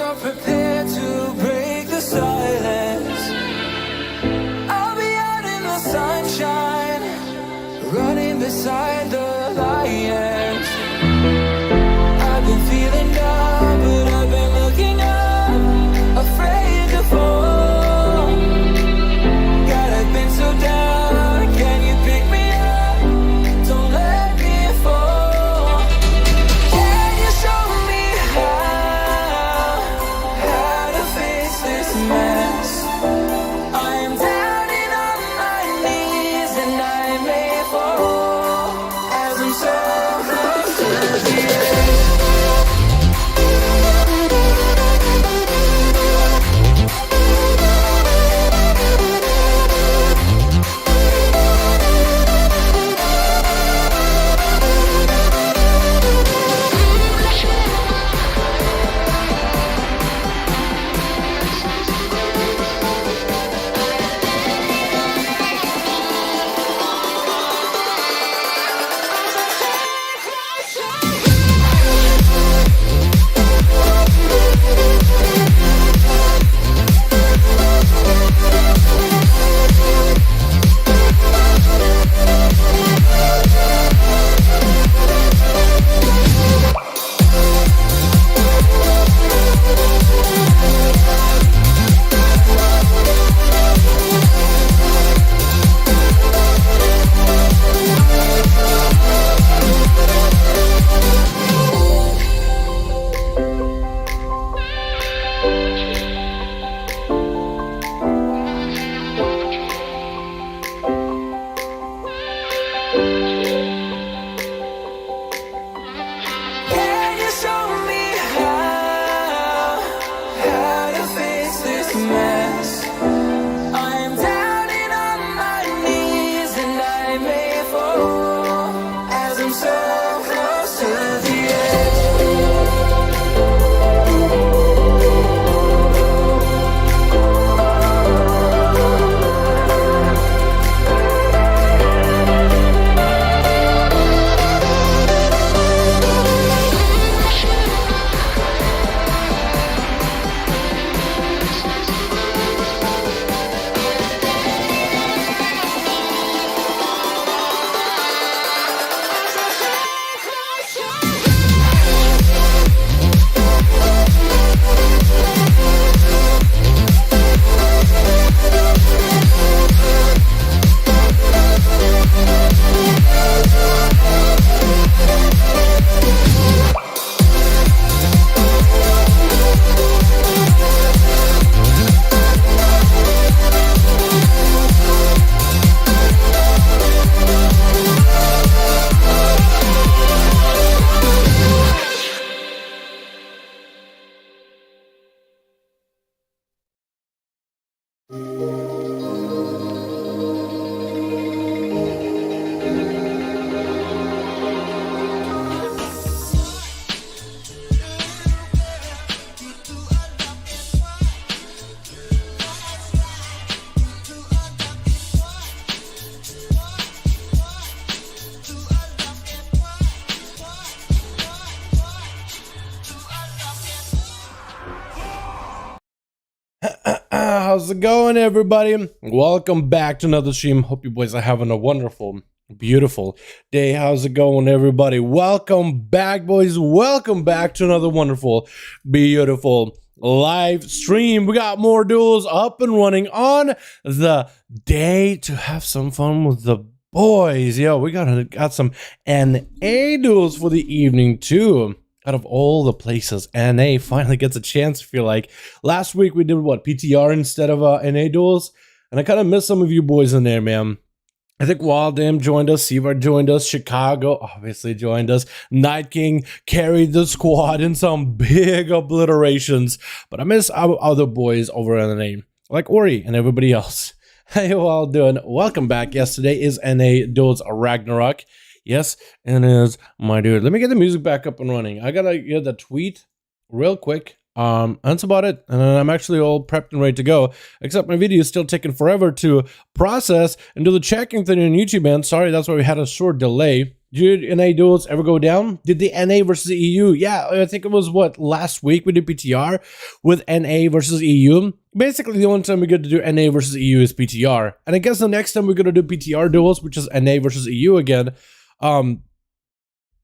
are prepared to break the silence. I'll be out in the sunshine, running beside the lions. I've been feeling down, but I've been looking up, afraid to fall. God, I've been so down, can you pick me up? Don't let me fall. Can you show me how to face this mess? I am down and on my knees, and I may fall as I'm so close to the edge. Can you show me how to face this mess? I am down and on my knees, and I may fall as I'm so close to the edge. How's it going, everybody? Welcome back to another stream. Hope you boys are having a wonderful, beautiful day. How's it going, everybody? Welcome back, boys. Welcome back to another wonderful, beautiful live stream. We got more duels up and running on the day to have some fun with the boys. Yo, we got some NA duels for the evening too. Out of all the places, NA finally gets a chance. I feel like last week we did what, PTR instead of NA duels, and I kind of missed some of you boys in there, man. I think Wildam joined us, Seaver joined us, Chicago obviously joined us, Night King carried the squad in some big obliterations, but I miss our other boys over in NA, like Ori and everybody else. How you all doing? Welcome back. Yesterday is NA Duels Ragnarok. Yes, and it is my dude. Let me get the music back up and running. I gotta get the tweet real quick. That's about it. And I'm actually all prepped and ready to go. Except my video is still taking forever to process and do the checking thing on YouTube, man. Sorry, that's why we had a short delay. Did NA duels ever go down? Did the NA versus EU? Yeah, I think it was what, last week we did PTR with NA versus EU. Basically, the only time we get to do NA versus EU is PTR. And I guess the next time we're gonna do PTR duels, which is NA versus EU again,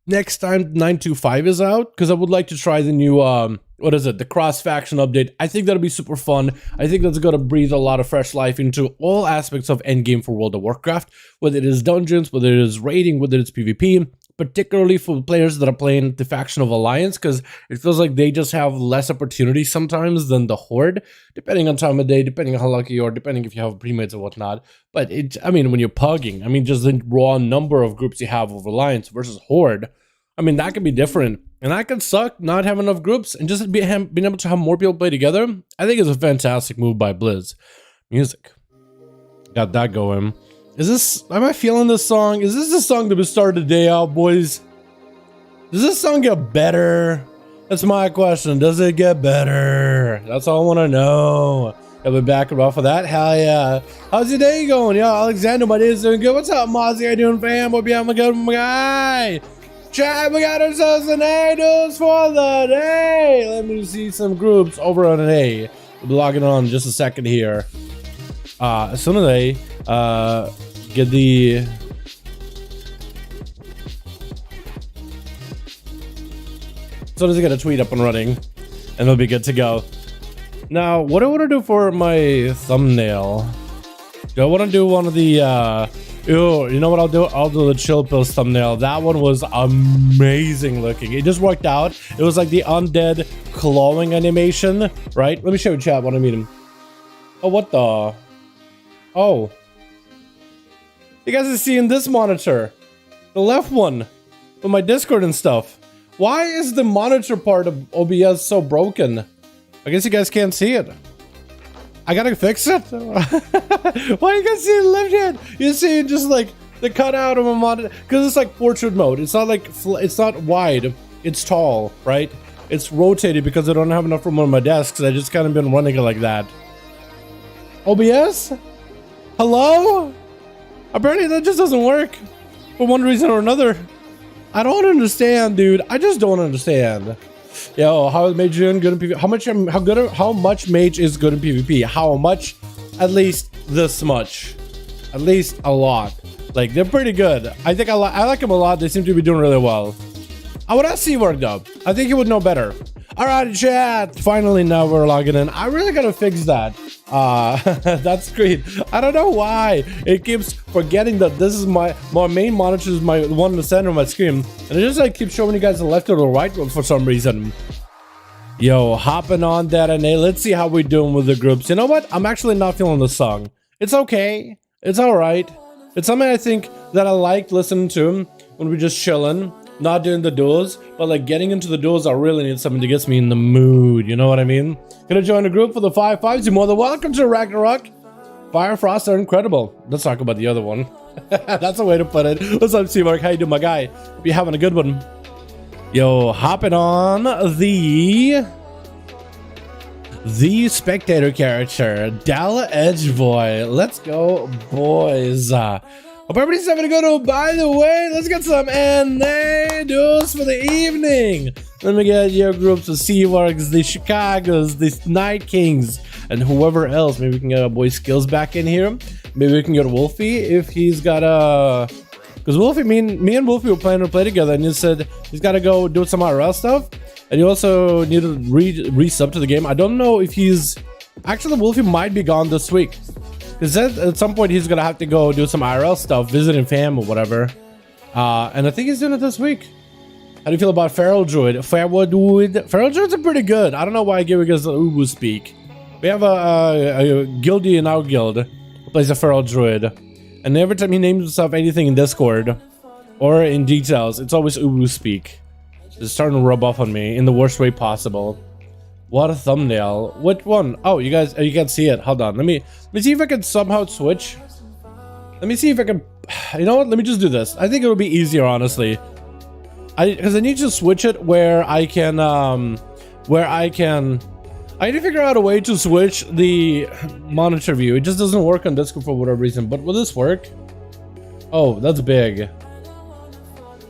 next time 925 is out, because I would like to try the new what is it, the cross faction update. I think that'll be super fun. I think that's gonna breathe a lot of fresh life into all aspects of endgame for World of Warcraft, whether it is dungeons, whether it is raiding, whether it's PvP, particularly for players that are playing the faction of Alliance, because it feels like they just have less opportunity sometimes than the Horde, depending on time of day, depending on how lucky you are, depending if you have premates or whatnot. But I mean, when you're pugging, I mean, just the raw number of groups you have of Alliance versus Horde, I mean, that could be different. And that could suck, not having enough groups, and just being able to have more people play together. I think it's a fantastic move by Blizz. Music. Got that going. Is this, am I feeling this song? Is this the song that we started the day out, boys? Does this song get better? That's my question. Does it get better? That's all I want to know. I'll be back off of that. Hell yeah. How's your day going? Yo, Alexander, my day is doing good. What's up, Mozzie? How you doing, fam? Hope you having a good guy. Chat, we got ourselves an duels for the day. Let me see some groups over on an A. We'll be logging on in just a second here. As soon as they get the as soon as I get a tweet up and running, and they'll be good to go. Now, what do I want to do for my thumbnail? Do I want to do one of the you know what I'll do? I'll do the Chill Pills thumbnail. That one was amazing looking. It just worked out. It was like the undead clawing animation, right? Let me show you chat what I mean. Oh, what the? Oh. You guys are seeing this monitor. The left one. With my Discord and stuff. Why is the monitor part of OBS so broken? I guess you guys can't see it. I gotta fix it. Why you guys see it left hand? You see just like the cutout of a monitor, because it's like portrait mode. It's not like it's not wide. It's tall, right? It's rotated because I don't have enough room on my desk. So I just kind of been running it like that. OBS? Hello? Apparently that just doesn't work for one reason or another. I don't understand, dude. I just don't understand. Yo, how is Mage doing? Good in PvP? How much Mage is good in PvP? How much? At least this much. At least a lot. Like, they're pretty good. I think I like them a lot. They seem to be doing really well. I would ask C-Work though. I think he would know better. Alright, chat. Finally, now we're logging in. I really gotta fix that. That's great. I don't know why it keeps forgetting that this is my main monitor is my one in the center of my screen, and it just like keeps showing you guys the left or the right one for some reason. Yo, hopping on that NA. Let's see how we're doing with the groups. You know what? I'm actually not feeling the song. It's okay. It's all right. It's something I think that I like listening to when we're just chilling. Not doing the duels, but like getting into the duels, I really need something to get me in the mood. You know what I mean? Gonna join the group for the 5-5s. You're more than welcome to Ragnarok. Fire and Frost are incredible. Let's talk about the other one. That's a way to put it. What's up, C-Mark? How you doing, my guy? Hope you're having a good one. Yo, hopping on the spectator character, Dala Edge Boy. Let's go, boys. Hope everybody's having a good one. By the way, let's get some NA duels for the evening. Let me get your groups of Seaworks, the Chicagos, the Night Kings, and whoever else. Maybe we can get our boy Skills back in here. Maybe we can get Wolfie if he's got a... Because Wolfie, me and Wolfie were planning to play together, and he said he's got to go do some IRL stuff. And he also need to re-sub to the game. I don't know if he's... Actually, Wolfie might be gone this week. Because at some point he's gonna have to go do some IRL stuff, visiting fam or whatever. And I think he's doing it this week. How do you feel about Feral Druid? Feral Druids are pretty good. I don't know why I gave you guys the Ubu speak. We have a guildie in our guild who plays a Feral Druid. And every time he names himself anything in Discord or in details, it's always Ubu speak. It's starting to rub off on me in the worst way possible. What a thumbnail. Which one? Oh, you guys, you can't see it. Hold on. Let me see if I can somehow switch. Let me see if I can, you know what? Let me just do this. I think it'll be easier, honestly. Because I need to switch it where I can, I need to figure out a way to switch the monitor view. It just doesn't work on Discord for whatever reason. But will this work? Oh, that's big.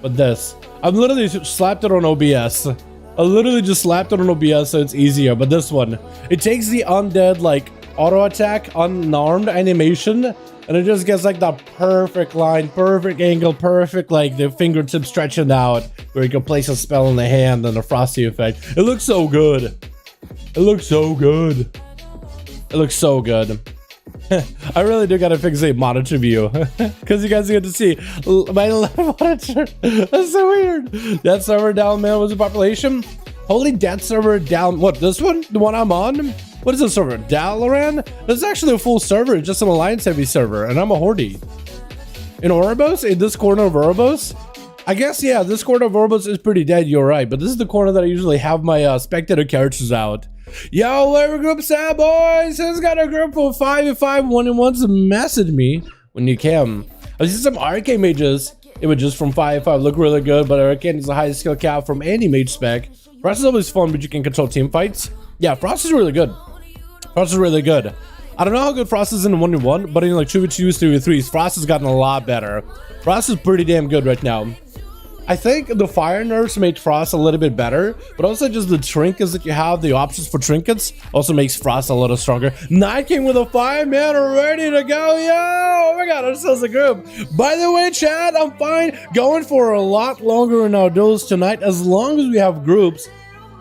But this, I've literally slapped it on OBS. I literally just slapped it on OBS so it's easier. But this one, it takes the undead like auto attack, unarmed animation, and it just gets like that perfect line, perfect angle, perfect like the fingertip stretching out where you can place a spell in the hand and a frosty effect. It looks so good. It looks so good. It looks so good. I really do gotta fix a monitor view because you guys get to see my monitor. That's so weird. That server down, man. What's the population? Holy dead server down. What, this one? The one I'm on? What is this server? Dalaran? This is actually a full server, just an alliance heavy server, and I'm a Hordy. In Oribos? In this corner of Oribos? I guess, yeah, this corner of Oribos is pretty dead, you're right, but this is the corner that I usually have my spectator characters out. Yo, whatever group's at, boys? Who's got a group of 5v5 1v1s? Message me when you can. I see some arcane mages images from 5v5 look really good, but arcane is the highest skill cap from any mage spec. Frost is always fun, but you can control team fights. Yeah, Frost is really good. Frost is really good. I don't know how good Frost is in 1v1, but in like 2v2s, 3v3s, Frost has gotten a lot better. Frost is pretty damn good right now. I think the fire nerfs made Frost a little bit better, but also just the trinkets that you have, the options for trinkets, also makes Frost a little stronger. Night King with a 5-man ready to go, yo! Oh my god, ourselves a group. By the way, chat, I'm fine going for a lot longer in our duels tonight, as long as we have groups.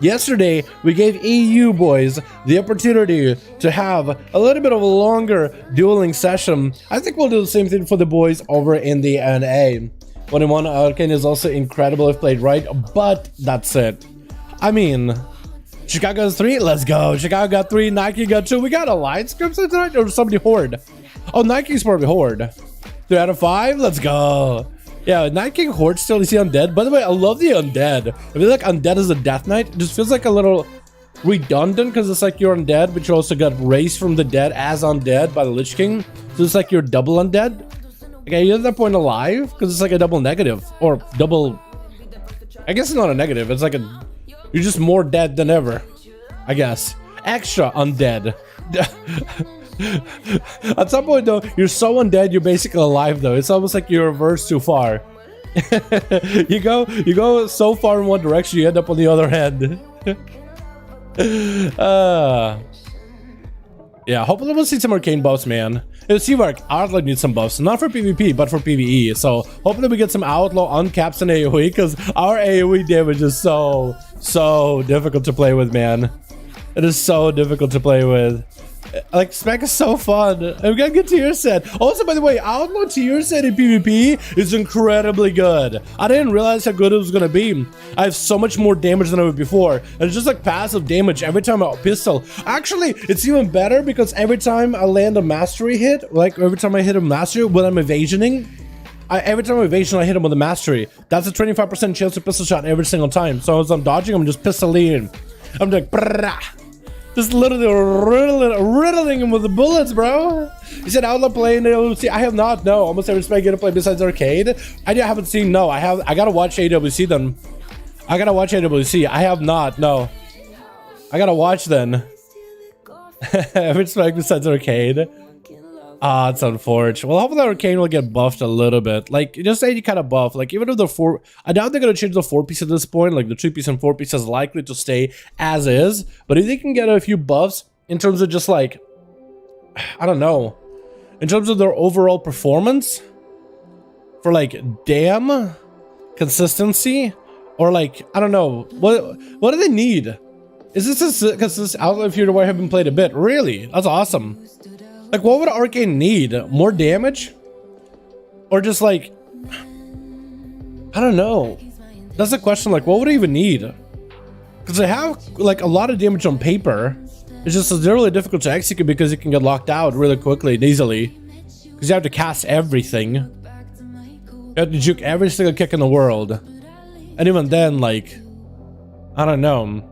Yesterday, we gave EU boys the opportunity to have a little bit of a longer dueling session. I think we'll do the same thing for the boys over in the NA. 1v1 Arcane is also incredible if played right, but that's it. I mean, Chicago has 3, let's go. Chicago got 3, Nike got 2. We got alliance groups tonight, or somebody Horde? Oh, Nike's probably Horde. 3 out of 5, let's go. Yeah, Night King Horde still, you see undead. By the way, I love the undead. I feel like undead is a death knight. It just feels like a little redundant because it's like you're undead, but you also got raised from the dead as undead by the Lich King. So it's like you're double undead. Okay, you're at that point alive because it's like a double negative or double. I guess it's not a negative. It's like a. You're just more dead than ever. I guess extra undead. At some point though, you're so undead, you're basically alive though. It's almost like you reverse too far. you go so far in one direction, you end up on the other end. Yeah, hopefully we'll see some arcane buffs, man. Seavark, Outlaw needs some buffs, not for PvP, but for PvE. So hopefully we get some Outlaw uncaps in AoE, because our AoE damage is so difficult to play with, man. It is so difficult to play with. Like, spec is so fun. I'm gonna get tier set. Also, by the way, Outlaw tier set in PvP is incredibly good. I didn't realize how good it was gonna be. I have so much more damage than I would before. And it's just like passive damage every time I pistol. Actually, it's even better because every time I land a mastery hit, like every time I hit a mastery when I'm evasioning, every time I'm evasion, I hit him with a mastery. That's a 25% chance to pistol shot every single time. So as I'm dodging, I'm just pistoling. I'm like, brrrah. Just literally riddling him with the bullets, bro. You said Outlaw play in AWC. I have not. No, almost every spec gonna play besides arcade. I haven't seen. No, I gotta watch AWC then. I gotta watch AWC. I have not. No, I gotta watch then. Every spec besides arcade. Ah, it's unfortunate. Well, hopefully arcane will get buffed a little bit. Like, just any kind of buff. Like, even if the 4... I doubt they're going to change the 4-piece at this point. Like, the 2-piece and 4-piece is likely to stay as is. But if they can get a few buffs in terms of just, like... I don't know. In terms of their overall performance. For, like, damn consistency. Or, like, I don't know. What do they need? Is this because this Outlaw Fear where I haven't played a bit? Really? That's awesome. Like, what would Arcane need? More damage? Or just like... I don't know. That's the question, like, what would I even need? Because I have, like, a lot of damage on paper. It's just it's really difficult to execute because you can get locked out really quickly and easily. Because you have to cast everything. You have to juke every single kick in the world. And even then, like... I don't know.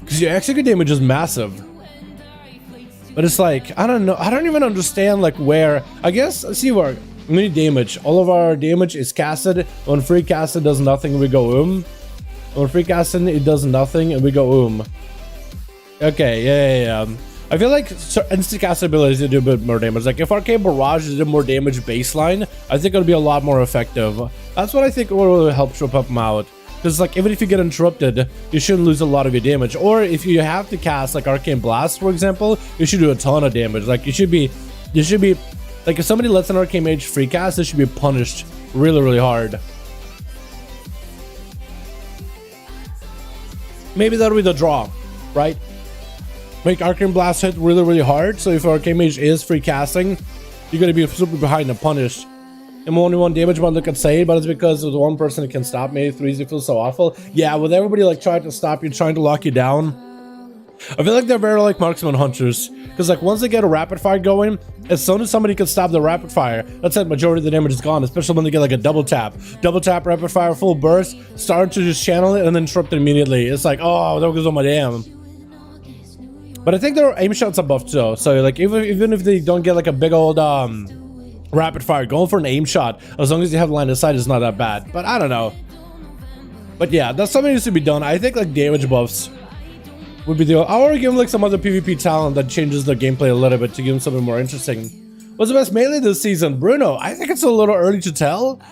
Because your execute damage is massive. But it's like, I don't know. I don't even understand, like, where... I guess, see where... Mini damage. All of our damage is casted. When free casted does nothing, we go When free casted, it does nothing, and we go Okay, yeah. I feel like instant cast abilities do a bit more damage. Like, if Arcane Barrage did more damage baseline, I think it would be a lot more effective. That's what I think will really help trip up them out. Because like even if you get interrupted, you shouldn't lose a lot of your damage. Or if you have to cast like Arcane Blast, for example, you should do a ton of damage. Like you should be like if somebody lets an Arcane Mage free cast, they should be punished really hard. Maybe that'll be the draw, right? Make Arcane Blast hit really hard. So if Arcane Mage is free casting, you're gonna be super behind and punished. And only one damage might look insane, but it's because there's one person that can stop me. Threes, it feels so awful. Yeah, with everybody like trying to stop you, trying to lock you down. I feel like they're very like marksman hunters. Because like once they get a rapid fire going, as soon as somebody can stop the rapid fire, that's it, majority of the damage is gone. Especially when they get like a double tap, rapid fire, full burst, start to just channel it and then interrupt it immediately. It's like, oh, there goes all my damn. But I think their aim shots are buffed too. So like even if they don't get like a big old rapid fire, going for an aim shot as long as you have line of sight is not that bad. But I don't know. But yeah, that's something that needs to be done. I think like damage buffs would be the. I want to give them like some other PvP talent that changes the gameplay a little bit to give them something more interesting. What's the best melee this season? Bruno, I think it's a little early to tell.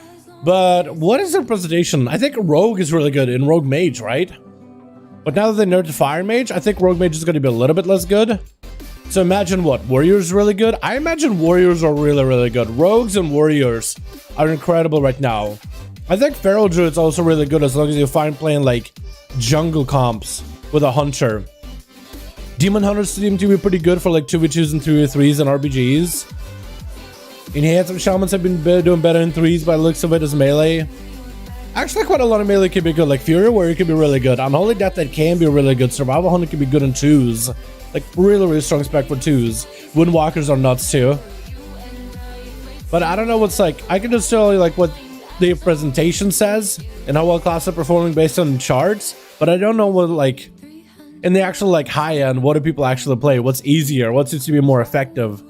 But what is their presentation? I think Rogue is really good in Rogue Mage, right? But now that they nerfed Fire Mage, I think Rogue Mage is going to be a little bit less good. So imagine what? Warriors really good? I imagine Warriors are really good. Rogues and Warriors are incredible right now. I think Feral Druid's also really good as long as you find playing like jungle comps with a Hunter. Demon Hunters seem to be pretty good for like 2v2s and 3v3s and RPGs. Enhanced Shamans have been doing better in 3s by the looks of it as melee. Actually, quite a lot of melee can be good. Like Fury Warrior can be really good. Unholy Death that can be really good. Survival Hunter can be good in 2s. Like really strong spec for 2s. Windwalkers are nuts too. But I don't know what's like. I can just tell you like what the presentation says and how well classes are performing based on charts. But I don't know what like in the actual like high end, what do people actually play? What's easier? What seems to be more effective?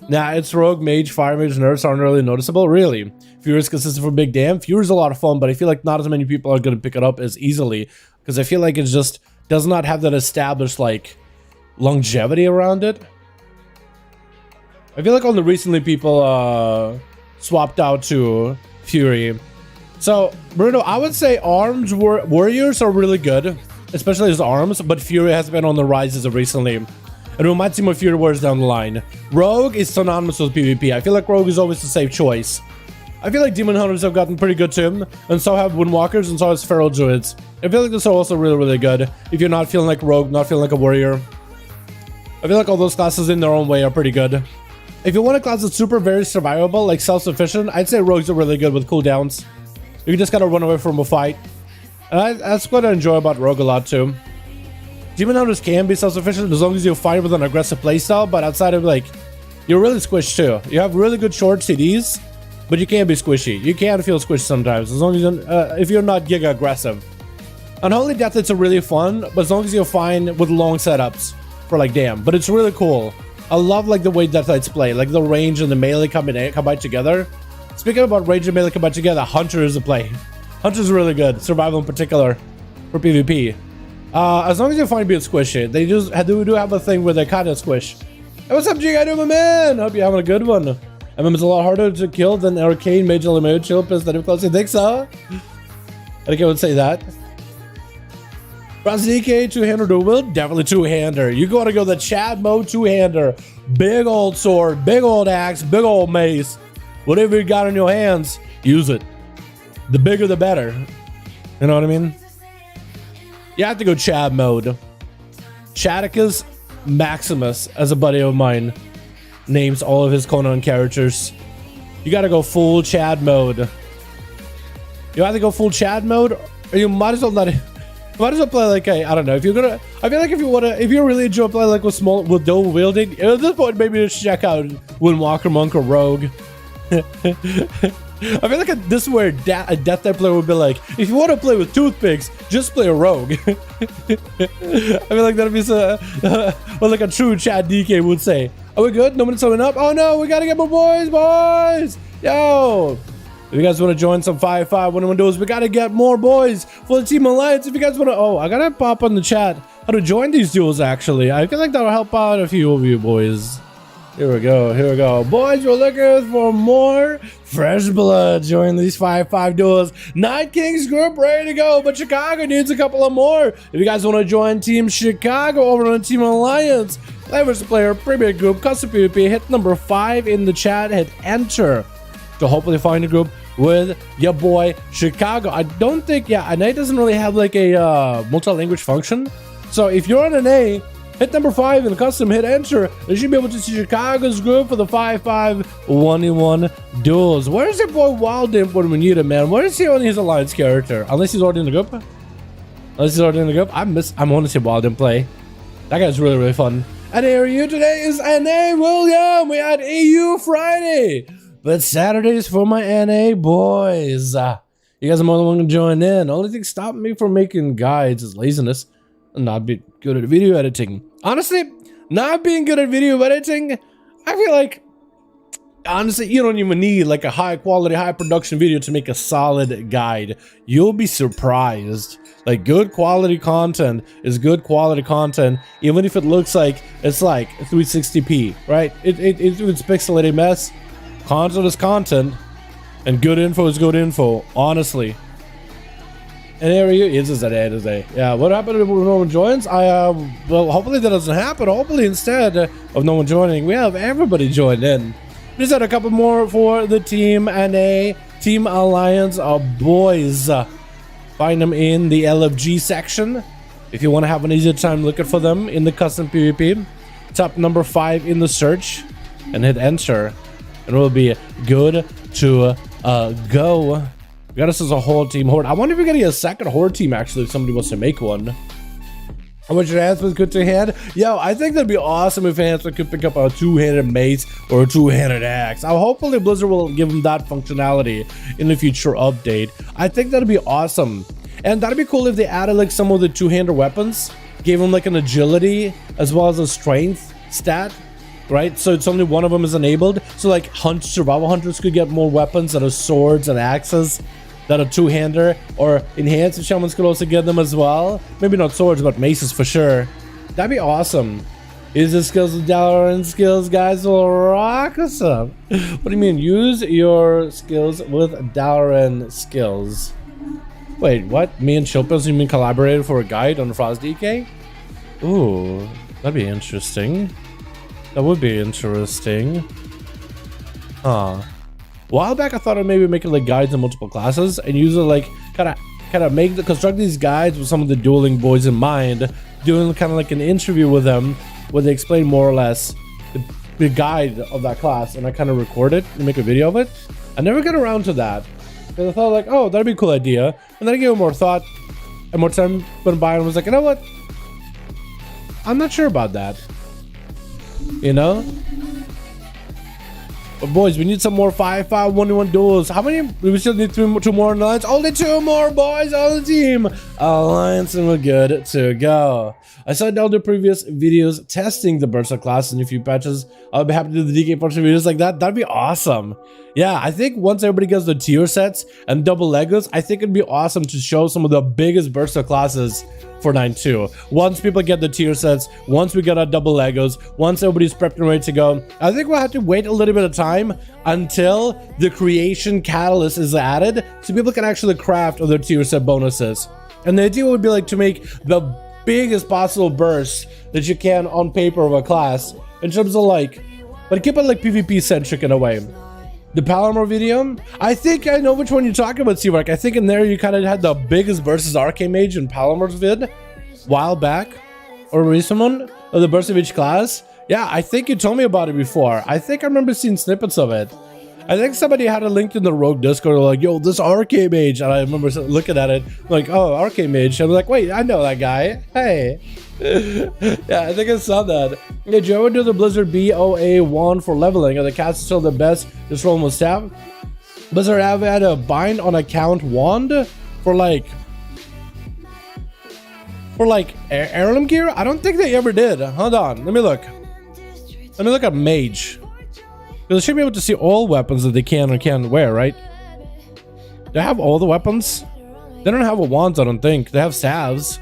Nah, it's Rogue, Mage, Fire Mage, nerfs aren't really noticeable. Really, Fury's consistent for big damn. Fury's a lot of fun, but I feel like not as many people are going to pick it up as easily because I feel like it just does not have that established like longevity around it. I feel like only recently people swapped out to Fury. So Bruno, I would say arms warriors are really good, especially as arms, but Fury has been on the rise as of recently. And we might see more Fury Warriors down the line. Rogue is synonymous with PvP. I feel like Rogue is always the safe choice. I feel like Demon Hunters have gotten pretty good too, and so have Windwalkers, and so has Feral Druids. I feel like this are also really good if you're not feeling like Rogue, not feeling like a Warrior. I feel like all those classes in their own way are pretty good. If you want a class that's super very survivable, like self-sufficient, I'd say Rogues are really good with cooldowns. You just gotta run away from a fight. And that's what I enjoy about Rogue a lot too. Demon Hunters can be self-sufficient as long as you fight with an aggressive playstyle, but outside of like, you're really squished too. You have really good short CDs, but you can be squishy. You can feel squished sometimes, as long as if you're not giga aggressive. Unholy Death, it's a really fun, but as long as you're fine with long setups for like damn. But it's really cool. I love like the way Death Knights play, like the range and the melee combine together. Speaking about range and melee combine together, Hunter is a play. Hunter's really good, survival in particular for PvP. As long as you find being squishy, they just do have a thing where they kind of squish. Hey, what's up, G? I do, my man. Hope you're having a good one. I mean, it's a lot harder to kill than Arcane Mage Eliminator Chill instead of close. You think so? I think I would say that. Bronze DK two-hander duel, definitely two-hander. You gotta go the Chad mode two-hander. Big old sword, big old axe, big old mace. Whatever you got in your hands, use it. The bigger the better. You know what I mean? You have to go Chad mode. Chadicus Maximus, as a buddy of mine names all of his Conan characters. You gotta go full Chad mode. You have to go full Chad mode, or you might as well not. Might as well play like I don't know. If you're gonna, I feel like if you really enjoy playing like with dual wielding, at this point maybe just check out Windwalker, Monk, or Rogue. I feel like this is where a Death Knight player would be like, if you want to play with toothpicks, just play a Rogue. I feel like that'd be what like a true Chad DK would say. Are we good? No one's showing up? Oh no, we gotta get more boys! Yo! If you guys want to join some 5v5 1v1 duels, we gotta get more boys for the Team Alliance. If you guys want to, I gotta pop on the chat how to join these duels actually. I feel like that'll help out a few of you boys. Here we go, here we go. Boys, we're looking for more fresh blood. Join these 5v5 duels. Night Kings group ready to go, but Chicago needs a couple of more. If you guys want to join Team Chicago over on Team Alliance, play versus player, premier group, custom PvP, hit number 5 in the chat, hit enter to hopefully find a group with your boy Chicago. I don't think, NA doesn't really have like a multi-language function. So if you're on NA, hit number 5 in custom, hit enter. You should be able to see Chicago's group for the 5v5 1v1 duels. Where's your boy Wild Imp when we need him, man? Where is he on his alliance character? Unless he's already in the group. I want to see Wild Imp play. That guy's really, really fun. And here you today is NA William. We had EU Friday, but Saturdays for my NA boys. You guys are more than welcome to join in. The only thing stopping me from making guides is laziness and not being good at video editing. Honestly, not being good at video editing, I feel like, honestly, you don't even need like a high quality, high production video to make a solid guide. You'll be surprised. Like, good quality content is good quality content, even if it looks like it's like 360p, right? It's pixelated mess. Content is content, and good info is good info, honestly. And there he is today. Yeah, what happened if no one joins? Well, hopefully that doesn't happen. Hopefully instead of no one joining, we have everybody joined in. Just had a couple more for the Team NA, Team Alliance boys. Find them in the LFG section if you want to have an easier time looking for them in the custom PvP. Top number 5 in the search and hit enter, and we'll be good to go. We got us as a whole team horde. I wonder if we're getting a second horde team actually if somebody wants to make one. How much enhancement could two-hand? Yo, I think that'd be awesome if enhancement could pick up a two-handed mace or a two-handed axe. Hopefully Blizzard will give them that functionality in the future update. I think that'd be awesome. And that'd be cool if they added like some of the two-handed weapons, gave them like an agility as well as a strength stat, right? So it's only one of them is enabled. So like survival hunters could get more weapons that are swords and axes that are two-hander, or enhanced shamans could also get them as well. Maybe not swords, but maces for sure. That'd be awesome. Use the skills with Dalaran skills, guys will rock us up. What do you mean? Use your skills with Dalaran skills. Wait, what? Me and Chilpos, you mean collaborated for a guide on Frost DK? Ooh, that'd be interesting. That would be interesting. Huh. A while back, I thought I'd maybe make it like guides in multiple classes and use it like kind of construct these guides with some of the dueling boys in mind, doing kind of like an interview with them where they explain more or less the guide of that class, and I kind of record it and make a video of it. I never got around to that because I thought like, oh, that'd be a cool idea, and then I gave it more thought and more time went by and was like, you know what? I'm not sure about that. You know? But boys, we need some more 5v5 1v1 duels. How many? We still need two more in Alliance. Only 2 more boys on the team Alliance, and we're good to go. I saw down the previous videos testing the Berserk class in a few patches. I'll be happy to do the DK portion videos like that. That'd be awesome. Yeah, I think once everybody gets the tier sets and double Legos, I think it'd be awesome to show some of the biggest Berserk classes for 9.2. Once people get the tier sets, once we get our double Legos, once everybody's prepped and ready to go, I think we'll have to wait a little bit of time until the creation catalyst is added so people can actually craft other tier set bonuses. And the idea would be like to make the biggest possible burst that you can on paper of a class in terms of like, but keep it like PvP centric in a way. The Palomar video, I think I know which one you're talking about, Seawork. I think in there you kind of had the biggest versus Arcane Mage in Palomar's vid while back, or recent one of the burst of each class. Yeah, I think you told me about it before. I think I remember seeing snippets of it. I think somebody had it linked in the Rogue Discord, like, yo, this Arcane Mage, and I remember looking at it like, oh, Arcane Mage. I was like, wait, I know that guy. Hey. Yeah, I think I saw that. Did you ever do the Blizzard BOA wand for leveling? Are the cats still the best? Just roll with staff. Blizzard have had a bind on account wand for like heirloom gear? I don't think they ever did. Hold on, let me look. Let me look at mage. They should be able to see all weapons that they can or can't wear, right? They have all the weapons. They don't have a wand, I don't think. They have salves.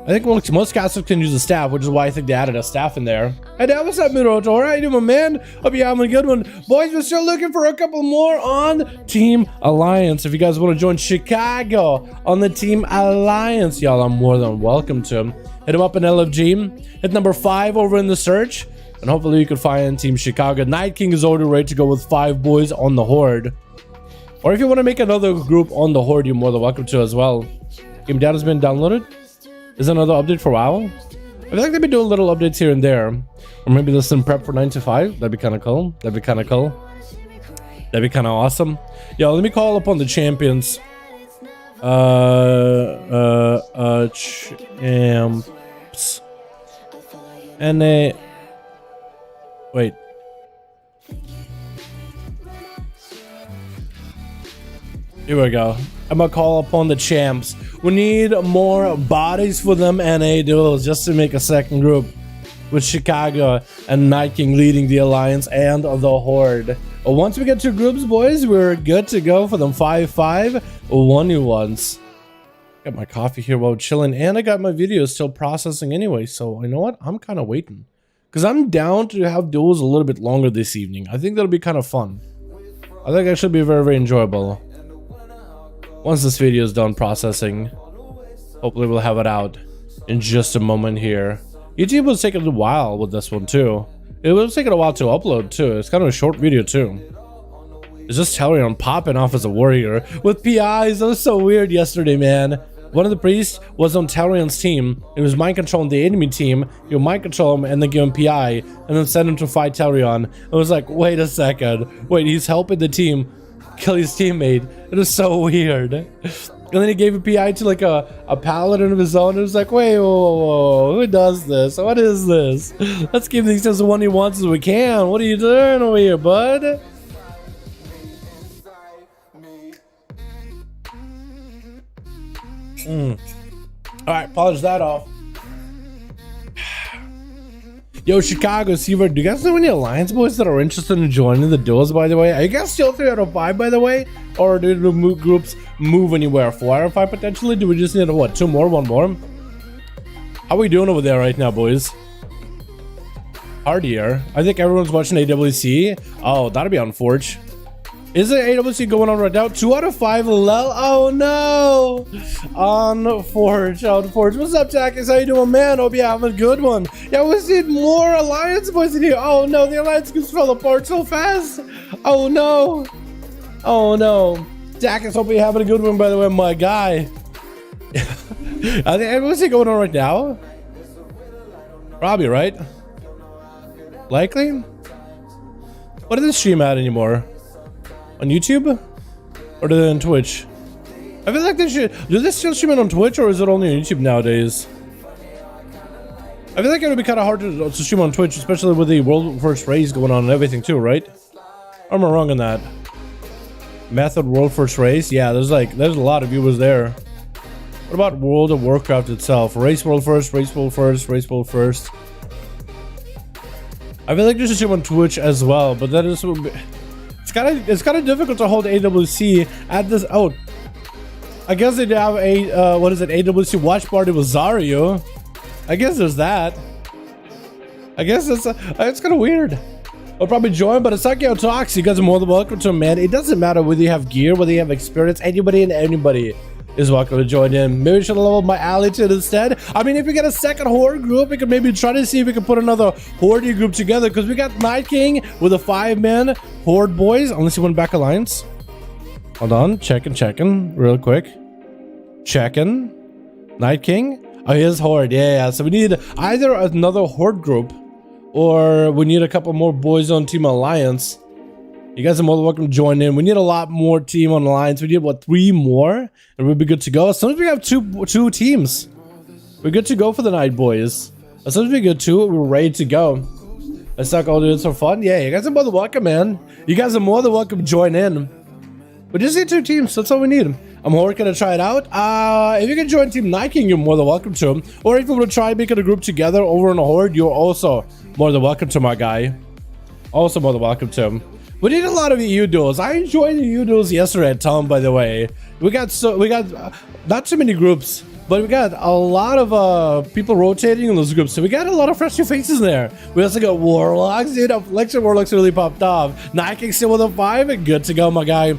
I think most casters can use a staff, which is why I think they added a staff in there. Hey, that was up, Miroto. All right, my man. Hope you're having a good one. Boys, we're still looking for a couple more on Team Alliance. If you guys want to join Chicago on the Team Alliance, y'all are more than welcome to. Hit them up in LFG. Hit number 5 over in the search. And hopefully you can find Team Chicago. Night King is already ready to go with 5 boys on the Horde. Or if you want to make another group on the Horde, you're more than welcome to as well. Game data has been downloaded. Is there another update for WoW? I feel like they've been doing little updates here and there. Or maybe there's some prep for 9 to 5. That'd be kind of cool. That'd be kind of cool. That'd be kind of awesome. Yo, let me call upon the champions. Champs. NA. Wait. Here we go. I'm gonna call upon the champs. We need more bodies for them NA duels just to make a second group with Chicago and Night King leading the Alliance and the Horde. Once we get 2 groups, boys, we're good to go for them 5v5 1v1s. Got my coffee here while chilling, and I got my video still processing anyway, so you know what? I'm kind of waiting. Because I'm down to have duels a little bit longer this evening. I think that'll be kind of fun. I think it should be very, very enjoyable. Once this video is done processing, hopefully we'll have it out in just a moment here. YouTube was taking a while with this one too. It was taking a while to upload too. It's kind of a short video too. It's just Talaran popping off as a warrior with PIs. That was so weird yesterday, man. One of the priests was on Talaran's team. It was mind controlling the enemy team. You mind control him and then give him PI and then send him to fight Talaran. It was like, wait a second. Wait, he's helping the team kill his teammate. It was so weird. And then he gave a PI to like a paladin of his own. It was like, wait, whoa, who does this? What is this? Let's give these as the one he wants as we can. What are you doing over here, bud? Alright, polish that off. Yo, Chicago, Seaver, do you guys know any Alliance boys that are interested in joining the duels, by the way? Are you guys still 3 out of 5, by the way? Or do the groups move anywhere? 4 out of 5 potentially? Do we just need, what, 2 more, 1 more? How are we doing over there right now, boys? Hard year. I think everyone's watching AWC. Oh, that'll be on Forge. Is there AWC going on right now? 2 out of 5 lel. Oh no! On Forge, on Forge. What's up, Takis? How you doing, man? Hope you having a good one. Yeah, we need more Alliance boys in here. Oh no, the Alliance gets fell apart so fast. Oh no. Oh no. Takis, hope you're having a good one, by the way, my guy. I think AWC going on right now. Probably, right? Likely? What is this stream at anymore? On YouTube? Or do they on Twitch? I feel like they should. Do they still stream it on Twitch or is it only on YouTube nowadays? I feel like it would be kind of hard to stream on Twitch, especially with the World First Race going on and everything too, right? Or am I wrong on that? Method World First Race? Yeah, there's a lot of viewers there. What about World of Warcraft itself? Race World First, Race World First, Race World First. I feel like they should stream on Twitch as well, but that is. It's kind of difficult to hold AWC at this. Oh, I guess they have a what is it? AWC watch party with Zario. I guess there's that. I guess it's kind of weird. I'll probably join, but it's like Yo Talks. You guys are more than welcome to, man. It doesn't matter whether you have gear, whether you have experience. Anybody and anybody is welcome to join in. Maybe we should level my ally to it instead. I mean, if we get a second Horde group, we could maybe try to see if we can put another Horde group together, because we got Night King with a 5-man Horde boys. Unless he went back Alliance. Hold on, checking real quick. Checking. Night King. Oh, he is Horde. Yeah. So we need either another Horde group, or we need a couple more boys on Team Alliance. You guys are more than welcome to join in. We need a lot more team on Alliance. We need, what, 3 more? And we'll be good to go. As soon as we have two teams, we're good to go for the night, boys. As soon as we get 2, we're ready to go. Let's not go do it for fun. Yeah, you guys are more than welcome, man. You guys are more than welcome to join in. We just need 2 teams. That's all we need. I'm working to try it out. If you can join Team Night King, you're more than welcome to. Or if you want to try making a group together over in a Horde, you're also more than welcome to, my guy. Also more than welcome to. We did a lot of EU duels. I enjoyed the EU duels yesterday at Tom, by the way. We got not too many groups, But we got a lot of people rotating in those groups, so we got a lot of fresh new faces there. We also got Warlocks, dude. Affliction Warlocks really popped off. Night King still with a 5, and good to go, my guy.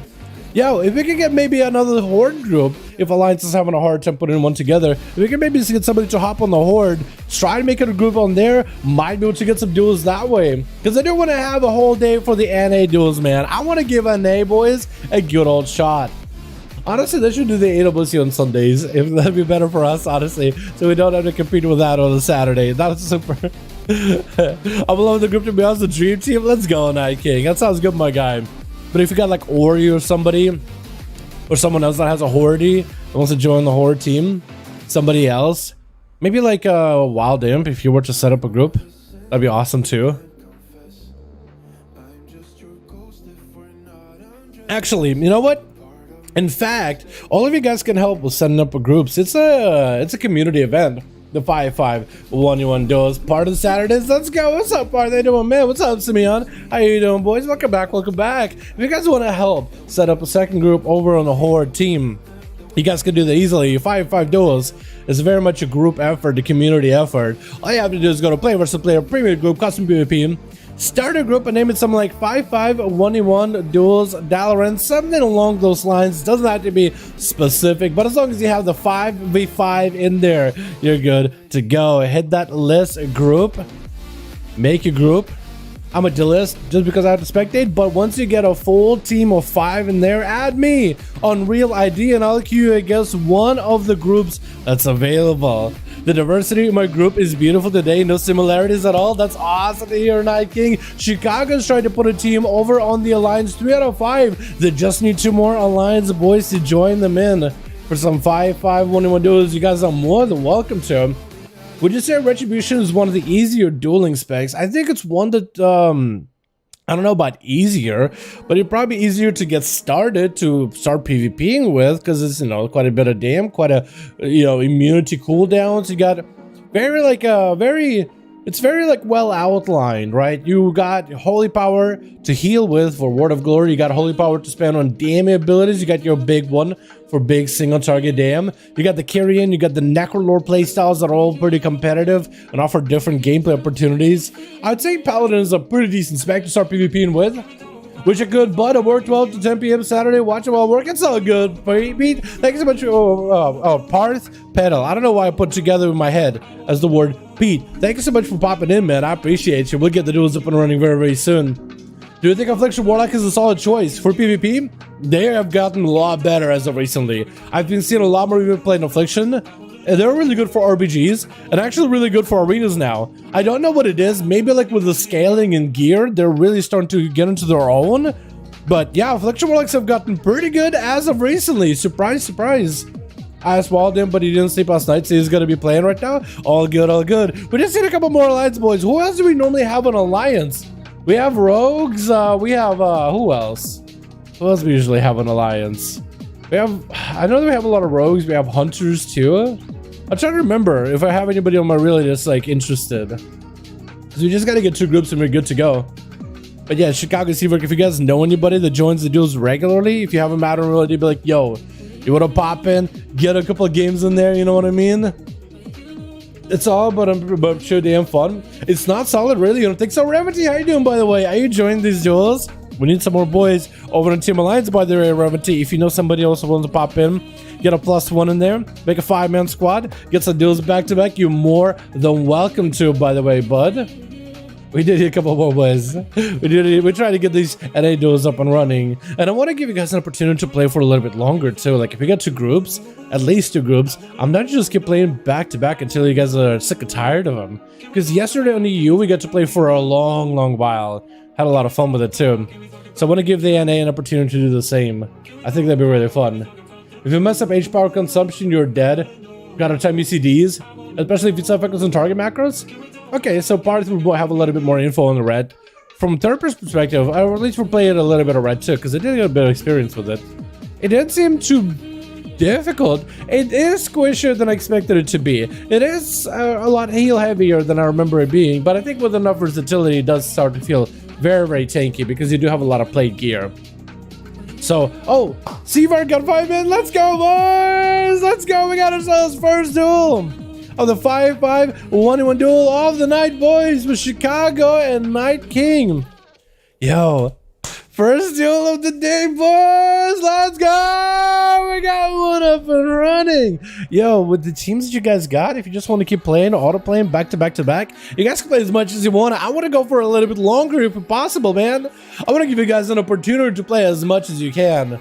Yo, if we can get maybe another Horde group, if Alliance is having a hard time putting one together, if we can maybe just get somebody to hop on the Horde, try to make it a group on there, might be able to get some duels that way. Because I do want to have a whole day for the NA duels, man. I want to give NA boys a good old shot. Honestly, they should do the AWC on Sundays, if that'd be better for us, honestly, so we don't have to compete with that on a Saturday. That was super. I'm loving the group, to be honest. The Dream Team, let's go, Night King. That sounds good, my guy. But if you got like Ori or somebody, or someone else that has a Horde that wants to join the Horde team, somebody else, maybe like a Wild Imp, if you were to set up a group, that'd be awesome too. Actually, you know what? In fact, all of you guys can help with setting up groups. It's a community event. The 5V5 1v1 DUELS part of the Saturdays. Let's go. What's up? How are they doing, man? What's up, Simeon? How you doing, boys? Welcome back. Welcome back. If you guys want to help set up a second group over on the Horde team, you guys can do that easily. 5v5 DUELS is very much a group effort, a community effort. All you have to do is go to Player vs. Player Premium Group, Custom PvP, start a group and name it something like 5v5 1v1 DUELS Dalaran, something along those lines. Doesn't have to be specific, but as long as you have the 5v5 in there, you're good to go. Hit that list group, make a group. I'm a delist just because I have to spectate, but once you get a full team of 5 in there, add me on Real ID and I'll queue you against one of the groups that's available. The diversity in my group is beautiful today. No similarities at all. That's awesome to hear, Night King. Chicago's trying to put a team over on the Alliance. 3 out of 5. They just need 2 more Alliance boys to join them in for some 5v5 1v1 duels. You guys are more than welcome to. Would you say Retribution is one of the easier dueling specs? I think it's one that, I don't know about easier, but it'd probably be easier to get started, to start PvPing with, because it's, you know, quite a bit of damage, quite a, you know, immunity cooldowns. You got it's very like well outlined, right? You got holy power to heal with for Word of Glory. You got holy power to spend on damage abilities. You got your big one for big single target dam. You got the Carrion, you got the Necrolord playstyles that are all pretty competitive and offer different gameplay opportunities. I'd say Paladin is a pretty decent spec to start PvPing with. Wish you good, bud. I work 12 to 10 p.m. Saturday. Watch it while working. It's all good, Pete. Thank you so much. Parth Pedal. I don't know why I put together in my head as the word Pete. Thank you so much for popping in, man. I appreciate you. We'll get the duels up and running very, very soon. Do you think Affliction Warlock is a solid choice for PvP? They have gotten a lot better as of recently. I've been seeing a lot more people playing Affliction, and they're really good for RPGs and actually really good for arenas now. I don't know what it is. Maybe like with the scaling and gear, they're really starting to get into their own. But yeah, Affliction Warlocks have gotten pretty good as of recently. Surprise, surprise. I asked Walden, but he didn't sleep last night, so he's going to be playing right now. All good, all good. We just need a couple more Alliance boys. Who else do we normally have on Alliance? We have Rogues. We have, who else? Who else we usually have on Alliance? We have, I know that we have a lot of Rogues. We have Hunters too. I'm trying to remember if I have anybody on my really just like interested. So we just got to get 2 groups and we're good to go. But yeah, Chicago Seawork, if you guys know anybody that joins the duels regularly, if you have a matter really, be like, yo, you want to pop in, get a couple of games in there, you know what I mean? It's all but sure damn fun. It's not solid, really. You don't think so? Revity, how you doing, by the way? Are you joining these duels? We need some more boys over on Team Alliance, by the way, Revity. If you know somebody else who wants to pop in, get a +1 in there, make a 5-man squad, get some duels back-to-back, you're more than welcome to, by the way, bud. We did a couple more boys. We tried to get these NA duels up and running. And I want to give you guys an opportunity to play for a little bit longer too. Like if we got 2 groups, at least 2 groups, I'm not just keep playing back to back until you guys are sick and tired of them. Because yesterday on the EU, we got to play for a long while. Had a lot of fun with it too. So I want to give the NA an opportunity to do the same. I think that'd be really fun. If you mess up H power consumption, you're dead. Gotta time UCDs, especially if you self-focus on target macros. Okay, so Parth will have a little bit more info on the red. From Thirteenth perspective, or at least we're playing a little bit of red too, because I did get a bit of experience with it. It didn't seem too difficult. It is squishier than I expected it to be. It is a lot heal heavier than I remember it being, but I think with enough versatility, it does start to feel very tanky because you do have a lot of plate gear. So, oh, Seavar got 5 in. Let's go, boys. Let's go. We got ourselves first duel of the 5v5 1v1 duel of the night, boys, with Chicago and Night King. Yo, first duel of the day, boys. Let's go. We got one up and running. Yo, with the teams that you guys got, if you just want to keep playing, auto playing back to back to back, you guys can play as much as you want. I want to go for a little bit longer if possible, man. I want to give you guys an opportunity to play as much as you can.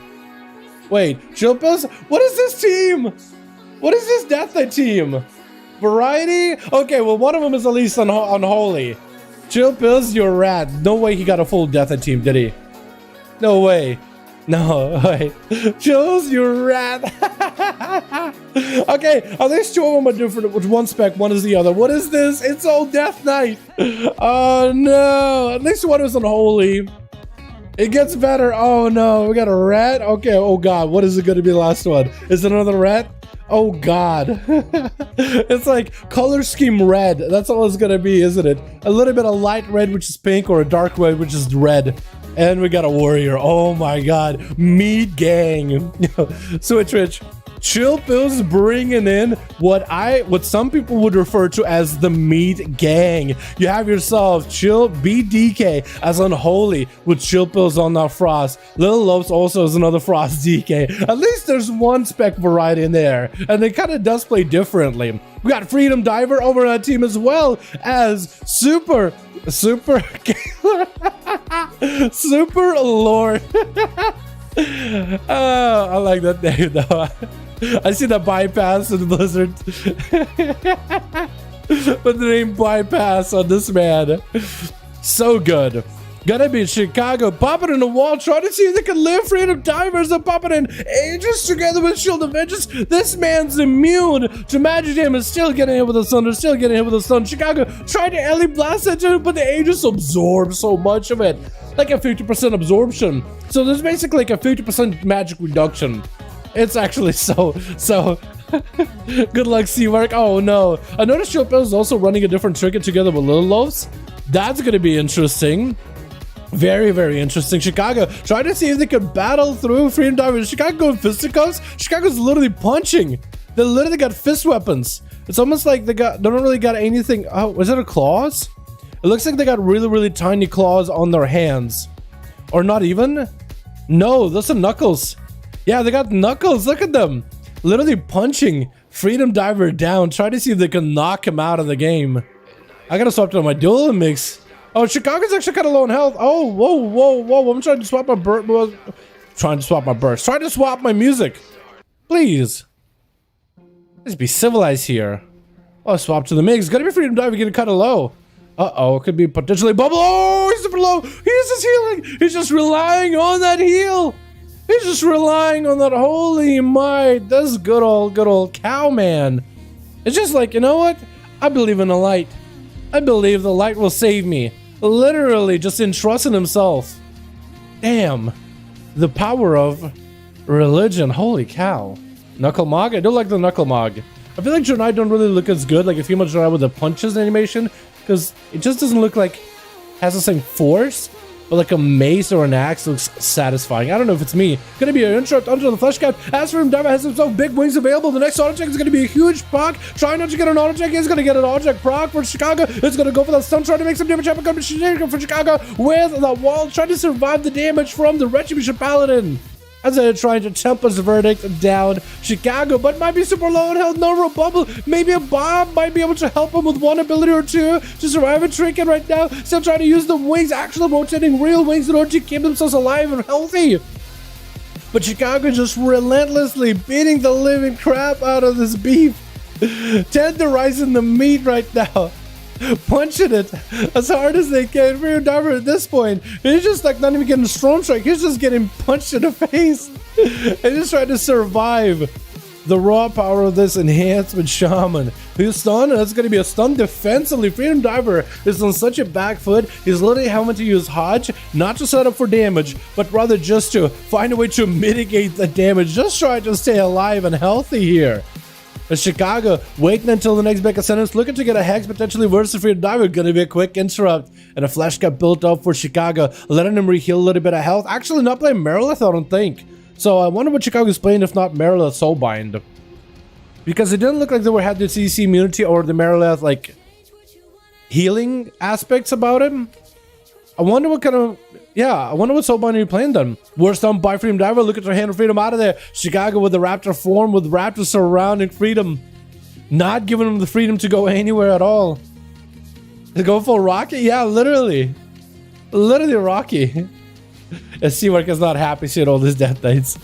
Wait, Chilpus? What is this team? What is this Death Knight team? Variety? Okay, well, one of them is at least unholy. Chilpus, you're rat. No way he got a full Death Knight team, did he? No way. No, wait. Chills, you rat. Okay, at least two of them are different. With one spec, one is the other. What is this? It's all Death Knight. Oh no. At least one is unholy. It gets better. Oh no, we got a rat. Okay, oh god, what is it going to be the last one? Is it another rat? Oh god. It's like color scheme red. That's all it's going to be, isn't it? A little bit of light red, which is pink, or a dark red, which is red. And we got a warrior. Oh my god. Meat gang. Switch Rich. Chill Pills bringing in what some people would refer to as the meat gang. You have yourself Chill BDK as unholy with Chill Pills on that Frost. Little Lopes also is another Frost DK. At least there's one spec variety in there. And it kind of does play differently. We got Freedom Diver over that team as well as Super Lord. Oh, I like that name though. I see the bypass in Blizzard. But the name bypass on this man. So good. Gotta be Chicago. Pop it in the wall. Try to see if they can live. Freedom Divers are popping in Aegis together with Shield of Vengeance. This man's immune to Magic Damage. Still getting hit with the Thunder. Still getting hit with the Sun. Chicago tried to Ellie Blast it too, but the Aegis absorbs so much of it. Like a 50% absorption. So there's basically like a 50% magic reduction. It's actually so good luck, Seawork. Oh no. I noticed Chopin is also running a different trinket together with Little Loaves. That's gonna be interesting. Very, very interesting. Chicago, try to see if they could battle through Freedom Divers. Chicago going fisticuffs. Chicago's literally punching. They literally got fist weapons. It's almost like they don't really got anything. Oh, was it a claws? It looks like they got really, really tiny claws on their hands. Or not even? No, those are knuckles. Yeah, they got knuckles. Look at them. Literally punching Freedom Diver down. Try to see if they can knock him out of the game. I gotta swap to my duel mix. Oh, Chicago's actually kind of low in health. Oh, whoa, whoa, whoa. I'm trying to swap my burst. Trying to swap my burst. Trying to swap my music. Please. Let's be civilized here. Oh, swap to the mix. Gotta be Freedom Diver getting kind of low. Uh-oh, it could be potentially bubble. Oh, he's super low. He's just healing. He's just relying on that heal. He's just relying on that holy might. This good old cow man. It's just like, you know what? I believe in the light. I believe the light will save me. Literally just entrusting himself. Damn. The power of religion. Holy cow. Knuckle Mog? I do like the Knuckle Mog. I feel like Janai don't really look as good like a female Janai with the punches animation, because it just doesn't look like it has the same force. But like a mace or an axe looks satisfying. I don't know if it's me. Gonna be an interrupt under the flesh cap. As for him, Diver has himself big wings available. The next auto check is gonna be a huge proc. Trying not to get an auto check. He's gonna get an auto check proc for Chicago. It's gonna go for that stun, trying to make some damage happen. For Chicago with the wall, trying to survive the damage from the Retribution Paladin. As they're trying to temp his verdict down Chicago, but might be super low in health. No real bubble. Maybe a bomb might be able to help him with one ability or two to survive a trinket right now. Still trying to use the wings, actually rotating real wings in order to keep themselves alive and healthy. But Chicago just relentlessly beating the living crap out of this beef. Tenderizing the meat right now. Punching it as hard as they can. Freedom Diver at this point, he's just like not even getting a strong strike. He's just getting punched in the face and just trying to survive the raw power of this enhancement shaman. He's stunned, and it's going to be a stun defensively. Freedom Diver is on such a back foot. He's literally having to use Hodge, not to set up for damage, but rather just to find a way to mitigate the damage. Just trying to stay alive and healthy here. Chicago waiting until the next back of sentence, looking to get a hex potentially versus Freedom Diver. Gonna be a quick interrupt, and a flash got built up for Chicago, letting him reheal a little bit of health. Actually, not playing Merilith, I don't think. So I wonder what Chicago's playing, if not Merilith Soulbind, because it didn't look like they had the CC immunity or the Merilith like healing aspects about him. I wonder what kind of, I wonder what Soulbind you're playing then. Worst done by Freedom Diver. Look at their hand of Freedom out of there. Chicago with the Raptor form, with Raptors surrounding Freedom, not giving him the freedom to go anywhere at all. To go full Rocky? Yeah, literally Rocky. And Seawork is not happy seeing all these death knights.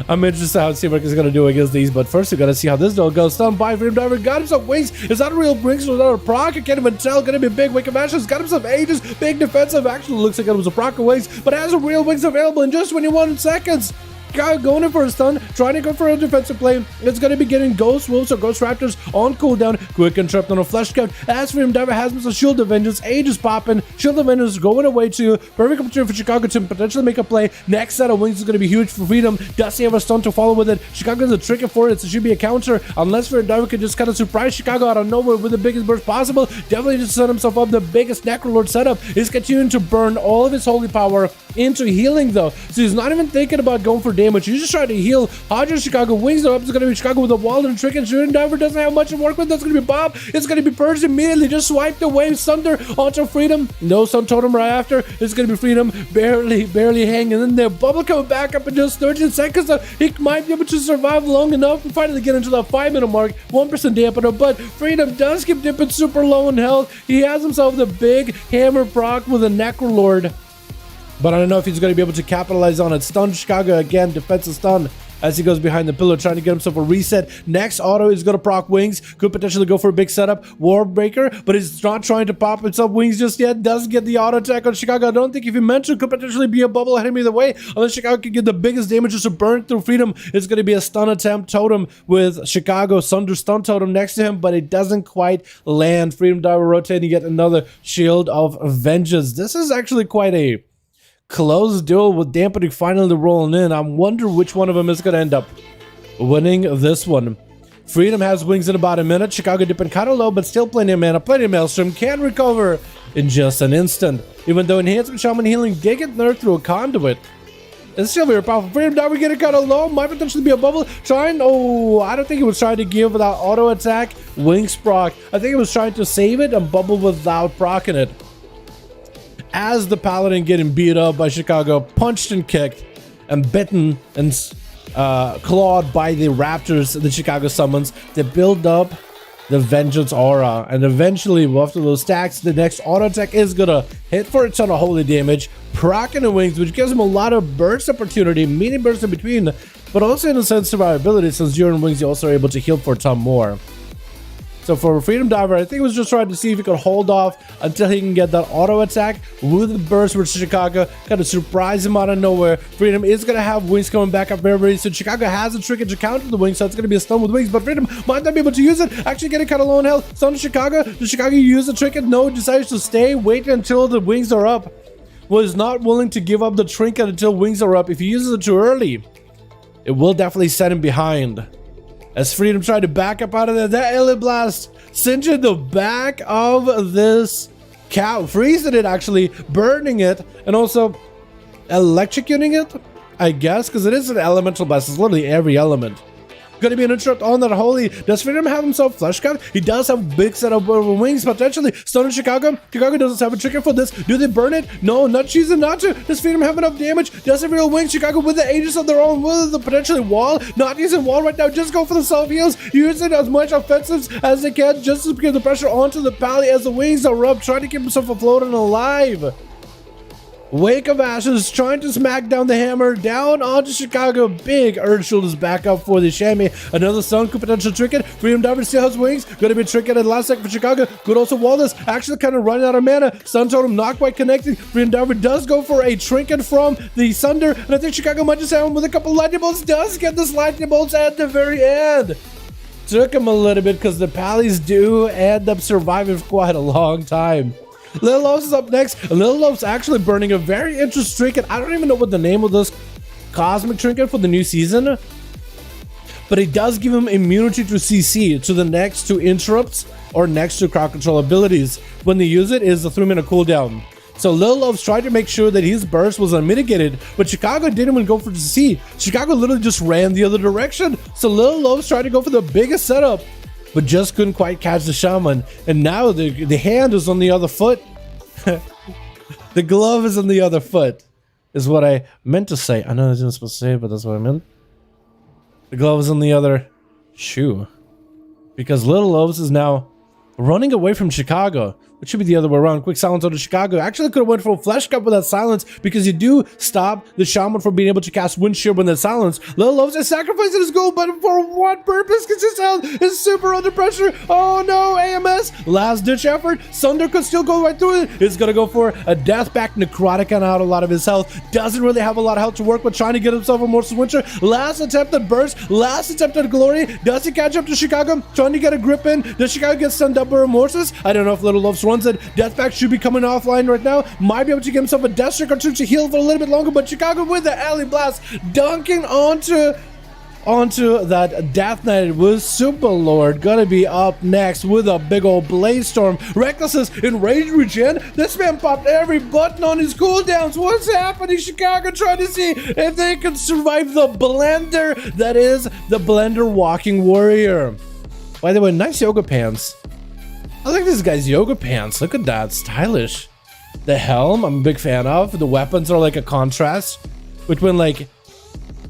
I'm interested how Seawork is going to do against these, but first we got to see how this duel goes. Stunned by Freedom Diver, got himself wings. Is that a real wings or is that a proc? I can't even tell. Gonna be a big wake of ashes. Got himself ages. Big defensive. Actually looks like it was a proc of wings, but has a real wings available in just 21 seconds. Going in for a stun, trying to go for a defensive play. It's going to be getting Ghost Wolves or Ghost Raptors on cooldown. Quick interrupt on a flash count. As Freedom Diver has some Shield of Vengeance. Age is popping. Shield of Vengeance going away too. Perfect opportunity for Chicago to potentially make a play. Next set of wings is going to be huge for Freedom. Does he have a stun to follow with it? Chicago has a trigger for it, so it should be a counter. Unless Freedom Diver can just kind of surprise Chicago out of nowhere with the biggest burst possible. Definitely just set himself up the biggest Necrolord setup. He's continuing to burn all of his holy power into healing though. So he's not even thinking about going for damage. He's just trying to heal. Hodges Chicago wings are up. It's going to be Chicago with a wall and a trick, and Freedom Diver doesn't have much to work with. That's going to be Bob. It's going to be purged immediately. Just swiped away. Thunder onto Freedom. No Sun Totem right after. It's going to be Freedom barely hanging in there. Bubble coming back up in just 13 seconds. He might be able to survive long enough to finally get into that 5-minute mark. 1% dampener, but Freedom does keep dipping super low in health. He has himself the big hammer proc with a Necrolord, but I don't know if he's going to be able to capitalize on it. Stun Chicago again, defensive stun as he goes behind the pillar, trying to get himself a reset. Next auto is going to proc wings. Could potentially go for a big setup. Warbreaker, but he's not trying to pop himself wings just yet. Doesn't get the auto attack on Chicago. I don't think if he meant to, could potentially be a bubble at him either way. Unless Chicago can get the biggest damage just to burn through Freedom. It's going to be a stun attempt totem with Chicago Sunder stun totem next to him, but it doesn't quite land. Freedom Diver rotating yet another Shield of Vengeance. This is actually quite a close duel with dampening finally rolling in. I wonder which one of them is going to end up winning this one. Freedom has wings in about a minute. Chicago dipping kind of low, but still plenty of mana, plenty of Maelstrom. Can recover in just an instant. Even though Enhancement Shaman Healing did get nerfed through a conduit, it's still very powerful. Freedom Diver getting kind of low. Might potentially be a bubble. Trying, I don't think he was trying to give without auto attack. Wings proc. I think he was trying to save it and bubble without procking it. As the Paladin getting beat up by Chicago, punched and kicked and bitten and clawed by the Raptors the Chicago summons, they build up the Vengeance aura, and eventually after those stacks, the next auto attack is gonna hit for a ton of holy damage, procking the wings, which gives him a lot of burst opportunity, mini bursts in between, but also in a sense survivability, since during wings you're also able to heal for a ton more. So for Freedom Diver, I think he was just trying to see if he could hold off until he can get that auto attack with the burst with Chicago, kind of surprise him out of nowhere. Freedom is going to have wings coming back up very soon. Chicago has a trick to counter the wings, so it's going to be a stun with wings, but Freedom might not be able to use it. Actually getting kind of low in health. Stun to Chicago. Does Chicago use the trinket? No, decides to stay, wait until the wings are up. Was not willing to give up the trinket until wings are up. If he uses it too early, it will definitely set him behind. As Freedom tried to back up out of there, that Alien Blast singeing the back of this cow, freezing it actually, burning it, and also electrocuting it, I guess, because it is an elemental blast. It's literally every element. Gonna be an interrupt on that holy. Does Freedom have himself flesh cut? He does have a big set of wings potentially. Stun in Chicago. Chicago doesn't have a trigger for this. Do they burn it? No, not choosing not to. Does Freedom have enough damage? Does have real wings? Chicago with the ages of their own, with the potentially wall. Not using wall right now. Just go for the self heals. Using as much offensives as they can just to get the pressure onto the pally as the wings are up, trying to keep himself afloat and alive. Wake of Ashes trying to smack down the hammer down onto Chicago. Big Earth Shield is back up for the chamois. Another stun could potential trinket. Freedom Diver still has wings. Gonna be trinket at the last second for Chicago. Could also wall this. Actually kind of running out of mana. Stun totem not quite connected. Freedom Diver does go for a trinket from the Sunder. And I think Chicago might just have him with a couple lightning bolts. Does get this lightning bolts at the very end. Took him a little bit because the Pallies do end up surviving for quite a long time. Little Lopes is up next, and Little Lopes actually burning a very interesting trinket. I don't even know what the name of this cosmic trinket for the new season, but it does give him immunity to CC, to the next 2 interrupts or next 2 crowd control abilities. When they use it, is a 3-minute cooldown. So Lil Loves tried to make sure that his burst was unmitigated, but Chicago didn't even go for CC. Chicago literally just ran the other direction. So Lil Loves tried to go for the biggest setup, but just couldn't quite catch the shaman. And now the hand is on the other foot. The glove is on the other foot, is what I meant to say. I know I wasn't supposed to say it, but that's what I meant. The glove is on the other shoe. Because Lil Loves is now running away from Chicago. It should be the other way around. Quick silence on Chicago. Actually could have went for a flesh cup with that silence, because you do stop the shaman from being able to cast wind shield when there's silence. Lil Loves is sacrificing his gold button for what purpose? Because his health is super under pressure. Oh no, AMS. Last ditch effort. Sunder could still go right through it. He's gonna go for a death back necrotic and out a lot of his health. Doesn't really have a lot of health to work with, trying to get himself a Mortis Winter. Last attempt at burst. Last attempt at glory. Does he catch up to Chicago? Trying to get a grip in. Does Chicago get stunned up by Mortis? I don't know if Lil Loves runs it. Deathback should be coming offline right now. Might be able to get himself a death streak or 2 to heal for a little bit longer, but Chicago with the alley blast, dunking onto that Death Knight with Super Lord. Gonna be up next with a big old Blaze Storm. Recklessness in rage regen. This man popped every button on his cooldowns. What's happening? Chicago trying to see if they can survive the blender that is the Blender Walking Warrior. By the way, nice yoga pants. I like this guy's yoga pants. Look at that, stylish. The helm, I'm a big fan of. The weapons are like a contrast between, like,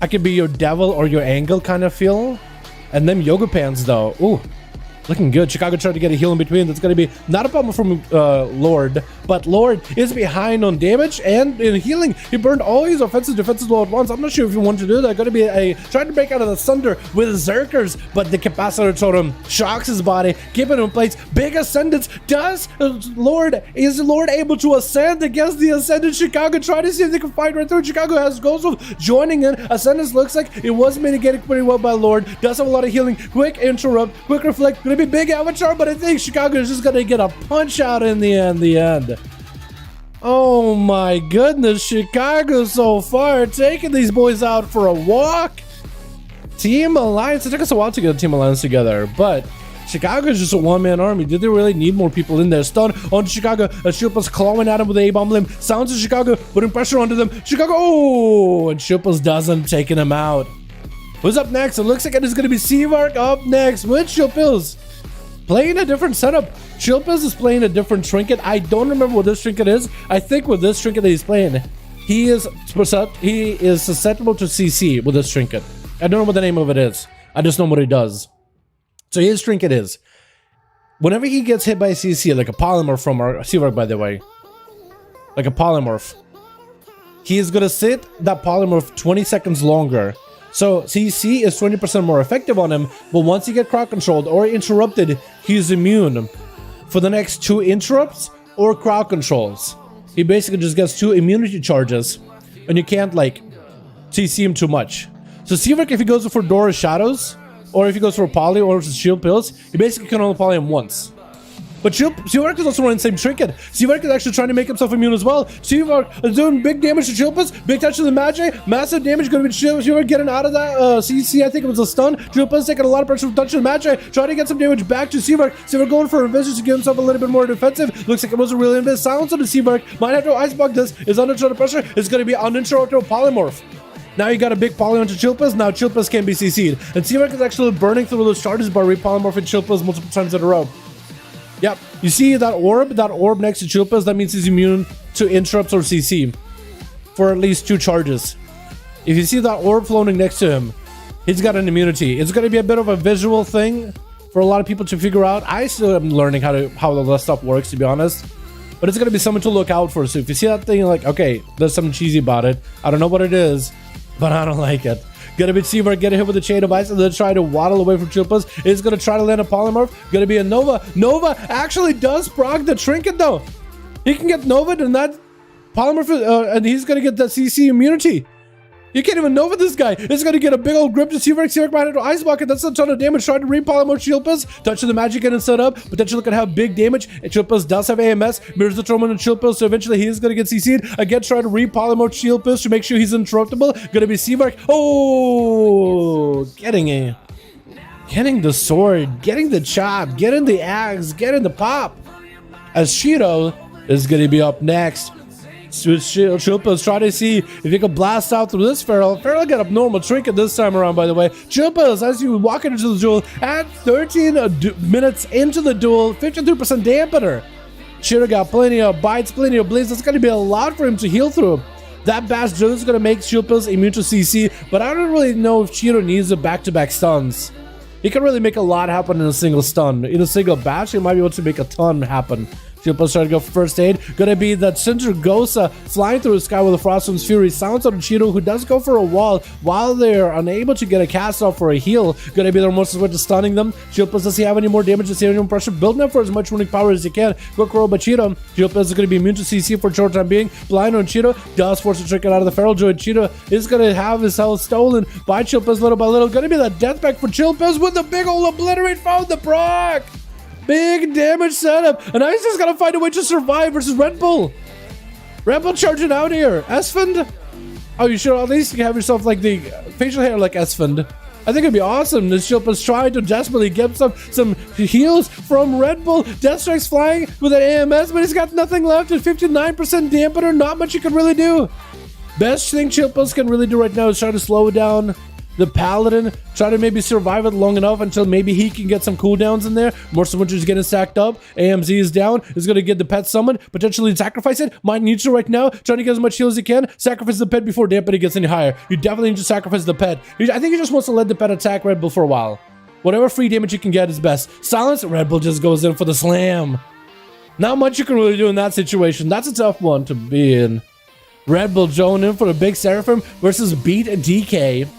I could be your devil or your angel kind of feel. And them yoga pants though, ooh, looking good. Chicago tried to get a heal in between. That's going to be not a problem from Lord, but Lord is behind on damage and in healing. He burned all his offensive defenses all at once. I'm not sure if you want to do that. Going to be trying to break out of the Sunder with Zerkers, but the Capacitor Totem shocks his body, keeping him in place. Big Ascendance. Is Lord able to ascend against the Ascendant? Chicago trying to see if they can fight right through. Chicago has Ghostwolf joining in. Ascendance looks like it was mitigated pretty well by Lord. Does have a lot of healing. Quick interrupt, quick reflect. Gonna be big avatar, but I think Chicago is just gonna get a punch out in the end. Oh my goodness, Chicago so far taking these boys out for a walk. Team Alliance. It took us a while to get a Team Alliance together, but Chicago is just a one-man army. Did they really need more people in there? Stun on Chicago. Shilpa's clawing at him with a A-bomb limb. Sounds of Chicago, putting pressure onto them. Chicago, oh, and Shilpa's doesn't, taking him out. Who's up next? It looks like it is going to be Seavark up next with Shilpils. Playing a different setup. Shilpils is playing a different trinket. I don't remember what this trinket is. I think with this trinket that he's playing, he is susceptible to CC with this trinket. I don't know what the name of it is. I just know what he does. So his trinket is, whenever he gets hit by CC, like a polymorph from our Seavark, by the way, like a polymorph, he is going to sit that polymorph 20 seconds longer. So CC is 20% more effective on him, but once he gets crowd controlled or interrupted, he's immune for the next 2 interrupts or crowd controls. He basically just gets 2 immunity charges, and you can't, like, CC him too much. So Seavark, if he goes for Dora Shadows, or if he goes for Poly or Shield Pills, he basically can only poly him once. But Seavark is also running the same trinket. Seavark is actually trying to make himself immune as well. Seavark is doing big damage to Shilpas, big touch to the Magi, massive damage going to be Seavark getting out of that CC. I think it was a stun. Shilpas taking a lot of pressure from touch to the Magi, trying to get some damage back to Seavark. Seavark going for a vision to give himself a little bit more defensive. Looks like it was a really bit silence on the Seavark. Might have to icebug this. Is under total pressure. It's going to be uninterrupted polymorph. Now you got a big poly onto Chilpas. Now Chilpas can be CC'd. And Seavark is actually burning through those charges by repolymorphing Chilpas multiple times in a row. Yep. You see that orb next to Chilpas? That means he's immune to interrupts or CC for at least 2 charges. If you see that orb floating next to him, he's got an immunity. It's going to be a bit of a visual thing for a lot of people to figure out. I still am learning how all that stuff works, to be honest. But it's going to be something to look out for. So if you see that thing, like, okay, there's something cheesy about it. I don't know what it is, but I don't like it. Gonna be Seavark getting hit with a chain of ice and then try to waddle away from Chilpas. It's gonna try to land a polymorph. Gonna be a Nova. Nova actually does proc the trinket though. He can get Nova and that polymorph, and he's gonna get that CC immunity. You can't even Nova this guy. It's gonna get a big old grip to Seavark. Seavark might have to ice bucket. That's a ton of damage. Trying to re-polymorph Chilpas. Touch of the magic getting set up. Potentially gonna have big damage. And Chilpas does have AMS. Mirrors the Torment on Chilpas. So eventually he is gonna get CC'd. Again, try to re-polymorph Chilpas to make sure he's interruptible. Gonna be Seavark. Oh, getting a getting the sword, getting the chop, getting the axe, getting the pop. As Shido is going to be up next. Chilpa's trying to see if you can blast out through this Feral. Feral got a normal trinket this time around, by the way. Chilpa's, as you walk into the duel, at 13 minutes into the duel, 53% dampener. Shido got plenty of bites, plenty of bleeds. That's going to be a lot for him to heal through. That bash drill is going to make Chilpa's immune to CC, but I don't really know if Shido needs the back-to-back stuns. He can really make a lot happen in a single stun. In a single bash, he might be able to make a ton happen. Chilpa's trying to go for first aid. Gonna be that Cinder Gosa flying through the sky with a Frostman's Fury. Sounds on Cheeto, who does go for a wall while they're unable to get a cast off for a heal. Gonna be their most way to stunning them. Chilpa's, does he have any more damage? Does he have any more pressure? Building up for as much runic power as he can. Quick roll by Cheeto. Chilpa's is gonna be immune to CC for a short time being. Blind on Cheeto. Does force a trick out of the Feral Droid. Cheeto is gonna have his health stolen by Chilpa's little by little. Gonna be that death pack for Chilpa's with the big ol' obliterate found the proc. Big damage setup, and I just gotta find a way to survive versus Red Bull. Red Bull charging out here. Esfand? Oh, you should at least have yourself like the facial hair like Esfand. I think it'd be awesome. This Chilpa's trying to desperately get some heals from Red Bull. Death Strike's flying with an AMS, but he's got nothing left at 59% dampener. Not much you can really do. Best thing Chilpa's can really do right now is try to slow down the Paladin, try to maybe survive it long enough until maybe he can get some cooldowns in there. Morse Winter's getting stacked up. AMZ is down. Is going to get the pet summoned. Potentially sacrifice it. Might need to right now. Trying to get as much heal as he can. Sacrifice the pet before dampening gets any higher. You definitely need to sacrifice the pet. I think he just wants to let the pet attack Red Bull for a while. Whatever free damage you can get is best. Silence, Red Bull just goes in for the slam. Not much you can really do in that situation. That's a tough one to be in. Red Bull joining in for a big Seraphim versus Beat DK.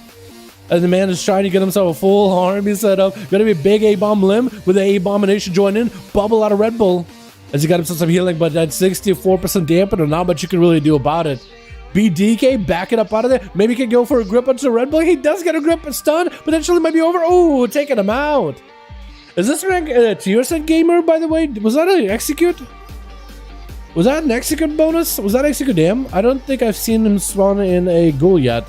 And the man is trying to get himself a full army set up. Gonna be a big A-bomb limb with an A-bomination join in. Bubble out of Red Bull. As he got himself some healing, but that 64% dampener, not much you can really do about it. BDK backing up out of there. Maybe he can go for a grip onto Red Bull. He does get a grip, a stun. Potentially might be over. Oh, taking him out. Is this rank tier set gamer, by the way? Was that an execute? Was that an execute bonus? Was that execute damn? I don't think I've seen him spawn in a ghoul yet.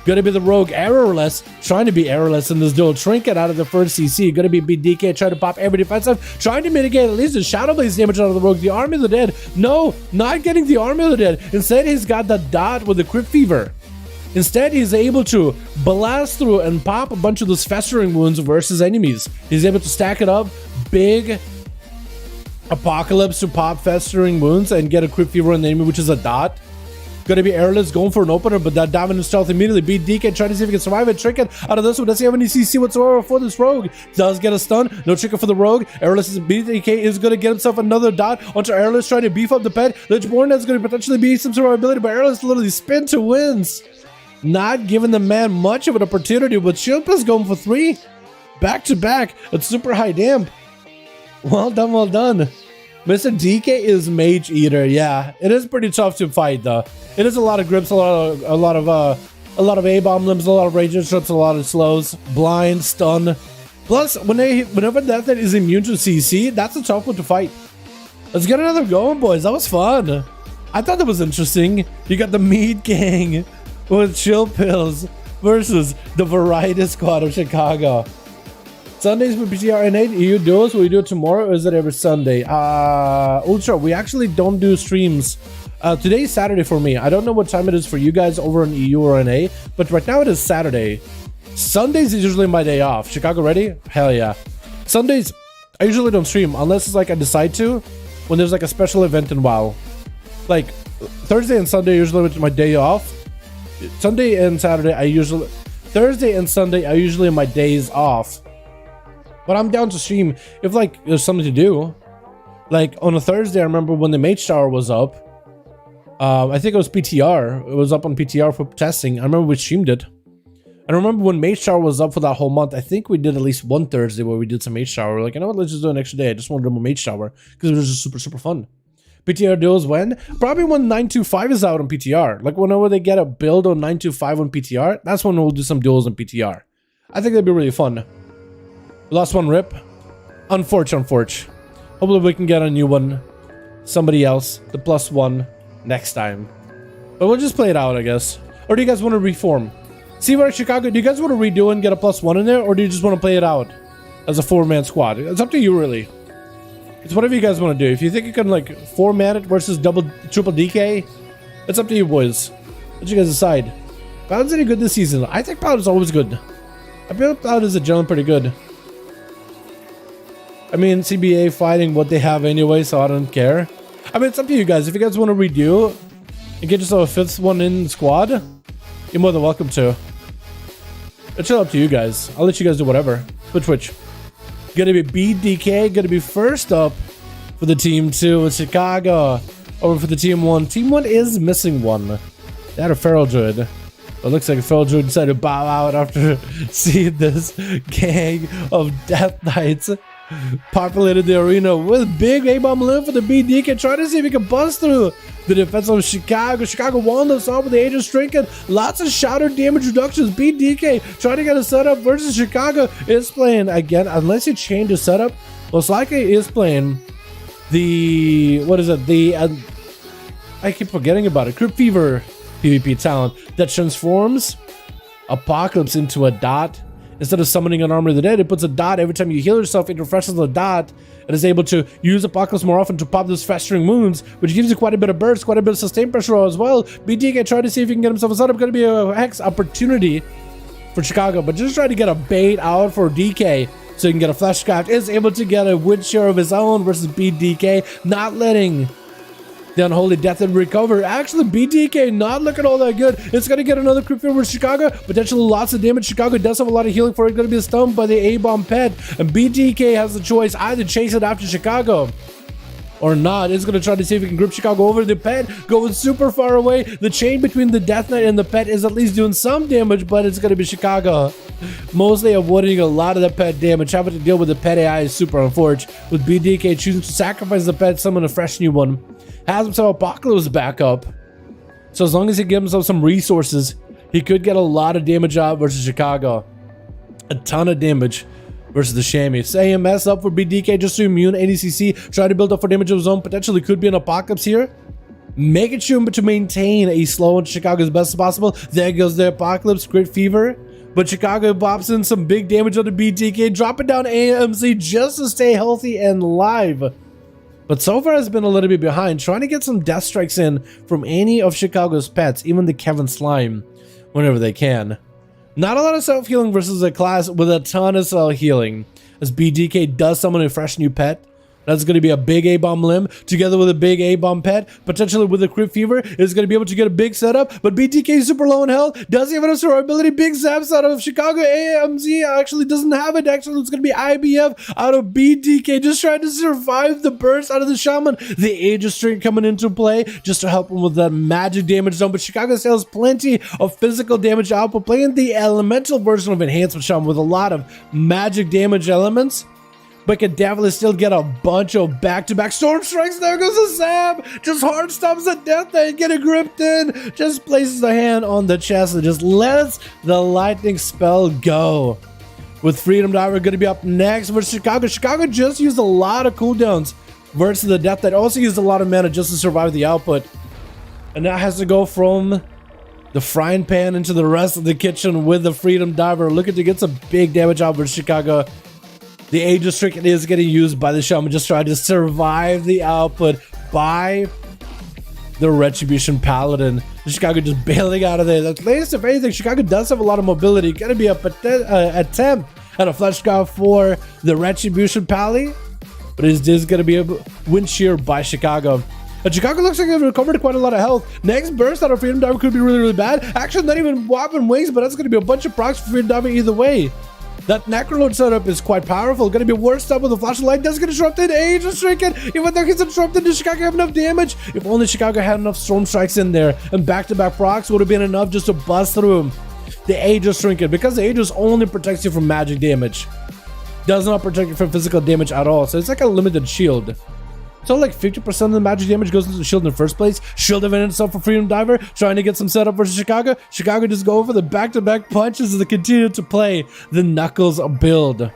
Gonna be the rogue errorless, trying to be errorless in this duel. Trinket out of the first CC. Gonna be BDK trying to pop every defensive, trying to mitigate at least the Shadow Blaze damage out of the rogue. The Army of the Dead. No, not getting the Army of the Dead. Instead, he's got the dot with the Crypt Fever. Instead, he's able to blast through and pop a bunch of those festering wounds versus enemies. He's able to stack it up. Big Apocalypse to pop festering wounds and get a Crypt Fever on the enemy, which is a dot. Gonna be airless, going for an opener, but that dominant stealth immediately. Beat DK, trying to see if he can survive it. Trinket out of this one. Does he have any CC whatsoever for this rogue? Does get a stun. No Trinket for the rogue. Airless BDK is gonna get himself another dot onto Airless, trying to beef up the pet. Lichborn is gonna potentially be some survivability, but Airless literally spin to wins. Not giving the man much of an opportunity, but Chilpa's going for 3 back to back at super high damp. Well done, well done. Mr. DK is Mage Eater. Yeah, it is pretty tough to fight though. It is a lot of grips, a lot of A-bomb limbs, a lot of rage strips, a lot of slows, blind, stun. Plus, whenever that is immune to CC, that's a tough one to fight. Let's get another going, boys. That was fun. I thought that was interesting. You got the Meat Gang with Chill Pills versus the Variety Squad of Chicago. Sundays for PTR NA EU duels. Will we do it tomorrow or is it every Sunday? Ultra, we actually don't do streams. Today's Saturday for me. I don't know what time it is for you guys over in EU or NA, but right now it is Saturday. Sundays is usually my day off. Chicago ready? Hell yeah. Sundays, I usually don't stream unless it's like I decide to, when there's like a special event in WoW. Like Thursday and Sunday usually my day off. Sunday and Saturday Thursday and Sunday are usually my days off. But I'm down to stream if like there's something to do. Like on a Thursday, I remember when the Mage Tower was up. I think it was PTR. It was up on PTR for testing. I remember we streamed it. I remember when Mage Tower was up for that whole month. I think we did at least one Thursday where we did some Mage Tower. We're like, you know what? Let's just do an extra day. I just want to do a Mage Tower because it was just super fun. PTR duels when? Probably when 925 is out on PTR. Like whenever they get a build on 925 on PTR, that's when we'll do some duels on PTR. I think that'd be really fun. Lost one rip. Unfortunate. Hopefully we can get a new one. Somebody else. The +1 next time. But we'll just play it out, I guess. Or do you guys want to reform? See where Chicago, do you guys want to redo and get a +1 in there, or do you just want to play it out as a 4-man squad? It's up to you, really. It's whatever you guys want to do. If you think you can, like, 4-man it versus triple DK, it's up to you, boys. Let you guys decide. Paladin's any good this season? I think Paladin's always good. I feel Paladin is a generally pretty good. I mean, CBA fighting what they have anyway, so I don't care. I mean, it's up to you guys. If you guys want to redo and get yourself a 5th one in squad, you're more than welcome to. It's all up to you guys. I'll let you guys do whatever. Twitch. Gonna be BDK, gonna be first up for the team 2 with Chicago. Over for the team 1. Team 1 is missing one. They had a Feral Druid. It looks like a Feral Druid decided to bow out after seeing this gang of Death Knights populated the arena with big A-bomb limb for the BDK, trying to see if he can bust through the defense of Chicago. Chicago won this off with the Aegis Trinket. Lots of shatter damage reductions. BDK trying to get a setup versus Chicago. Is playing again, unless you change the setup, most likely is playing the, what is it, the I keep forgetting about it, Crypt Fever PvP talent that transforms Apocalypse into a dot. Instead of summoning an Armor of the Dead, it puts a dot every time you heal yourself. It refreshes the dot and is able to use Apocalypse more often to pop those festering wounds, which gives you quite a bit of burst, quite a bit of sustained pressure as well. BDK try to see if he can get himself a setup. Going to be a hex opportunity for Chicago, but just try to get a bait out for DK so he can get a Fleshcraft. Is able to get a wood share of his own versus BDK, not letting the Unholy Death and recover. Actually, BDK not looking all that good. It's going to get another Crypt Fever with Chicago. Potentially lots of damage. Chicago does have a lot of healing for it. Going to be stunned by the A-bomb pet. And BDK has the choice either chase it after Chicago or not. It's going to try to see if he can grip Chicago over. The pet going super far away. The chain between the Death Knight and the pet is at least doing some damage, but it's going to be Chicago mostly avoiding a lot of the pet damage. Having to deal with the pet AI is super unfortunate, with BDK choosing to sacrifice the pet, summon a fresh new one. Has himself Apocalypse back up. So as long as he gives himself some resources, he could get a lot of damage out versus Chicago. A ton of damage versus the Chamois. AMS up for BDK just to immune ADCC. Try to build up for damage of his own. Potentially could be an Apocalypse here. Make it sure to maintain a slow into Chicago as best as possible. There goes the Apocalypse, Crypt Fever. But Chicago pops in some big damage on the BDK, dropping down AMC just to stay healthy and live. But so far has been a little bit behind, trying to get some death strikes in from any of Chicago's pets, even the Kevin Slime, whenever they can. Not a lot of self-healing versus a class with a ton of self-healing, as BDK does summon a fresh new pet. That's going to be a big A-bomb limb together with a big A-bomb pet, potentially with a Crypt Fever. Is going to be able to get a big setup, but BTK is super low in health. Does he have enough survivability? Big zaps out of Chicago. AMZ actually doesn't have it. Actually, it's going to be IBF out of BTK, just trying to survive the burst out of the Shaman. The Aegis String coming into play just to help him with that magic damage zone, but Chicago still has plenty of physical damage output, playing the elemental version of Enhancement Shaman with a lot of magic damage elements. But can definitely still get a bunch of back-to-back Storm Strikes. There goes the Sam. Just hard stops the Death Knight, getting gripped in. Just places the hand on the chest and just lets the lightning spell go. With Freedom Diver going to be up next versus Chicago. Chicago just used a lot of cooldowns versus the Death Knight. Also used a lot of mana just to survive the output. And now has to go from the frying pan into the rest of the kitchen with the Freedom Diver. Looking to get some big damage out versus Chicago. The Aegis Trinket is getting used by the Shaman, just trying to survive the output by the Retribution Paladin. Chicago just bailing out of there. That's latest, if anything, Chicago does have a lot of mobility. Gonna be a attempt at a flesh scout for the Retribution Pally, but it is gonna be a wind shear by Chicago. And Chicago looks like they've recovered quite a lot of health. Next burst out of Freedom Diver could be really, really bad. Actually, not even whopping wings, but that's gonna be a bunch of procs for Freedom Diver either way. That Necrolord setup is quite powerful. Going to be worse up with the flashlight. Does get disrupted. Aegis Trinket. Even though he's disrupted, does Chicago have enough damage? If only Chicago had enough Storm Strikes in there. And back-to-back procs would have been enough just to bust through the Aegis Trinket. Because the Aegis only protects you from magic damage. Does not protect you from physical damage at all. So it's like a limited shield. So like 50% of the magic damage goes into the shield in the first place. Shield event itself for Freedom Diver, trying to get some setup versus Chicago. Chicago just go over the back-to-back punches as they continue to play the Knuckles build.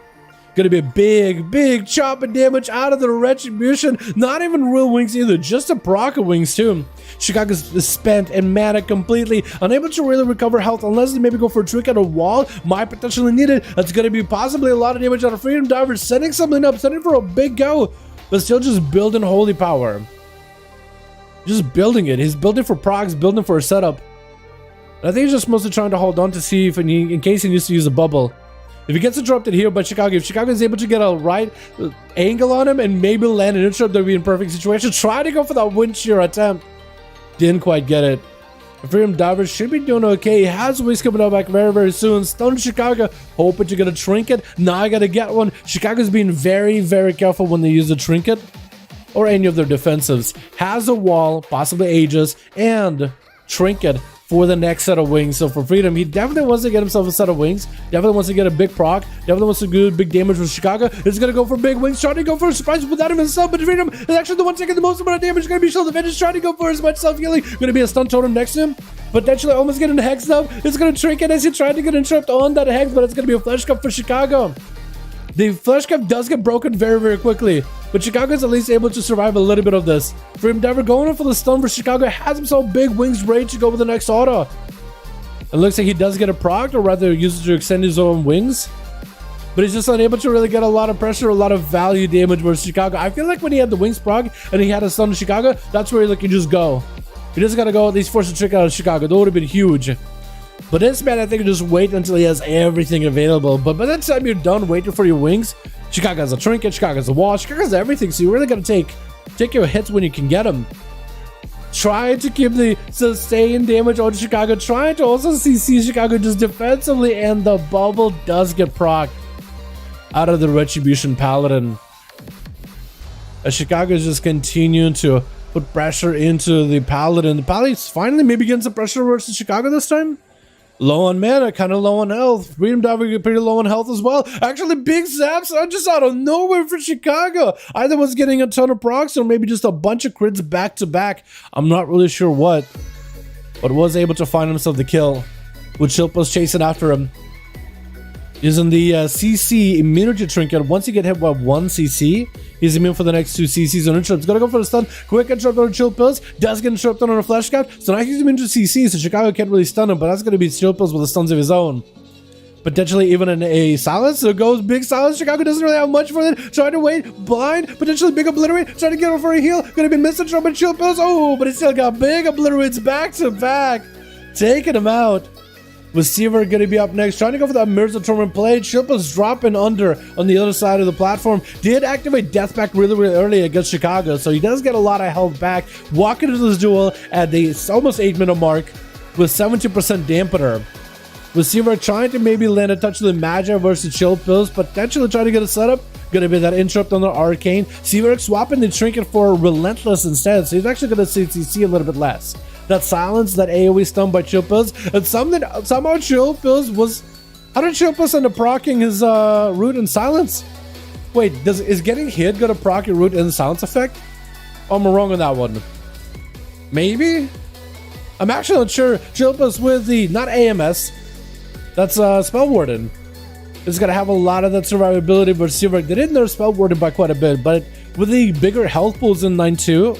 Gonna be a big chop of damage out of the Retribution. Not even real wings either, just a proc of wings too. Chicago's spent and mana completely, unable to really recover health unless they maybe go for a trick at a wall. Might potentially need it. That's gonna be possibly a lot of damage out of Freedom Diver, setting something up, setting for a big go, but still just building holy power. Just building it. He's building for procs, building for a setup. And I think he's just mostly trying to hold on to see if in case he needs to use a bubble. If he gets interrupted here by Chicago, if Chicago is able to get a right angle on him and maybe land an interrupt, they'll be in perfect situation. Try to go for that wind shear attempt. Didn't quite get it. Freedom Diver should be doing okay. He has wings coming out back very soon. Stun Chicago, hoping to get a trinket. Now I gotta get one. Chicago's being very careful when they use the trinket or any of their defensives. Has a wall, possibly Aegis, and trinket for the next set of wings. So for Freedom, he definitely wants to get himself a set of wings. Definitely wants to get a big proc. Definitely wants to do big damage with Chicago. He's gonna go for big wings, trying to go for a surprise without him himself. But Freedom is actually the one taking the most amount of damage. Gonna be shield advantage, trying to go for as much self-healing. Gonna be a stun totem next to him. Potentially almost getting a hex up. It's gonna trinket as he tried to get interrupt on that hex, but it's gonna be a flesh cup for Chicago. The flesh cup does get broken very quickly, but Chicago's at least able to survive a little bit of this. Freedom Diver going in for the stun for Chicago, has himself big wings ready to go with the next auto. It looks like he does get a proc, or rather uses to extend his own wings, but he's just unable to really get a lot of pressure, a lot of value damage versus Chicago. I feel like when he had the wings proc and he had a stun to Chicago, that's where he can just go. He just gotta go at least force a trick out of Chicago. That would have been huge. But this man, I think, just wait until he has everything available. But by the time you're done waiting for your wings, Chicago has a trinket, Chicago has a wall, Chicago has everything. So you really gotta take your hits when you can get them. Trying to keep the sustained damage on Chicago, trying to also CC Chicago just defensively, and the bubble does get proc out of the Retribution Paladin. As Chicago is just continuing to put pressure into the Paladin. The Paladin's finally maybe getting some pressure versus Chicago this time. Low on mana, kind of low on health. Freedom Diver pretty low on health as well. Actually, big zaps are just out of nowhere for Chicago. Either was getting a ton of procs or maybe just a bunch of crits back to back. I'm not really sure what, but was able to find himself the kill with Shilpa's chasing after him. Using the CC immunity trinket. Once you get hit by 1 CC, he's immune for the next 2 CCs on interrupts. Gonna go for the stun. Quick interrupt on chill pills. Does get interrupted on a flash cap. So now he's immune to CC, so Chicago can't really stun him, but that's gonna be chill pills with the stuns of his own. Potentially even in a silence. So it goes big silence. Chicago doesn't really have much for it. Trying to wait. Blind. Potentially big obliterate. Trying to get him for a heal. Gonna be missing from chill pills. Oh, but he still got big obliterates back to back. Taking him out. Receiver gonna be up next, trying to go for that Mirrors of Torment play. Shilpa's dropping under on the other side of the platform. Did activate Death back really early against Chicago, so he does get a lot of health back. Walking into this duel at the almost 8-minute mark with 70% dampener. Receiver trying to maybe land a touch of the Magi versus Chill Pills, potentially trying to get a setup. Gonna be that interrupt on the Arcane. Seaver swapping the trinket for Relentless instead, so he's actually gonna see a little bit less. That silence, that AoE stun by Chill Pills, and somehow Chill Pills was... How did Chill Pills end up proccing his root and silence? Wait, is getting hit gonna proc your root and silence effect? Oh, I'm wrong on that one. Maybe? I'm actually not sure. Chill Pills with the, not AMS, that's Spell Warden. It's gonna have a lot of that survivability versus Seaver. They did nerf Spell Warden by quite a bit, but with the bigger health pools in 9-2,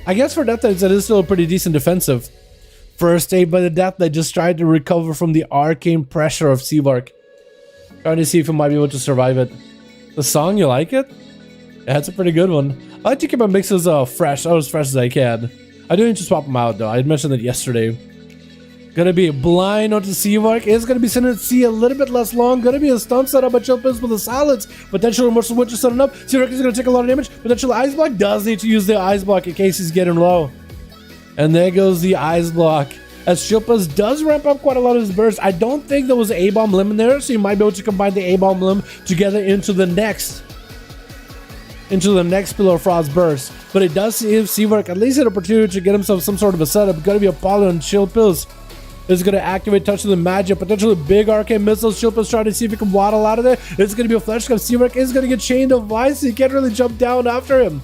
I guess for Death Knights, it is still a pretty decent defensive. First aid by the Death Knight, just tried to recover from the arcane pressure of Seavark. Trying to see if he might be able to survive it. The song, you like it? Yeah, it's a pretty good one. I like to keep my mixes fresh, as fresh as I can. I do need to swap them out though, I mentioned it yesterday. Gonna be a blind onto Seavark. Is gonna be sending it C a little bit less long. Gonna be a stun setup by Chill Pills with a silence. Potential Immortal Witcher setting up. Seavark is gonna take a lot of damage. Potential Ice Block. Does need to use the Ice Block in case he's getting low. And there goes the Ice Block. As Shilpa's does ramp up quite a lot of his bursts. I don't think there was an A-Bomb Limb in there, so you might be able to combine the A-Bomb Limb together into the next Pillar of Frost burst. But it does give Seavark at least an opportunity to get himself some sort of a setup. Gonna be a Apollo and Chill Pills. Is going to activate Touch of the Magic, potentially big arcane missiles. Shilpa's trying to see if he can waddle out of there. It's going to be a flash cup. Seavark is going to get chained of Vice. He can't really jump down after him.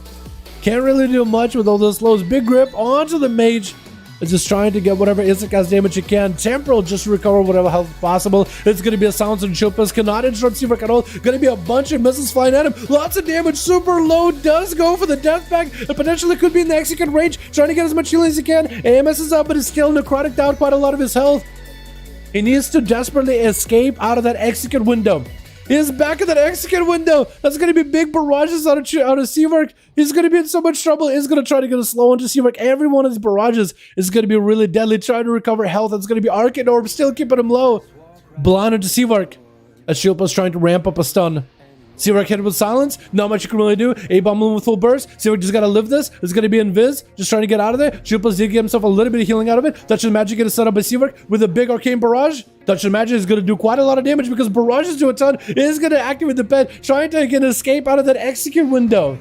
Can't really do much with all those slows. Big grip onto the mage. is just trying to get whatever instant cast damage he can. Temporal just to recover whatever health possible. It's going to be a silence and Chilpas cannot interrupt Seawork at all. Going to be a bunch of missiles flying at him. Lots of damage. Super low does go for the death pack. And potentially could be in the execute range. Trying to get as much healing as he can. AMS is up, but he's still necrotic down quite a lot of his health. He needs to desperately escape out of that execute window. He is back in that execute window. That's going to be big barrages out of Seawork. He's going to be in so much trouble. He's going to try to get a slow into Seawork. Every one of these barrages is going to be really deadly. Trying to recover health. It's going to be Arcane Orb still keeping him low. Blind into Seawork. As Shilpa's trying to ramp up a stun. Seawork hit with silence. Not much you can really do. A-bomb moving with full burst. Seawork just gotta live this. It's gonna be invis. Just trying to get out of there. Shilpa's did get himself a little bit of healing out of it. Touch of Magic gets set up by Seawork with a big arcane barrage. Touch of Magic is gonna do quite a lot of damage because barrages do a ton. It is gonna activate the pet, trying to get an escape out of that execute window.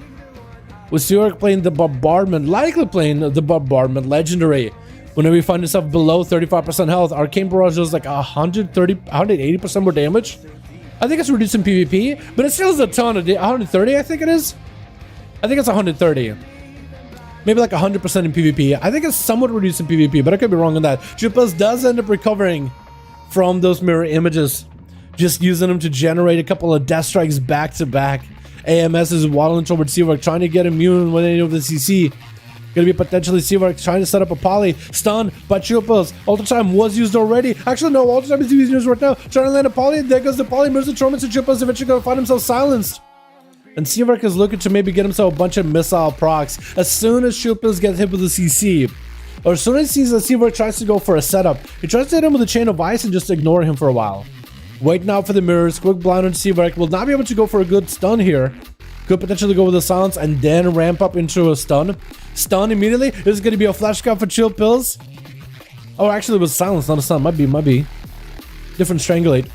With Seawork playing the Bombardment, likely playing the Bombardment Legendary. Whenever you find yourself below 35% health, arcane barrage does like 180% more damage. I think it's reduced in PvP, but it still is a ton of 130, I think it is. I think it's 130. Maybe like 100% in PvP. I think it's somewhat reduced in PvP, but I could be wrong on that. Jupas does end up recovering from those mirror images. Just using them to generate a couple of death strikes back to back. AMS is waddling towards Seawork, trying to get immune when they know the CC. Gonna be potentially Seawork trying to set up a poly. Stun by Chupos. Ultra Time was used already. Actually, no, Ultra Time is being used right now. Trying to land a poly. There goes the poly. Moves the Torments and Chupos. Eventually gonna find himself silenced. And Seawork is looking to maybe get himself a bunch of missile procs. As soon as Chupos gets hit with the CC, or as soon as he sees that Seawork tries to go for a setup, he tries to hit him with a Chain of Ice and just ignore him for a while. Waiting out for the mirrors. Quick blind on Seawork. Will not be able to go for a good stun here. Could potentially go with a silence and then ramp up into a stun. Stun immediately. This is going to be a flash cut for Chill Pills. Oh, actually it was silence, not a stun. Might be. Different strangulate.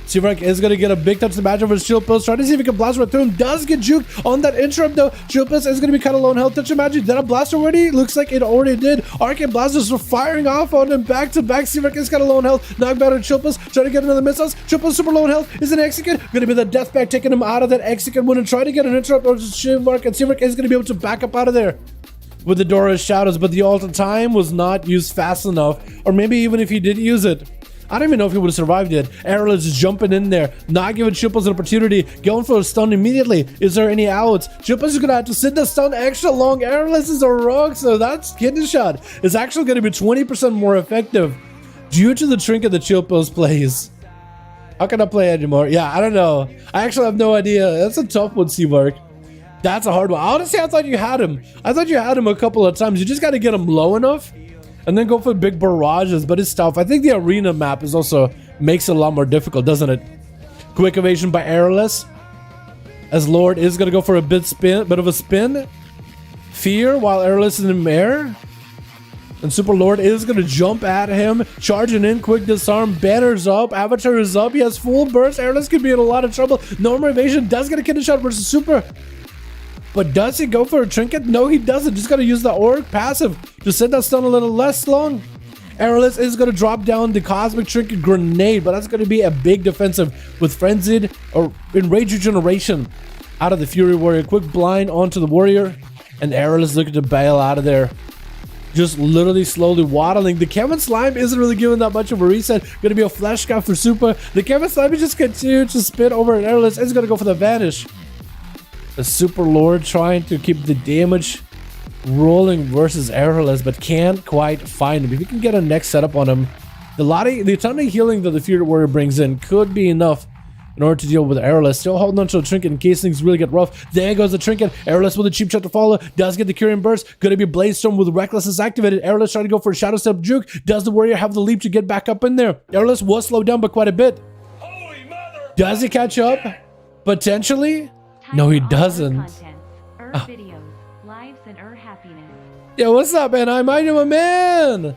Seawork is going to get a big touch to match over his Chill Pills. Trying to see if he can blast right through him. Does get juked on that interrupt though. Chill Pills is going to be kind of low in health. Touch of Magic. Did I blast already? Looks like it already did. Arcane Blasters are firing off on him back to back. Seawork is kind of low in health. Knockback on Chill Pills. Trying to get another missiles. Chill Pills super low in health. Is an execute. Going to be the death pack taking him out of that execute. When trying to get an interrupt on Seawork, and Seawork is going to be able to back up out of there with the Dora's Shadows, but the Alta Time was not used fast enough. Or maybe even if he did use it, I don't even know if he would have survived it. Arrowless is jumping in there, not giving Chupos an opportunity, going for a stun immediately. Is there any outs? Chupos is gonna have to sit the stun extra long. Arrowless is a rogue, so that's kidney shot. It's actually gonna be 20% more effective due to the trinket that Chupos plays. How can I play anymore? Yeah, I don't know. I actually have no idea. That's a tough one, Seawork. That's a hard one. Honestly, I thought you had him. I thought you had him a couple of times. You just got to get him low enough and then go for big barrages, but it's tough. I think the arena map is also makes it a lot more difficult, doesn't it? Quick evasion by Airless. As Lord is going to go for a bit of a spin. Fear while Airless is in the air. And Super Lord is going to jump at him. Charging in, quick disarm. Banners up. Avatar is up. He has full burst. Airless could be in a lot of trouble. Normal evasion does get a kidney shot versus Super. But does he go for a trinket? No, he doesn't. Just gotta use the orc passive to set that stun a little less long. Arrowless is gonna drop down the Cosmic Trinket Grenade, but that's gonna be a big defensive with Frenzied or Enrage Regeneration out of the Fury Warrior. Quick blind onto the Warrior, and Arrowless looking to bail out of there. Just literally slowly waddling. The Kevin Slime isn't really giving that much of a reset. Gonna be a flash scout for Super. The Kevin Slime is just continue to spin over, and Arrowless is gonna go for the Vanish. The Super Lord trying to keep the damage rolling versus Arrowless, but can't quite find him. If you can get a next setup on him, the ton of healing that the Fury Warrior brings in could be enough in order to deal with Arrowless. Still holding on to a trinket in case things really get rough. There goes the trinket. Arrowless with a cheap shot to follow. Does get the Curian Burst. Gonna be Blaze Storm with Recklessness activated. Arrowless trying to go for a Shadow Step juke. Does the Warrior have the leap to get back up in there? Arrowless was slowed down by quite a bit. Does he catch up? Potentially? No, he doesn't. Videos, lives, and Yeah, what's up, man? I'm my man.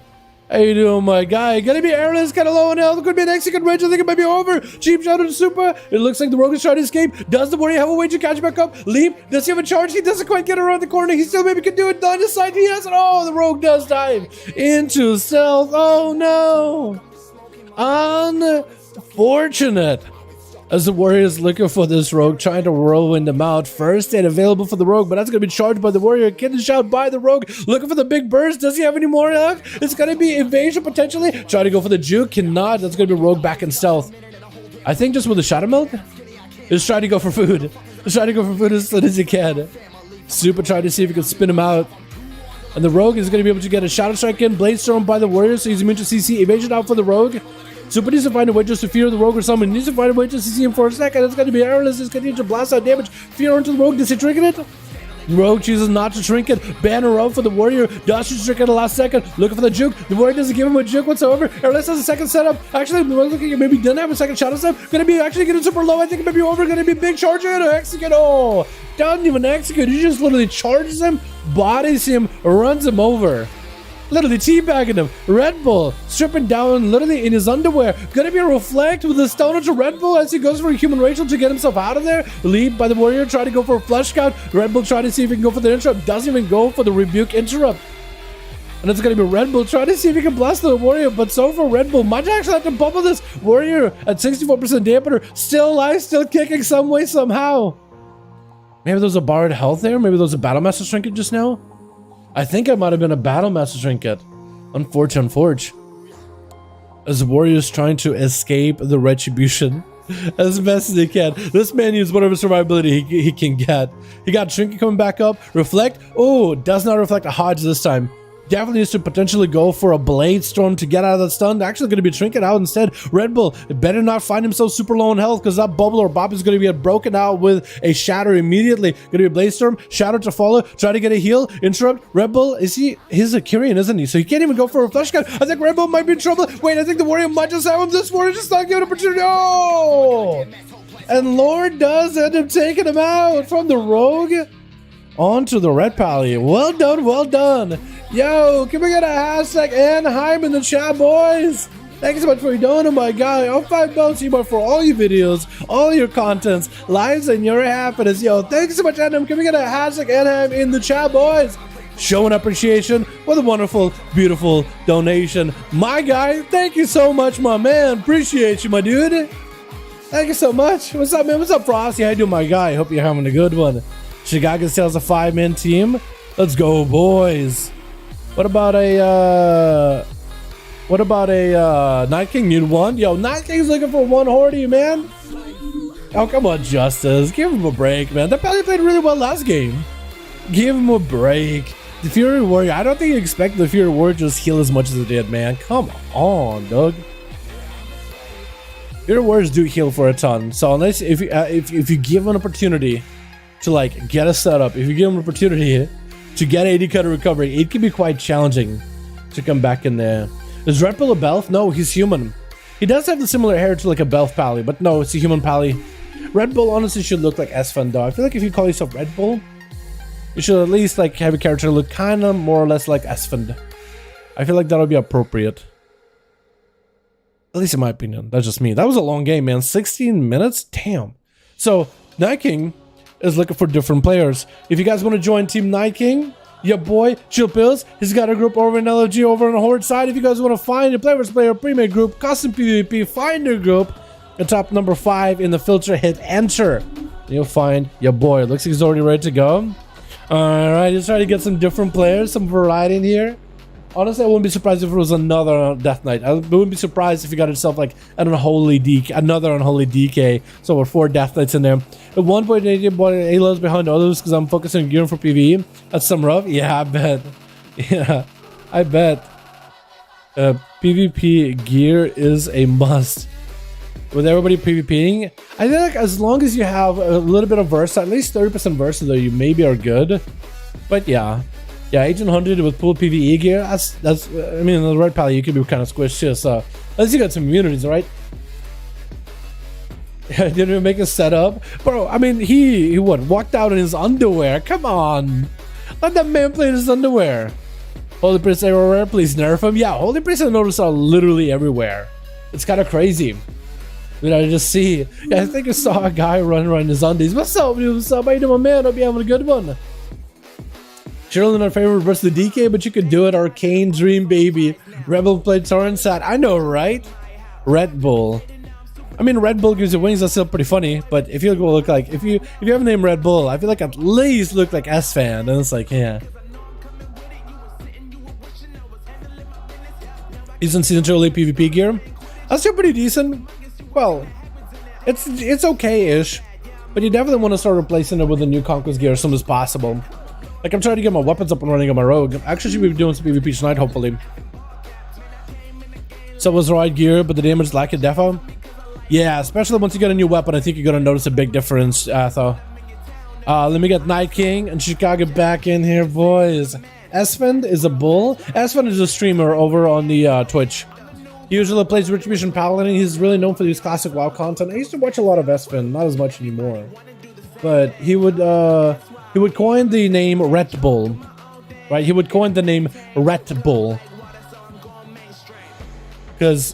How you doing, my guy? Gonna be Arrowless, kind of low in health. Could be an execute range. I think it might be over. Cheap shot on Super. It looks like the Rogue is trying to escape. Does the Warrior have a way to catch back up? Leap. Does he have a charge? He doesn't quite get around the corner. He still maybe can do it. On his side, he has it. Oh, the Rogue does dive into stealth. Oh, no. Unfortunate. As the warrior is looking for this rogue, trying to whirlwind him out. First aid available for the rogue, but that's going to be charged by the warrior. Getting shot by the rogue. Looking for the big burst. Does he have any more left? It's going to be evasion potentially. Trying to go for the juke. Cannot. That's going to be rogue back in stealth. I think just with the shadow milk. Just trying to go for food. Just trying to go for food as soon as he can. Super trying to see if he can spin him out. And the rogue is going to be able to get a shadow strike in. Blade storm by the warrior, so he's immune to CC. Evasion out for the rogue. Super needs to find a way just to fear the rogue or someone. He needs to find a way just to see him for a second. It's going to be airless. It's going to need to blast out damage. Fear onto the rogue. Does he trinket it? Rogue chooses not to trinket. Banner out for the warrior. Does she trinket at the last second? Looking for the juke. The warrior doesn't give him a juke whatsoever. Airless has a second setup. Actually, looking at maybe didn't have a second shadow step. Going to be actually getting super low. I think it might be over. Going to be big charge and execute. Oh, doesn't even execute. He just literally charges him, bodies him, runs him over. Literally teabagging him. Red Bull stripping down literally in his underwear. Gonna be a reflect with a stone to Red Bull as he goes for a human racial to get himself out of there. Lead by the warrior, trying to go for a flush count. Red Bull trying to see if he can go for the interrupt. Doesn't even go for the rebuke interrupt. And it's gonna be Red Bull trying to see if he can blast the warrior. But so far, Red Bull might actually have to bubble this. Warrior at 64% dampener. Still alive, still kicking some way, somehow. Maybe there's a borrowed health there. Maybe there's a Battle Master trinket just now. I think it might have been a Battle Master trinket. Unforge. As the warrior is trying to escape the retribution as best as he can. This man used whatever survivability he can get. He got trinket coming back up. Reflect. Oh, does not reflect a Hodge this time. Definitely needs to potentially go for a Blade Storm to get out of that stun. Actually going to be trinket out instead. Red Bull better not find himself super low in health because that bubble or bop is going to get broken out with a shatter immediately. Going to be a Blade Storm. Shatter to follow. Try to get a heal. Interrupt. Red Bull, he's a Kyrian, isn't he? So he can't even go for a flash gun. I think Red Bull might be in trouble. Wait, I think the warrior might just have him. This warrior just not giving an opportunity. Oh! And Lord does end up taking him out from the rogue onto the red pally. Well done, well done. Yo, can we get a hashtag Anaheim in the chat, boys? Thank you so much for doing it, my guy. I'm 5 bounce you for all your videos, all your contents, lives, and your happiness. Yo, thank you so much, Anaheim. Can we get a hashtag Anaheim in the chat, boys? Showing appreciation for the wonderful, beautiful donation. My guy, thank you so much, my man. Appreciate you, my dude. Thank you so much. What's up, man? What's up, Frosty? How you doing, my guy? Hope you're having a good one. Chicago sells a 5-man team. Let's go, boys. What about a Night King need one? Yo, Night King's looking for one Hordy, man. Oh, come on, Justice. Give him a break, man. That probably played really well last game. Give him a break. The Fury Warrior, I don't think you expect the Fury Warrior to just heal as much as it did, man. Come on, Doug. Fury Warriors do heal for a ton. So unless if you give an opportunity to like get a setup, if you give him an opportunity to get AD cut recovery, it can be quite challenging to come back in there. Is Red Bull a Belf? No, he's human. He does have the similar hair to like a Belf Pally, but no, it's a human Pally. Red Bull honestly should look like Esfand though. I feel like if you call yourself Red Bull, you should at least like have a character look kind of more or less like Esfand. I feel like that would be appropriate. At least in my opinion. That's just me. That was a long game, man. 16 minutes? Damn. So, Night King is looking for different players. If you guys want to join Team Night King, your boy Chill Pills, he's got a group over in LFG over on the Horde side. If you guys want to find a player versus player pre-made group, custom PvP, find your group. The top number 5 in the filter, hit enter. You'll find your boy. Looks like he's already ready to go. Alright, just try to get some different players, some variety in here. Honestly, I wouldn't be surprised if it was another Death Knight. I wouldn't be surprised if you got yourself like an unholy DK, another unholy DK. So with 4 Death Knights in there. At 1.8 A-levels behind others because I'm focusing on gearing for PvE. That's some rough. Yeah, I bet. Yeah, I bet. PvP gear is a must. With everybody PvPing, I think like as long as you have a little bit of versa, at least 30% versa though, you maybe are good. But yeah. Yeah, Agent 100 with full PvE gear, that's I mean, in the red pally, you could be kind of squished too, so at least you got some immunities, right? Yeah, didn't even make a setup. Bro, I mean, he what, walked out in his underwear? Come on. Let that man play in his underwear. Holy Priest everywhere, please nerf him. Yeah, Holy Priest and Notice are literally everywhere. It's kind of crazy. You know, I just see. Yeah, I think I saw a guy running around in his undies. What's up, dude? What's up? How you doing, man? Hope you're having a good one. Surely not favorite versus the DK, but you could do it. Arcane Dream, baby. Rebel played Torrent Sat. I know, right? Red Bull. I mean, Red Bull gives you wings. That's still pretty funny. But if you go look like if you have a name Red Bull, I feel like at least look like S-Fan. And it's like, yeah. Decent season 2 elite PvP gear. That's still pretty decent. Well, it's okay-ish. But you definitely want to start replacing it with a new Conquest gear as soon as possible. Like, I'm trying to get my weapons up and running on my rogue. Actually, should be doing some PvP tonight, hopefully. So it was the right gear, but the damage lack of defo. Yeah, especially once you get a new weapon, I think you're gonna notice a big difference, though. Let me get Night King and Chicago back in here, boys. Esfand is a bull. Esfand is a streamer over on the Twitch. He usually plays Retribution Paladin. He's really known for these classic WoW content. I used to watch a lot of Esfand, not as much anymore. But he would coin the name Red Bull, right? He would coin the name Red Bull. Because,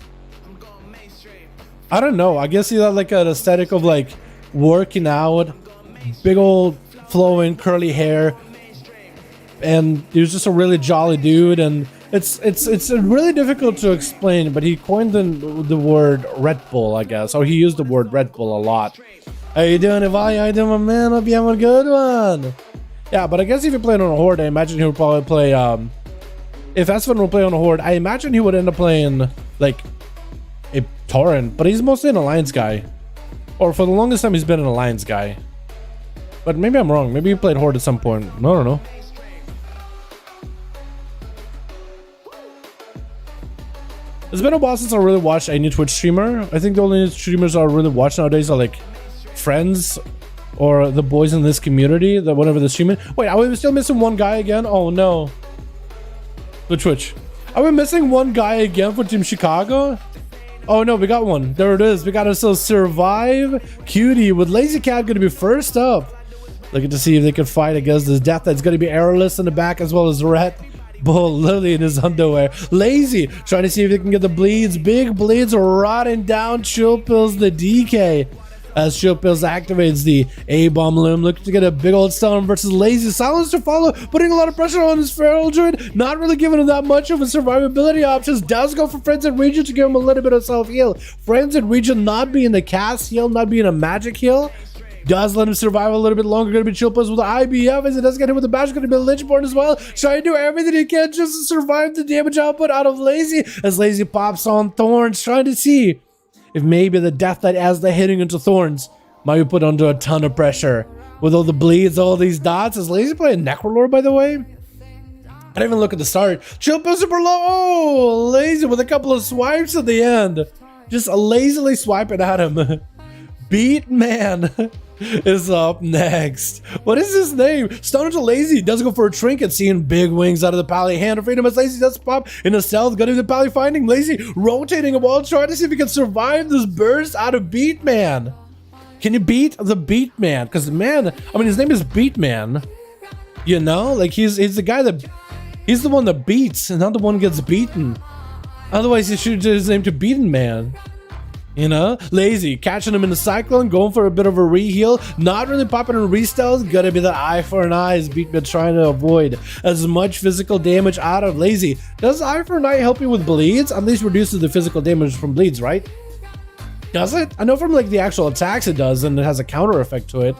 I don't know, I guess he had like an aesthetic of like working out, big old flowing curly hair, and he was just a really jolly dude. And it's really difficult to explain, but he coined the word Red Bull, I guess, or he used the word Red Bull a lot. How you doing, Ivali? How you doing, my man? Hope you having a good one. Yeah, but I guess if you're playing on a horde, I imagine he would probably play if Esfand would play on a horde, I imagine he would end up playing like a Torrent, but he's mostly an Alliance guy. Or for the longest time he's been an Alliance guy. But maybe I'm wrong. Maybe he played horde at some point. I don't know. It's been a while since I really watched a new Twitch streamer. I think the only streamers I really watch nowadays are like friends or the boys in this community, that whatever they're streaming. Wait, are we still missing one guy again? Oh no. The Twitch. Are we missing one guy again for Team Chicago? Oh no, we got one. There it is. We got ourselves Survive Cutie with Lazy Cat going to be first up. Looking to see if they can fight against this death that's going to be airless in the back, as well as Red Bull Lily in his underwear. Lazy trying to see if they can get the bleeds. Big bleeds rotting down Chill Pills the DK. As Chill Pills activates the A-bomb loom, looking to get a big old stun versus Lazy. Silence to follow, putting a lot of pressure on his feral druid, not really giving him that much of a survivability options. Does go for Friends and Region to give him a little bit of self-heal. Friends and Region not being a cast heal, not being a magic heal. Does let him survive a little bit longer. Gonna be Chill Pills with the IBF as it does get hit with the bash. Gonna be a Lynchborn as well. Trying to do everything he can just to survive the damage output out of Lazy, as Lazy pops on Thorns, trying to see if maybe the Death Knight, as they're hitting into Thorns, might be put under a ton of pressure. With all the bleeds, all these dots. Is Lazy playing Necrolord, by the way? I didn't even look at the start. Chill Pill super low. Oh, Lazy with a couple of swipes at the end. Just lazily swiping at him. Beat Man is up next. What is his name? Stunner to Lazy does go for a trinket, seeing big wings out of the Pally. Hand of Freedom as Lazy does pop in the stealth. Got the Pally finding Lazy, rotating a wall, trying to see if he can survive this burst out of Beat Man. Can you beat the Beat Man? Because the man, I mean, his name is Beat Man. You know, like he's the guy that, he's the one that beats and not the one who gets beaten. Otherwise, he should change his name to Beaten Man. You know, Lazy catching him in the cyclone, going for a bit of a re-heal, not really popping in re-stealth. Gotta be that eye for an eye as Beatman trying to avoid as much physical damage out of Lazy. Does eye for an eye help you with bleeds? At least reduces the physical damage from bleeds, right? Does it? I know from like the actual attacks it does, and it has a counter effect to it.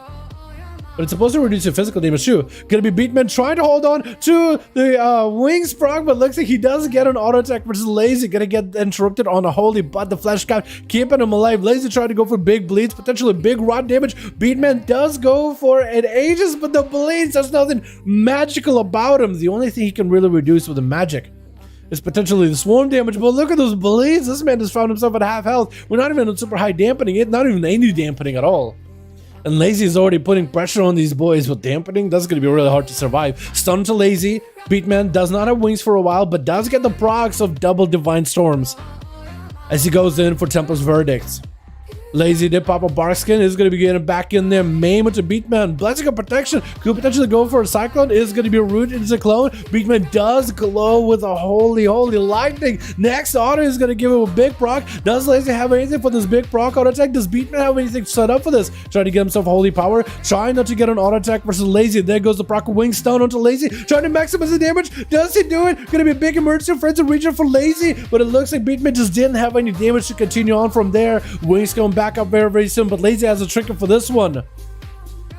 But it's supposed to reduce your physical damage too. Gonna be Beatman trying to hold on to the wings frog, but looks like he does get an auto attack versus Lazy. Gonna get interrupted on a holy butt. The flesh count keeping him alive. Lazy trying to go for big bleeds, potentially big rot damage. Beatman does go for it ages, but the bleeds, there's nothing magical about him. The only thing he can really reduce with the magic is potentially the swarm damage. But look at those bleeds. This man just found himself at half health. We're not even on super high dampening it, not even any dampening at all. And Lazy is already putting pressure on these boys with dampening. That's going to be really hard to survive. Stun to Lazy. Beatman does not have wings for a while, but does get the procs of double Divine Storms as he goes in for Templar's Verdicts. Lazy did pop a Barkskin, is going to be getting back in there. Main with the Beatman. Blessing of Protection. Could potentially go for a Cyclone. Is going to be a root into Clone. Beatman does glow with a holy lightning. Next auto is going to give him a big proc. Does Lazy have anything for this big proc auto attack? Does Beatman have anything set up for this? Trying to get himself holy power. Trying not to get an auto attack versus Lazy. There goes the proc wing stun onto Lazy. Trying to maximize the damage. Does he do it? Going to be a big emergency frenzy region for Lazy. But it looks like Beatman just didn't have any damage to continue on from there. Wings going back up very soon, but Lazy has a trinket for this one.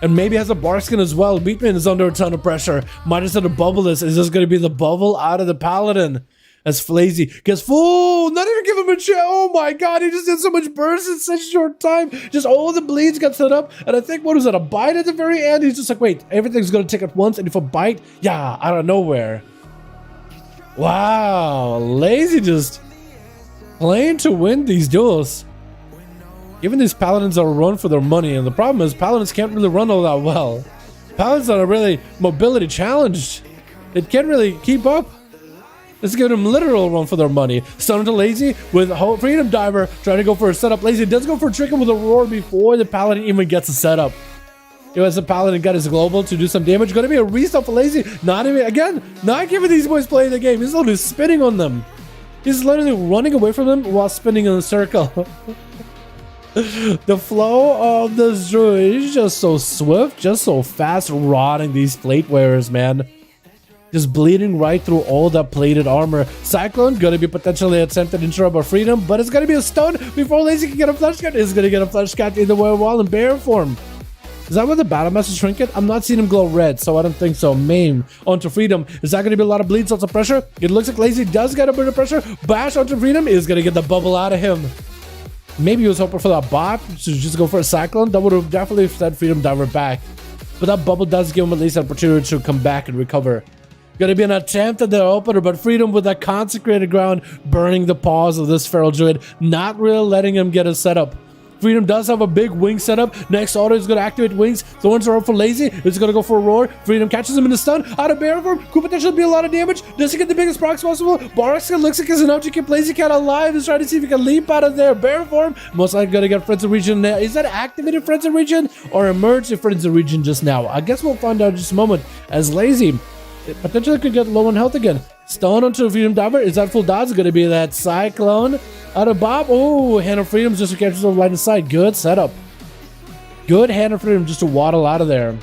And maybe has a Barskin as well. Beatman is under a ton of pressure. Might have said a bubble this. Is this going to be the bubble out of the Paladin? As Lazy gets full, not even give him a chance. Oh my god, he just did so much burst in such a short time. Just all the bleeds got set up. And I think, what was that, a bite at the very end? He's just like, wait, everything's going to take at once. And if a bite, yeah, out of nowhere. Wow, Lazy just playing to win these duels. Giving these Paladins a run for their money, and the problem is Paladins can't really run all that well. Paladins are really mobility challenged. It can't really keep up. Let's give them literal run for their money. Stun to Lazy with Freedom Diver, trying to go for a setup. Lazy does go for a trick with a roar before the Paladin even gets a setup. As the Paladin got his global to do some damage. Going to be a restart for Lazy. Not even, again, not giving these boys playing the game. He's literally spinning on them. He's literally running away from them while spinning in a circle. The flow of this druid is just so swift, just so fast, rotting these plate wearers, man. Just bleeding right through all that plated armor. Cyclone gonna be potentially attempted interrupt our freedom, but it's gonna be a stun before Lazy can get a flesh cut. Is gonna get a flesh cut either way while in bear form. Is that with the Battle Master Trinket? I'm not seeing him glow red, so I don't think so. Maim onto Freedom. Is that going to be a lot of bleeds, lots of pressure? It looks like Lazy does get a bit of pressure. Bash onto Freedom is going to get the bubble out of him. Maybe he was hoping for that bot to just go for a Cyclone. That would have definitely set Freedom Diver back. But that bubble does give him at least an opportunity to come back and recover. Gonna be an attempt at the opener, but Freedom with that consecrated ground burning the paws of this Feral Druid, not really letting him get a setup. Freedom does have a big wing setup. Next auto is going to activate wings. Thorns are up for Lazy. It's going to go for a roar. Freedom catches him in the stun. Out of bear form. Could potentially be a lot of damage. Does he get the biggest procs possible? Barkskin looks like he's enough to keep Lazy Cat alive. He's trying to see if he can leap out of there. Bear form. Most likely going to get Frenzy Region. Is that activated Frenzy Region or emerged Frenzy Region just now? I guess we'll find out in just a moment. As Lazy potentially could get low on health again. Stun onto Freedom Diver. Is that full dodge? Going to be that Cyclone. Out of Bob. Oh, Hand of Freedom just to catch the line of sight. Good setup. Good Hand of Freedom just to waddle out of there.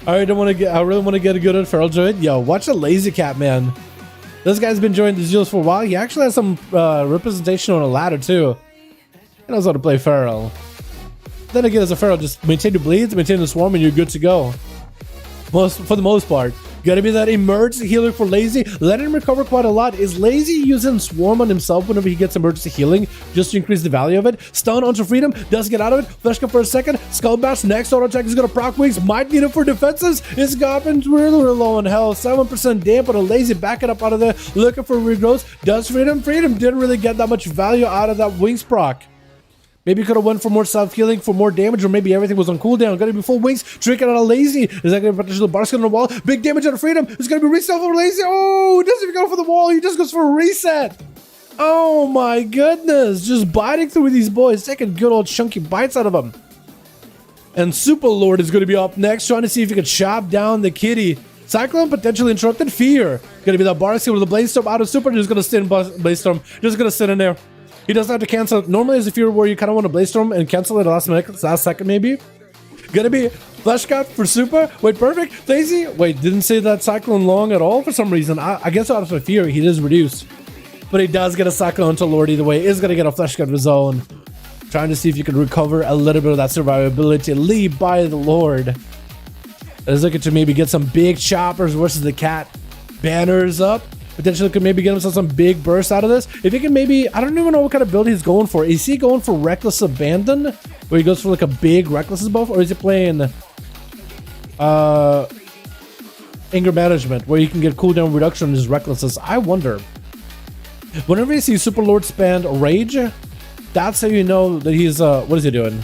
I really want to get a good on Feral Druid. Yo, watch the Lazy Cat, man. This guy's been joining the duels for a while. He actually has some representation on a ladder too. He knows how to play Feral. Then again, as a Feral, just maintain the bleeds, maintain the swarm, and you're good to go. For the most part. Gotta be that emergency healer for Lazy. Let him recover quite a lot. Is Lazy using Swarm on himself whenever he gets emergency healing just to increase the value of it? Stun onto Freedom. Does get out of it. Flesh cut for a second. Skull Bash. Next auto attack is gonna proc wings. Might need it for defenses. It's gotten really low on health. 7% damp, but a Lazy backing up out of there. Looking for regrowth. Does Freedom? Freedom didn't really get that much value out of that wings proc. Maybe could have went for more self-healing, for more damage, or maybe everything was on cooldown. Gonna be full wings, drinking out of Lazy. Is that gonna potentially Barskin on the wall? Big damage out of Freedom. It's gonna be reset for Lazy. Oh, he doesn't even go for the wall. He just goes for a reset. Oh my goodness. Just biting through these boys, taking good old chunky bites out of them. And Super Lord is gonna be up next, trying to see if he could chop down the kitty. Cyclone potentially interrupted. Fear. Gonna be that Barskin with the Blaze Storm out of Super. Just gonna sit in Blaze Storm. Just gonna sit in there. He doesn't have to cancel it. Normally, as if you're where you kind of want to Blaze Storm and cancel it last second, maybe. Gonna be Flesh Cut for Super. Wait, perfect. Lazy. Wait, didn't say that Cyclone long at all for some reason. I guess out of Fear, he is reduced. But he does get a Cyclone to Lord either way. Is gonna get a Flesh Cut of his own. Trying to see if you can recover a little bit of that survivability. Lead by the Lord. Is looking to maybe get some big choppers versus the cat. Banners up. Potentially could maybe get himself some big bursts out of this. If he can maybe, I don't even know what kind of build he's going for. Is he going for Reckless Abandon? Where he goes for like a big Reckless buff? Or is he playing Anger Management, where you can get cooldown reduction on his Recklesses? I wonder. Whenever you see Super Lord spend Rage, that's how you know that he's, what is he doing?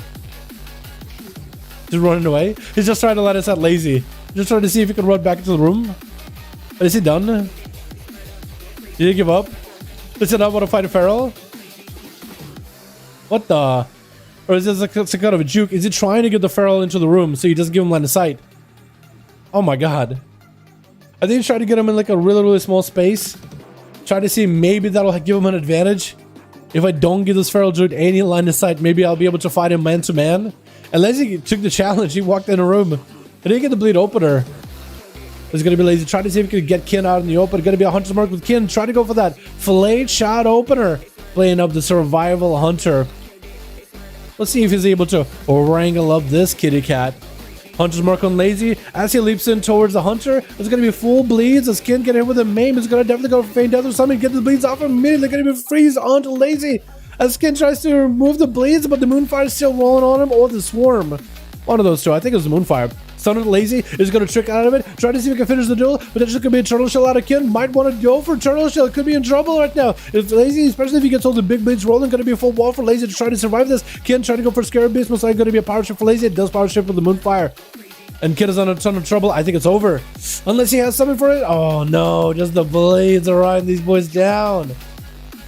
Just running away? He's just trying to let us out Lazy. Just trying to see if he can run back into the room. But is he done? Did he give up? Does he not want to fight a Feral? What the? Or is this some kind of a juke? Is he trying to get the feral into the room so he doesn't give him line of sight? Oh my god. I think he's trying to get him in like a really, really small space. Try to see maybe that'll give him an advantage. If I don't give this feral druid any line of sight, maybe I'll be able to fight him man to man. And Lazy took the challenge. He walked in a room. I didn't get the bleed opener. It's gonna be Lazy. Try to see if he can get Kin out in the open. Gonna be a hunter's mark with Kin. Try to go for that filleted shot opener. Playing up the survival hunter. Let's see if he's able to wrangle up this kitty cat. Hunter's mark on Lazy. As he leaps in towards the hunter, it's going to be full bleeds. As Kin get hit with a maim, it's going to definitely go for feint death or something. Get the bleeds off immediately. Going to be freeze onto Lazy. As Kin tries to remove the bleeds, but the Moonfire is still rolling on him. Or the Swarm. One of those two. I think it was the Moonfire. Stun at Lazy is going to trick out of it. Try to see if he can finish the duel. Potentially could be a Turtle Shell out of Kin. Might want to go for Turtle Shell. Could be in trouble right now. If Lazy, especially if he gets all the big bleeds rolling, going to be a full wall for Lazy to try to survive this. Kin trying to go for Scarab Beast. Most likely going to be a power shift for Lazy. It does power shift with the Moonfire. And Kid is on a ton of trouble. I think it's over. Unless he has something for it. Oh no, just the blades are riding these boys down.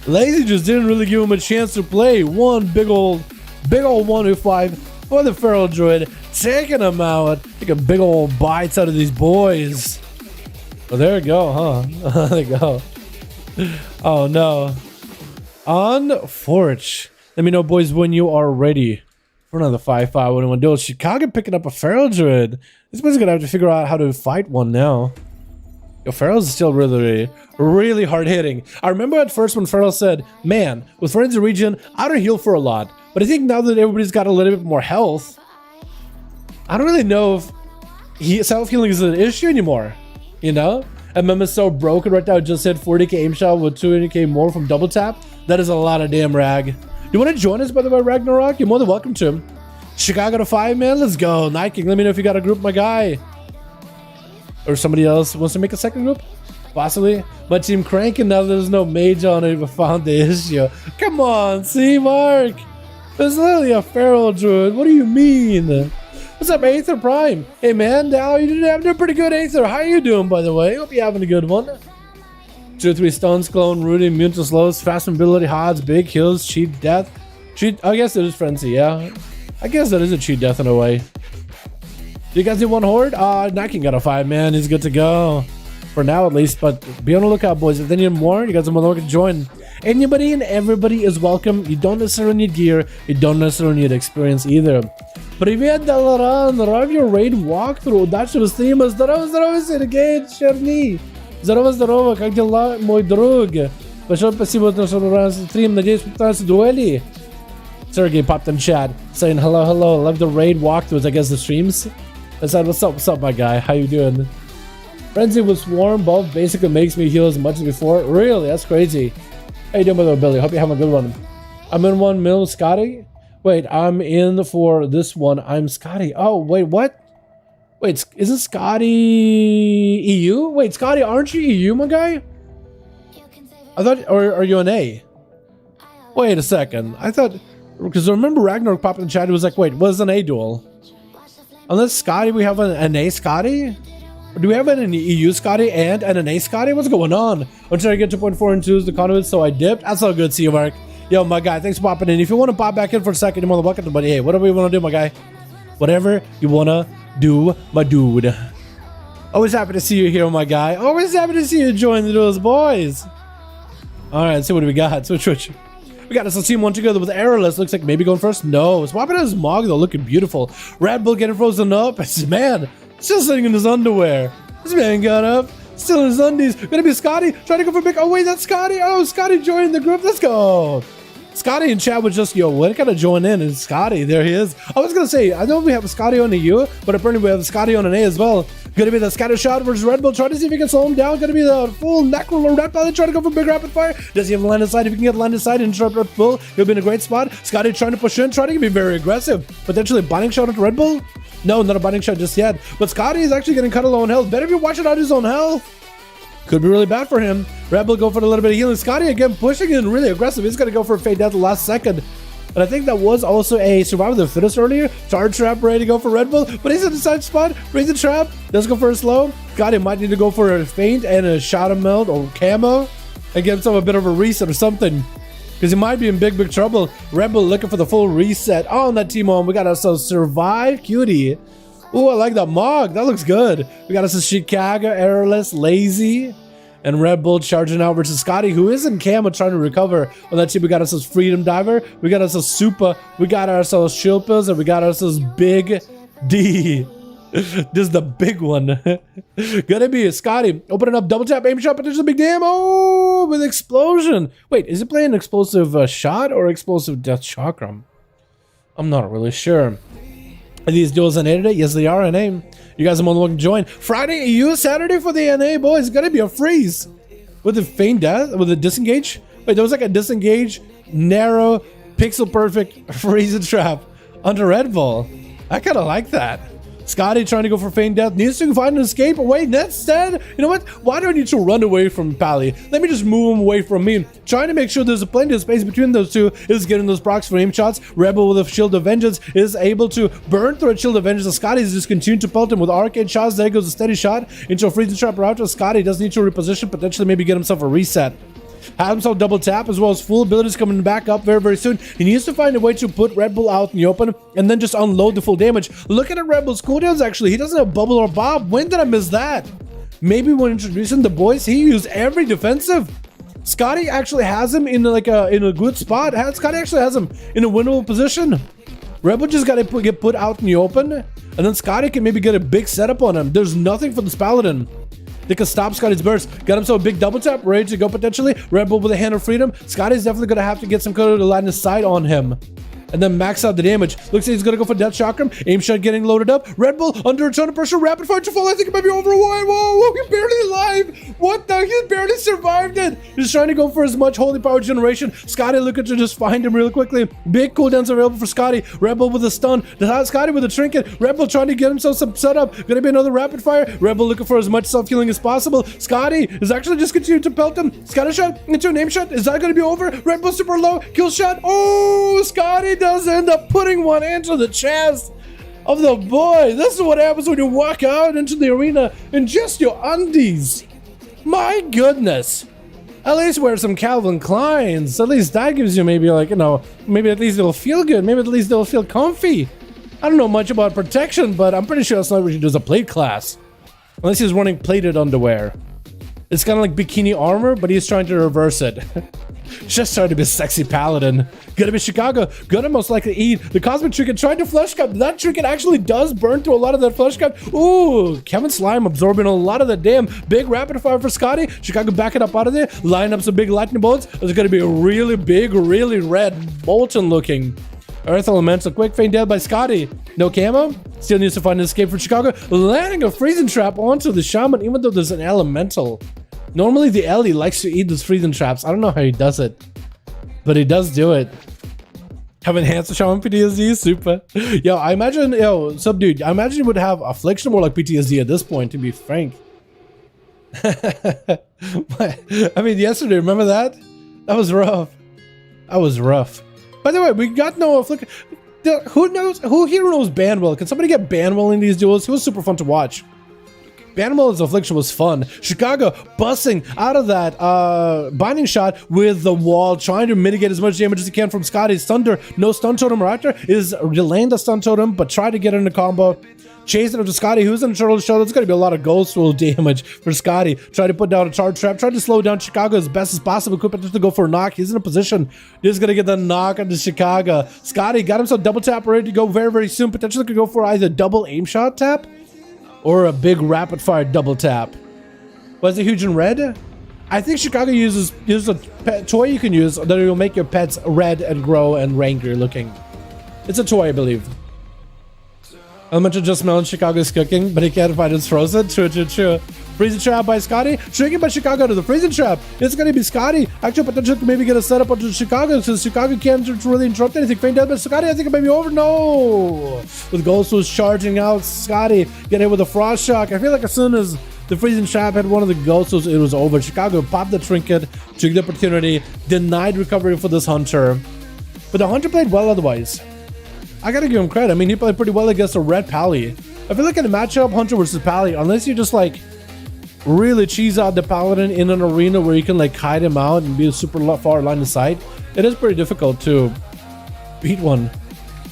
Lazy just didn't really give him a chance to play. One big old 1v5 for the feral druid. Taking him out. Taking big old bites out of these boys. Oh, there we go, huh? There we go. Oh no. On Forge. Let me know, boys, when you are ready for another 5v5 1v1 duel. Chicago picking up a feral druid. This one's gonna have to figure out how to fight one now. Yo, Feral's is still really hard hitting. I remember at first when Feral said, man, with Frenzy Region, I don't heal for a lot. But I think now that everybody's got a little bit more health, I don't really know if self-healing is an issue anymore. You know? And Mem is so broken right now. It just hit 40k aim shot with 200k more from double tap. That is a lot of damn rag. You want to join us, by the way, Ragnarok? You're more than welcome to. Chicago to 5, man. Let's go. Night King, let me know if you got a group, my guy. Or somebody else wants to make a second group? Possibly. My team cranking now there's no mage on it, but found the issue. Come on, see, Mark. There's literally a feral druid. What do you mean? What's up, Aether Prime? Hey, man. Now you did have pretty good, Aether. How you doing, by the way? Hope you're having a good one. 2 or 3 stones, clone, Rudy, immune to slows, fast mobility, odds, big kills, cheat death. I guess it is frenzy, yeah. I guess that is a cheat death in a way. You guys need one horde? Night King got a 5, man. He's good to go. For now, at least. But be on the lookout, boys. If they need more, you guys are more than welcome to join. Anybody and everybody is welcome. You don't necessarily need gear. You don't necessarily need experience either. Привет, Dalaran. Рад your raid walkthrough. Удачного стрима. Здорово, Сергей Черни. Здорово, как дела, мой друг? Большое спасибо за наш стрим. Надеюсь, попытаются дуэли. Sergey popped in chat saying hello. Love the raid walkthroughs. I guess the streams. I said, what's up, my guy? How you doing? Frenzy with Swarm buff basically makes me heal as much as before. Really? That's crazy. How you doing, brother Billy? Hope you have a good one. I'm in 1 mil, Scotty. Wait, I'm in for this one. I'm Scotty. Oh, wait, what? Wait, isn't Scotty EU? Wait, Scotty, aren't you EU, my guy? I thought, or are you an A? Wait a second. I thought, because I remember Ragnarok popped in the chat. It was like, wait, what is an A duel? Unless Scotty, we have an A Scotty? Or do we have an EU Scotty and an A Scotty? What's going on? I'm trying to get 2.4 and 2s the conduit, so I dipped. That's all good. See you, Mark. Yo, my guy, thanks for popping in. If you want to pop back in for a second, you're more than welcome to, but hey, whatever you want to do, my guy. Whatever you want to do, my dude. Always happy to see you here, my guy. Always happy to see you join the Duels, boys. All right, let's see what we got. Switch. We got us a team one together with Aeroless. Looks like maybe going first. No, swapping out his Mog, though, looking beautiful. Red Bull getting frozen up. Man, still sitting in his underwear. This man got up, still in his undies. Gonna be Scotty, trying to go for big. Oh, wait, that's Scotty. Oh, Scotty joined the group. Let's go. Scotty and Chad was just, yo, what kind of join in? And Scotty, there he is. I was gonna say, I know we have a Scotty on the U, but apparently we have a Scotty on an A as well. Gonna be the scatter shot versus Red Bull. Trying to see if he can slow him down. Gonna be the full Necro Red Bull. Trying to go for big rapid fire. Does he have a line of sight? If he can get line of sight and interrupt Red Bull, he'll be in a great spot. Scotty trying to push in, trying to be very aggressive. Potentially binding shot into Red Bull. No, not a binding shot just yet. But Scotty is actually getting cut low on health. Better be watching out his own health. Could be really bad for him. Red Bull go for a little bit of healing. Scotty again pushing in really aggressive. He's gonna go for a fade death the last second. And I think that was also a survival of the fittest earlier. Charge trap ready to go for Red Bull, but he's in the side spot. Brings the trap. Does go for a slow. Scotty might need to go for a feint and a shot of melt or camo and give himself a bit of a reset or something. because he might be in big trouble. Red Bull looking for the full reset on that team home. We got ourselves Survive Cutie. Ooh, I like that Mog. That looks good. We got ourselves Chicago, Airless, Lazy, and Red Bull charging out versus Scotty, who is in camo trying to recover. On that team, we got ourselves Freedom Diver. We got ourselves Super. We got ourselves Shield Pills, and we got ourselves Big D. This is the big one. Gonna be Scotty opening up double tap aim shot, potential big damn. Oh, with explosion. Wait, is it playing explosive shot or explosive death chakram? I'm not really sure. Are these duels NA today? Yes, they are NA. You guys are more than welcome to join. Friday EU, Saturday for the NA, boys. It's gonna be a freeze with the feign death, with a disengage. Wait, there was like a disengage, narrow, pixel perfect freeze and trap under Red Bull. I kind of like that. Scotty trying to go for feign death, needs to find an escape away. Instead, you know what? Why do I need to run away from Pally? Let me just move him away from me. Trying to make sure there's plenty of space between those two is getting those procs for aim shots. Rebel with a Shield of Vengeance is able to burn through a Shield of Vengeance. Scotty's just continuing to pelt him with arcade shots. There goes a steady shot into a freezing trap route. Scotty does need to reposition, potentially maybe get himself a reset. Had himself double tap as well as full abilities coming back up very soon. He needs to find a way to put Red Bull out in the open and then just unload the full damage. Look at Red Bull's cooldowns actually. He doesn't have bubble or bob. When did I miss that? Maybe when introducing the boys, he used every defensive. Scotty actually has him in like in a good spot. Scotty actually has him in a winnable position. Red Bull just got to get put out in the open, and then Scotty can maybe get a big setup on him. There's nothing for this Paladin. They can stop Scotty's burst. Got himself a big double tap, ready to go potentially. Red Bull with a hand of freedom. Scotty's definitely going to have to get some kind of line of sight on him. And then max out the damage. Looks like he's going to go for Death Chakram. Aim shot getting loaded up. Red Bull under a ton of pressure. Rapid fire to fall. I think it might be over. Whoa, he's barely alive. What the? He barely survived it. He's trying to go for as much holy power generation. Scotty looking to just find him real quickly. Big cooldowns available for Scotty. Red Bull with a stun. Scotty with a trinket. Red Bull trying to get himself some setup. Gonna be another rapid fire. Red Bull looking for as much self-healing as possible. Scotty is actually just continuing to pelt him. Scotty shot into a name shot. Is that gonna be over? Red Bull super low. Kill shot. Oh, Scotty does end up putting one into the chest of the boy. This is what happens when you walk out into the arena in just your undies. My goodness. At least wear some Calvin Kleins. At least that gives you maybe like, you know, maybe at least it'll feel good. Maybe at least it'll feel comfy. I don't know much about protection, but I'm pretty sure that's not what you do as a plate class. Unless he's running plated underwear. It's kind of like bikini armor, but he's trying to reverse it. Just trying to be a sexy paladin. Gonna be Chicago. Gonna most likely eat the cosmic trinket. Tried to flesh cap. That trinket actually does burn through a lot of that flesh cap. Ooh, Kevin Slime absorbing a lot of the damn. Big rapid fire for Scotty. Chicago backing up out of there. Line up some big lightning bolts. It's gonna be a really big, really red, molten looking Earth Elemental. Quick feint dead by Scotty. No camo. Still needs to find an escape for Chicago. Landing a freezing trap onto the shaman, even though there's an elemental. Normally the Ellie likes to eat those freezing traps. I don't know how he does it, but he does do it. Have enhanced shaman PTSD, super. Yo, I imagine, dude, I imagine you would have affliction more like PTSD at this point, to be frank. I mean, yesterday, remember that? That was rough. That was rough. By the way, we got no affliction. Who knows? Who here knows Banwell? Can somebody get Banwell in these duels? He was super fun to watch. Banwell's affliction was fun. Chicago busting out of that binding shot with the wall, trying to mitigate as much damage as he can from Scotty's thunder. No stun totem reactor is delaying the stun totem, but try to get in the combo. Chasing up to Scotty, who's in the turtle show. There's going to be a lot of ghost roll damage for Scotty. Try to put down a charge trap. Try to slow down Chicago as best as possible. Could potentially go for a knock. He's in a position. He's going to get the knock onto Chicago. Scotty got himself double tap ready to go very soon. Potentially could go for either double aim shot tap or a big rapid fire double tap. Was it huge in red? I think Chicago uses a pet toy you can use that will make your pets red and grow and ranger looking. It's a toy, I believe. Elemental just smelled Chicago's cooking, but he can't find it's frozen. True. Freezing trap by Scotty. Tricking by Chicago to the freezing trap. It's gonna be Scotty. Actual potential to maybe get a setup onto Chicago, since Chicago can't really interrupt anything. Faint dead by Scotty. I think it may be over. No! With Ghost was charging out. Scotty get hit with a frost shock. I feel like as soon as the freezing trap had one of the ghosts, it was over. Chicago popped the trinket, took the opportunity, denied recovery for this hunter. But the hunter played well otherwise. I gotta give him credit. I mean, he played pretty well against a red Pally. I feel like in a matchup, Hunter versus Pally, unless you just like really cheese out the Paladin in an arena where you can like hide him out and be a super far line of sight, it is pretty difficult to beat one.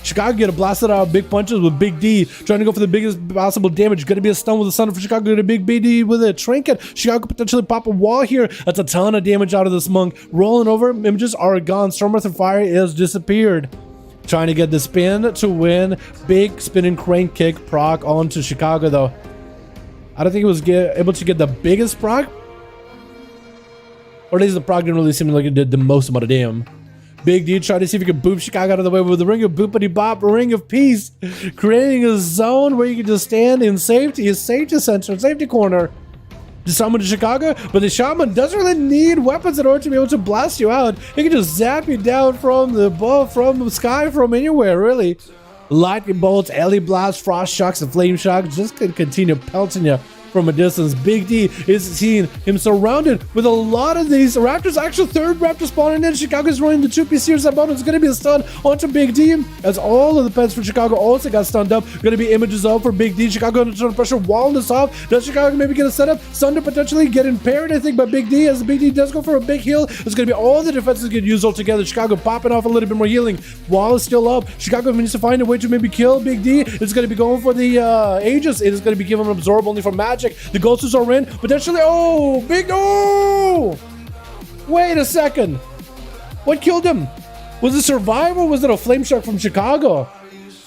Chicago get blasted out big punches with Big D, trying to go for the biggest possible damage. Gonna be a stun with a stun for Chicago. Gonna be Big D with a trinket. Chicago could potentially pop a wall here. That's a ton of damage out of this monk. Rolling over, images are gone. Stormwrath and Fire is disappeared. Trying to get the spin to win. Big spinning crane kick proc onto Chicago though. I don't think he was able to get the biggest proc. Or at least the proc didn't really seem like it did the most amount of damage. Big D tried to see if he could boop Chicago out of the way with the ring of boopity bop, ring of peace, creating a zone where you can just stand in safety, a safety center, safety corner. To summon to Chicago, but the shaman doesn't really need weapons in order to be able to blast you out. He can just zap you down from the above, from the sky, from anywhere, really. Lightning bolts, LE blast, frost shocks, and flame shocks just can continue pelting you from a distance. Big D is seeing him surrounded with a lot of these raptors. Actually, third raptor spawning in. Chicago's running the 2P series up. It's going to be a stun onto Big D as all of the pets for Chicago also got stunned up. Going to be images up for Big D. Chicago under ton of pressure, walling this off. Does Chicago maybe get a setup? Stun to potentially get impaired, I think, by Big D. As Big D does go for a big heal, it's going to be all the defenses get used all together. Chicago popping off a little bit more healing. Wall is still up. Chicago needs to find a way to maybe kill Big D. It's going to be going for the Aegis. It is going to be given an absorb only from magic. The Ghosts are in, potentially. Oh, big. Oh, wait a second. What killed him? Was it survival or was it a flame shark from Chicago?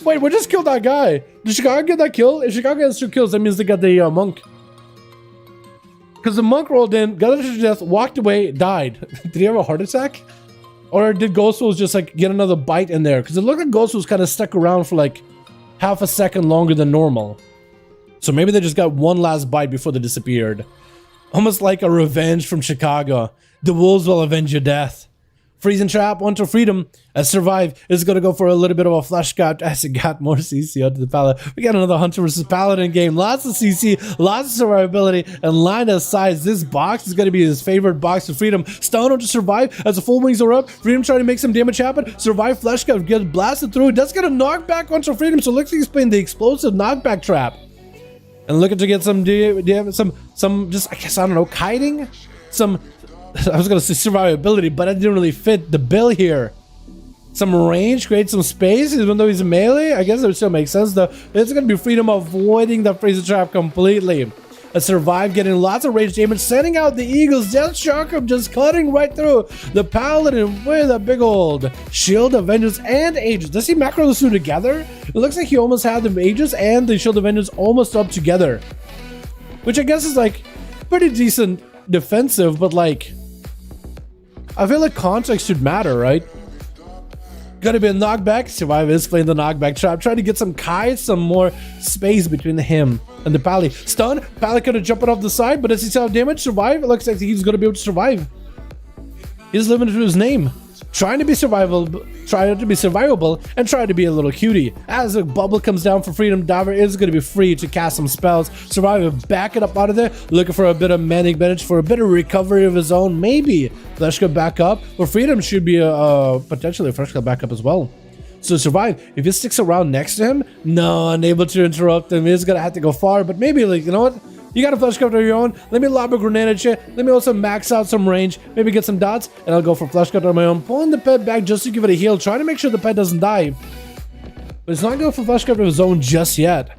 Wait, we just killed that guy. Did Chicago get that kill? If Chicago has 2 kills, that means they got the monk. Because the monk rolled in, got it to death, walked away, died. Did he have a heart attack? Or did Ghostful just like get another bite in there? Because it looked like Ghostful was kind of stuck around for like half a second longer than normal. So maybe they just got one last bite before they disappeared. Almost like a revenge from Chicago. The wolves will avenge your death. Freezing trap onto freedom. As Survive is going to go for a little bit of a flesh cut as it got more CC onto the pallet. We got another Hunter versus Paladin game. Lots of CC, lots of survivability, and line of sight. This box is going to be his favorite box of freedom. Stun onto Survive as the full wings are up. Freedom trying to make some damage happen. Survive flesh cut gets blasted through. It does get a knockback onto freedom, so let's explain the explosive knockback trap. And looking to get some just, I guess, I don't know, kiting? I was going to say survivability, but it didn't really fit the bill here. Some range, create some space, even though he's a melee. I guess it still makes sense, though. It's going to be freedom avoiding the freezer trap completely. A Survive getting lots of range damage, sending out the Eagles. Death Chakram just cutting right through the Paladin with a big old Shield of Vengeance and Aegis. Does he macro those two together? It looks like he almost had the Aegis and the Shield of Vengeance almost up together. Which I guess is like pretty decent defensive, but like I feel like context should matter, right? Gonna be a knockback. Survive is playing the knockback trap, trying to get some some more space between him and the Pally. Stun. Pally could have jumped off the side, but does he still have damage? Survive. It looks like he's gonna be able to survive. He's living to his name. Trying to be survivable, and trying to be a little cutie. As a bubble comes down for freedom, Diver is going to be free to cast some spells. Survivor back it up out of there, looking for a bit of manic damage, for a bit of recovery of his own. Maybe Flesh Cut back up, but freedom should be potentially a Flesh Cut back up as well. So Survive, if he sticks around next to him, no, unable to interrupt him. He's going to have to go far, but maybe, like, you know what? You got a flesh cut of your own. Let me lob a grenade at you. Let me also max out some range. Maybe get some dots. And I'll go for flesh cut on my own. Pulling the pet back just to give it a heal. Trying to make sure the pet doesn't die. But it's not going for flesh cut of his own just yet.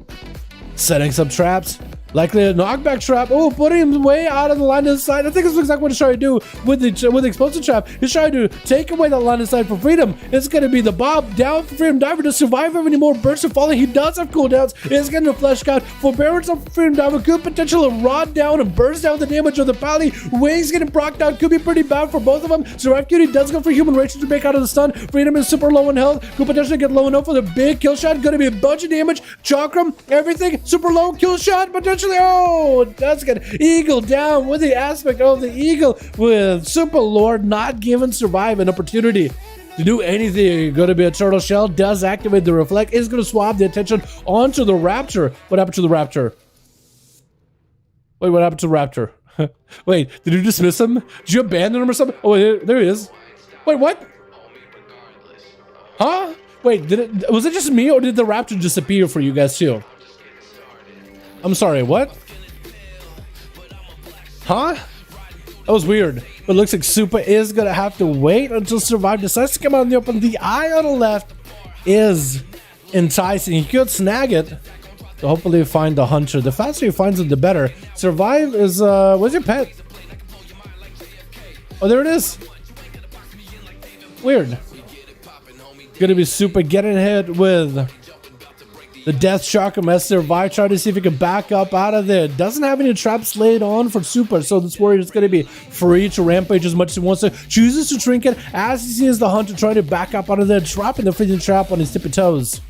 Setting some traps. Likely a knockback trap. Oh, putting him way out of the line of sight. I think this is exactly what he's trying to do with the explosive trap. He's trying to take away that line of sight for freedom. It's going to be the Bob down for freedom. Diver to survive any more bursts of falling. He does have cooldowns. It's getting a flesh cut. Forbearance of freedom. Diver could potentially rod down and burst down the damage of the Pally. Wings getting procced out. Could be pretty bad for both of them. Survive Cutie does go for human rage to break out of the stun. Freedom is super low in health. Could potentially get low enough for the big kill shot. Going to be a bunch of damage. Chakram, everything. Super low kill shot. Potentially. Oh, that's good. Eagle down with the aspect of the eagle with Super Lord not giving Survive an opportunity to do anything. Going to be a turtle shell. Does activate the reflect. Is going to swap the attention onto the raptor. What happened to the raptor? Wait, what happened to the raptor? Wait, did you dismiss him? Did you abandon him or something? Oh, wait, there he is. Wait, what? Huh? Wait, was it just me or did the raptor disappear for you guys too? I'm sorry, what? Huh? That was weird. But it looks like Super is going to have to wait until Survive decides to come out in the open. The eye on the left is enticing. He could snag it. So hopefully find the hunter. The faster he finds it, the better. Survive is, where's your pet? Oh, there it is. Weird. Gonna be Super getting hit with the Death Shock as Survive, trying to see if he can back up out of there. Doesn't have any traps laid on for Super, so this warrior is going to be free to rampage as much as he wants to. Chooses to trinket as he sees the hunter trying to back up out of there, trapping the freaking trap on his tippy toes.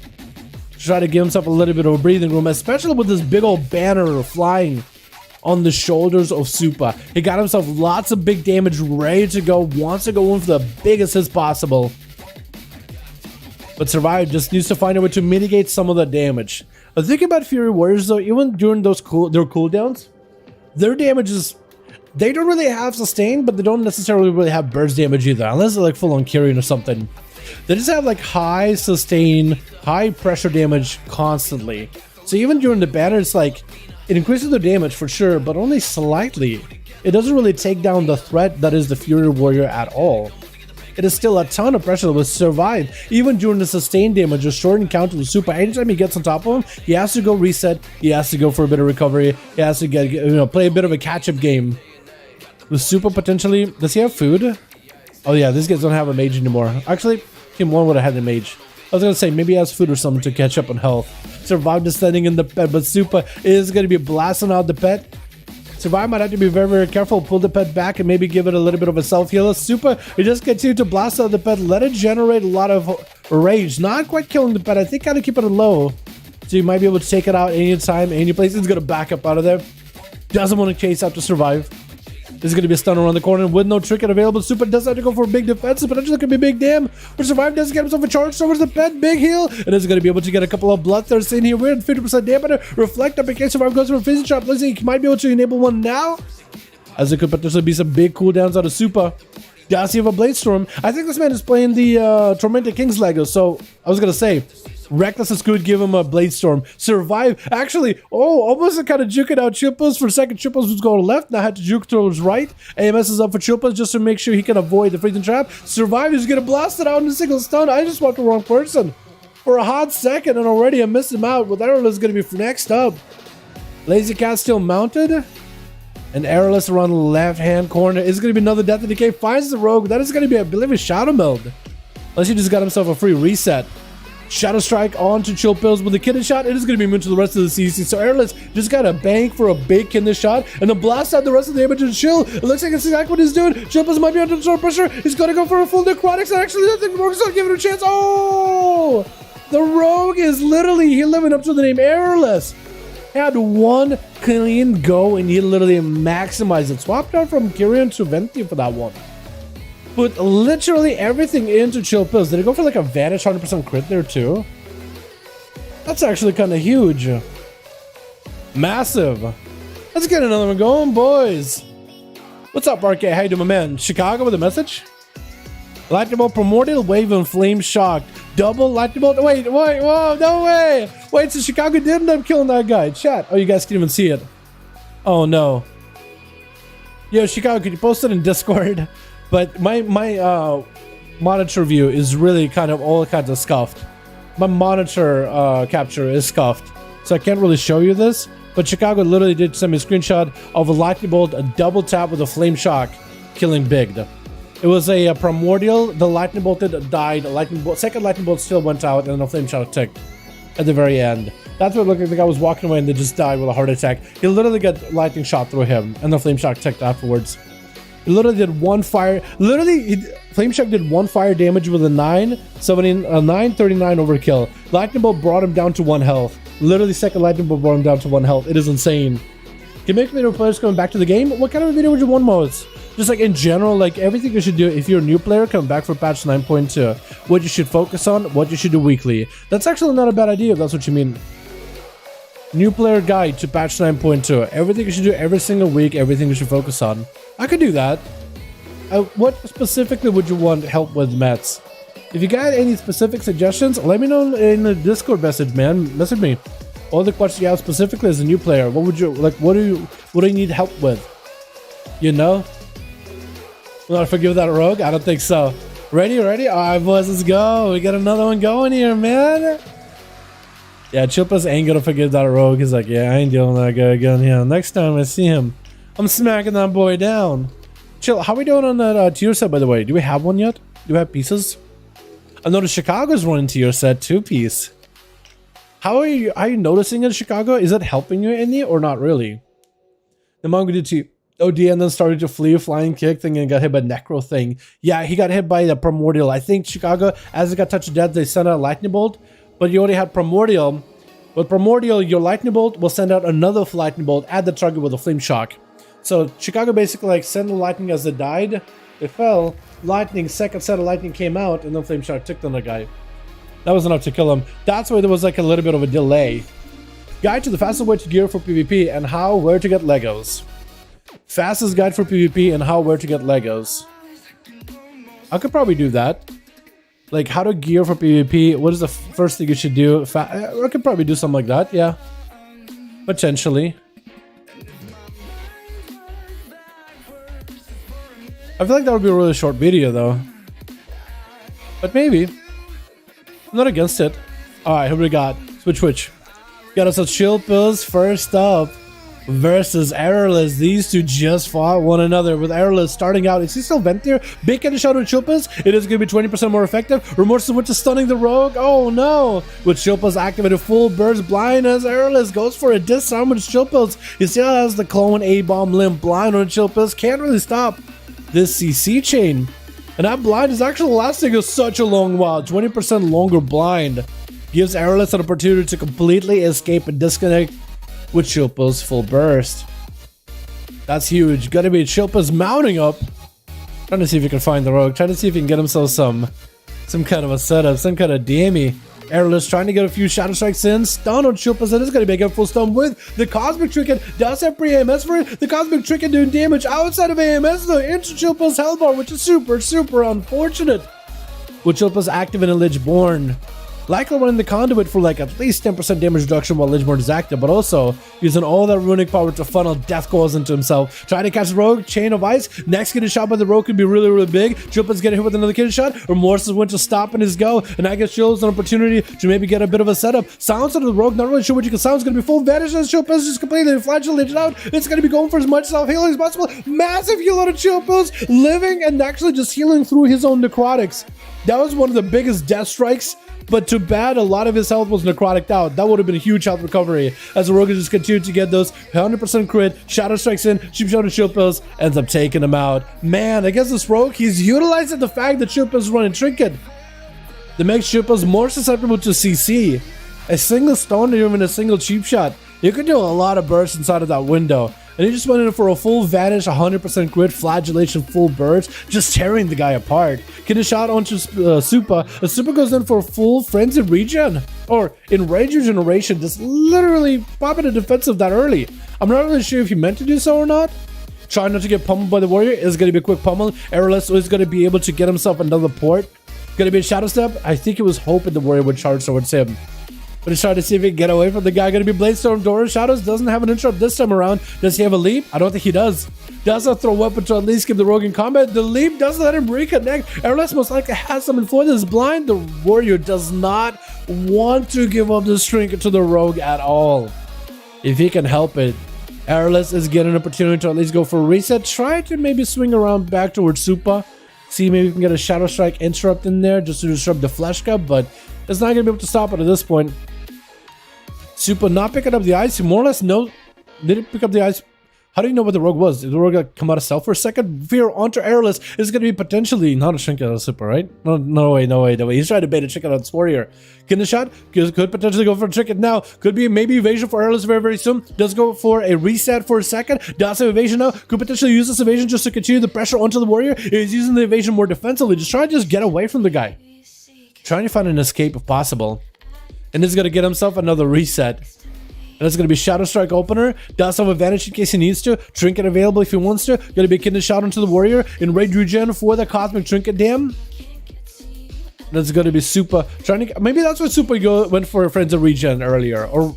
Try to give himself a little bit of a breathing room, especially with this big old banner flying on the shoulders of Super. He got himself lots of big damage ready to go, wants to go in for the biggest hits possible. But Survive just needs to find a way to mitigate some of the damage. But think about Fury Warriors though, even during those their cooldowns, their damage is, they don't really have sustain, but they don't necessarily really have burst damage either, unless they're like full on carrying or something. They just have like high sustain, high pressure damage constantly. So even during the banner, it's like, it increases their damage for sure, but only slightly. It doesn't really take down the threat that is the Fury Warrior at all. It is still a ton of pressure with Survive. Even during the sustained damage or short encounter with Super, anytime he gets on top of him, he has to go reset, he has to go for a bit of recovery, he has to get, play a bit of a catch-up game. With Super potentially, does he have food? Oh yeah, these guys don't have a mage anymore. Actually, Team 1 would have had a mage. I was gonna say, maybe he has food or something to catch up on health. Survive descending in the pet, but Super is gonna be blasting out the pet. Survive might have to be very, very careful, pull the pet back and maybe give it a little bit of a self-heal. Super, he just continue to blast out the pet, let it generate a lot of rage. Not quite killing the pet, I think kind of keep it low. So you might be able to take it out anytime, any place. He's gonna back up out of there. Doesn't want to chase out to Survive. This is going to be a stun around the corner with no trinket available. Super does have to go for a big defense. Potentially could be big damn. But Survive does get himself a charge towards the pet. Big heal. And is going to be able to get a couple of bloodthirsts in here. We're at 50% damage. Reflect up in case Survive goes for a physical trap. Looks like he might be able to enable one now, as it could potentially be some big cooldowns out of Super. Does he have a Blade Storm? I think this man is playing the Tormented King's Lego. So I was going to say, Reckless is good, give him a Blade Storm. Survive, actually, almost kind of juking out Chilpos for a second. Chilpos was going left, now had to juke towards right. AMS is up for Chilpos just to make sure he can avoid the freezing trap. Survive is gonna blast it out in a single stun. I just want the wrong person for a hot second, and already I missed him out. With Arrowless gonna be next up. Lazy Cat still mounted. And Arrowless around the left-hand corner is going to be another Death and Decay. Finds the Rogue. That is going to be, I believe, a Shadow meld. Unless he just got himself a free reset. Shadow Strike onto Chill Pills with a Kidney Shot. It is going to be immune to the rest of the CC. So Arrowless just got a bank for a big Kidney Shot. And then blast out the rest of the damage and Chill. It looks like it's exactly what he's doing. Chill Pills might be under some pressure. He's going to go for a full Necrotics. And actually, I think the Rogue's going to give it a chance. Oh! The Rogue is literally living up to the name Arrowless. Had one clean go and he literally maximized it. Swapped out from Kyrian to Venti for that one. Put literally everything into Chill Pills. Did it go for like a Vanish 100% crit there too? That's actually kind of huge. Massive. Let's get another one going, boys. What's up, RK? How you doing, my man? Chicago with a message? Lightning Bolt, Primordial Wave, and Flame Shock. Double Lightning Bolt. Wait, whoa, no way. Wait, so Chicago did end up killing that guy. Chat. Oh, you guys can't even see it. Oh, no. Yo, Chicago, could you post it in Discord? But my monitor view is really kind of all kinds of scuffed. My monitor capture is scuffed. So I can't really show you this. But Chicago literally did send me a screenshot of a Lightning Bolt, a double tap with a Flame Shock, killing Big. It was a Primordial, the Lightning Bolt died, second Lightning Bolt still went out, and then a Flame Shock ticked at the very end. That's what it looked like. The guy was walking away and they just died with a heart attack. He literally got lightning shot through him, and the Flame Shock ticked afterwards. He literally did one fire, Flame Shock did one fire damage with a 939 overkill. Lightning Bolt brought him down to 1 health. Literally second Lightning Bolt brought him down to 1 health. It is insane. Can you make video players coming back to the game? What kind of video would you want most? Just like in general, like everything you should do if you're a new player coming back for patch 9.2. What you should focus on, what you should do weekly. That's actually not a bad idea if that's what you mean. New player guide to patch 9.2. Everything you should do every single week, everything you should focus on. I could do that. What specifically would you want help with, Mets? If you got any specific suggestions, let me know in the Discord message, man. Message me. All the questions you have specifically as a new player. What would you like? What do you need help with? You know? Will not forgive that rogue? I don't think so. Ready? Alright, boys, let's go. We got another one going here, man. Yeah, Chilpas ain't gonna forgive that rogue. He's like, yeah, I ain't dealing with that guy again. Yeah, next time I see him, I'm smacking that boy down. Chill, how we doing on that tier set, by the way? Do we have one yet? Do we have pieces? I noticed Chicago's running tier set 2-piece. How are you noticing it, Chicago? Is it helping you any or not really? The Mongo did to OD and then started to flee, flying kick thing, and got hit by Necro thing. Yeah, he got hit by the Primordial. I think Chicago, as it got touched to death, they sent out a Lightning Bolt, but you already had Primordial. With Primordial, your Lightning Bolt will send out another Lightning Bolt at the target with a Flame Shock. So Chicago basically like sent the lightning as it died. It fell, lightning, second set of lightning came out, and then Flame Shock took on the guy. That was enough to kill him. That's why there was like a little bit of a delay. Guide to the fastest way to gear for PvP and how, where to get Legos. Fastest guide for PvP and how, where to get Legos. I could probably do that. Like how to gear for PvP. What is the first thing you should do? I could probably do something like that. Yeah, potentially. I feel like that would be a really short video though. But maybe. I'm not against it. Alright, who we got? Switch. Got us a Chilpas first up versus Errorless. These two just fought one another with Errorless starting out. Is he still vent there? Big kind of shot with Chilpas. It is going to be 20% more effective. Remorseless went to stunning the rogue. Oh no. With Chilpas activated full burst blind as Errorless goes for a disarm with Chilpas. He still has the clone A-bomb limb blind on Chilpas. Can't really stop this CC chain. And that blind is actually lasting such a long while. 20% longer blind gives Errorless an opportunity to completely escape and disconnect with Chilpa's full burst. That's huge. Gotta be Chilpa's mounting up. Trying to see if he can find the rogue. Trying to see if he can get himself some kind of a setup, some kind of DME. Errorless trying to get a few Shadow Strikes in. Stun on Chilpas, and it's going to make a full stun with the Cosmic Trinket. Does have pre-AMS for it. The Cosmic Trinket doing damage outside of AMS though into Chilpa's health bar, which is super unfortunate. With Chilpa's active in a Lichborn. Likely running the conduit for like at least 10% damage reduction while Lichborn is active, but also using all that runic power to funnel death calls into himself. Trying to catch the rogue, Chain of Ice. Next getting shot by the rogue could be really big. Chilpa's getting hit with another kid shot. Remorseless went to stop in his go, and I guess Chilpa's an opportunity to maybe get a bit of a setup. Silence of the rogue, not really sure what you can sound. It's going to be full vanish as Chilpa's just completely flagellated out. It's going to be going for as much self-healing as possible. Massive heal out of Chilpa's, living and actually just healing through his own necrotics. That was one of the biggest death strikes. But too bad a lot of his health was necrotic out. That would have been a huge health recovery as the rogue just continued to get those 100% crit, Shadow Strikes in, Cheap Shot to Chilpas, ends up taking him out. Man, against this rogue, he's utilizing the fact that Chilpas is running Trinket. That makes Chilpas more susceptible to CC. A single stun or even a single Cheap Shot. You can do a lot of bursts inside of that window. And he just went in for a full vanish, 100% crit, flagellation, full burst, just tearing the guy apart. Get a shot onto Supa. Supa goes in for a full frenzied regen. Or enrage regeneration, just literally popping a defensive that early. I'm not really sure if he meant to do so or not. Trying not to get pummeled by the warrior is going to be a quick pummel. Errorless is going to be able to get himself another port. Going to be a shadow step. I think it was hoping the warrior would charge towards him. But he's trying to see if he can get away from the guy. Going to be Bladestorm Door. Shadows doesn't have an interrupt this time around. Does he have a leap? I don't think he does. Does not throw a weapon to at least give the rogue in combat. The leap doesn't let him reconnect. Errorless most likely has something for this blind. The warrior does not want to give up the trinket to the rogue at all. If he can help it. Errorless is getting an opportunity to at least go for a reset. Try to maybe swing around back towards Supa. See, maybe we can get a Shadow Strike interrupt in there just to disrupt the Flesh Cup, but it's not going to be able to stop it at this point. Supa not picking up the ice. He more or less know. Did it pick up the ice? How do you know what the rogue was? Did the rogue come out of stealth for a second? Veer onto Errorless is going to be potentially not a trinket out of Supa, right? No way. He's trying to bait a trinket on this warrior. Getting the shot. Could potentially go for a trinket now. Could be maybe evasion for Errorless very soon. Does go for a reset for a second. Does have evasion now. Could potentially use this evasion just to continue the pressure onto the warrior. He's using the evasion more defensively. Just trying to get away from the guy. Trying to find an escape if possible. And he's going to get himself another reset. And it's going to be Shadow Strike opener. Does have advantage in case he needs to. Trinket available if he wants to. Going to be getting a shot onto the warrior. Enrage regen for the Cosmic Trinket dam. That's going to be Supa. Trying to, maybe that's what Supa went for a Frenzy Regen earlier. Or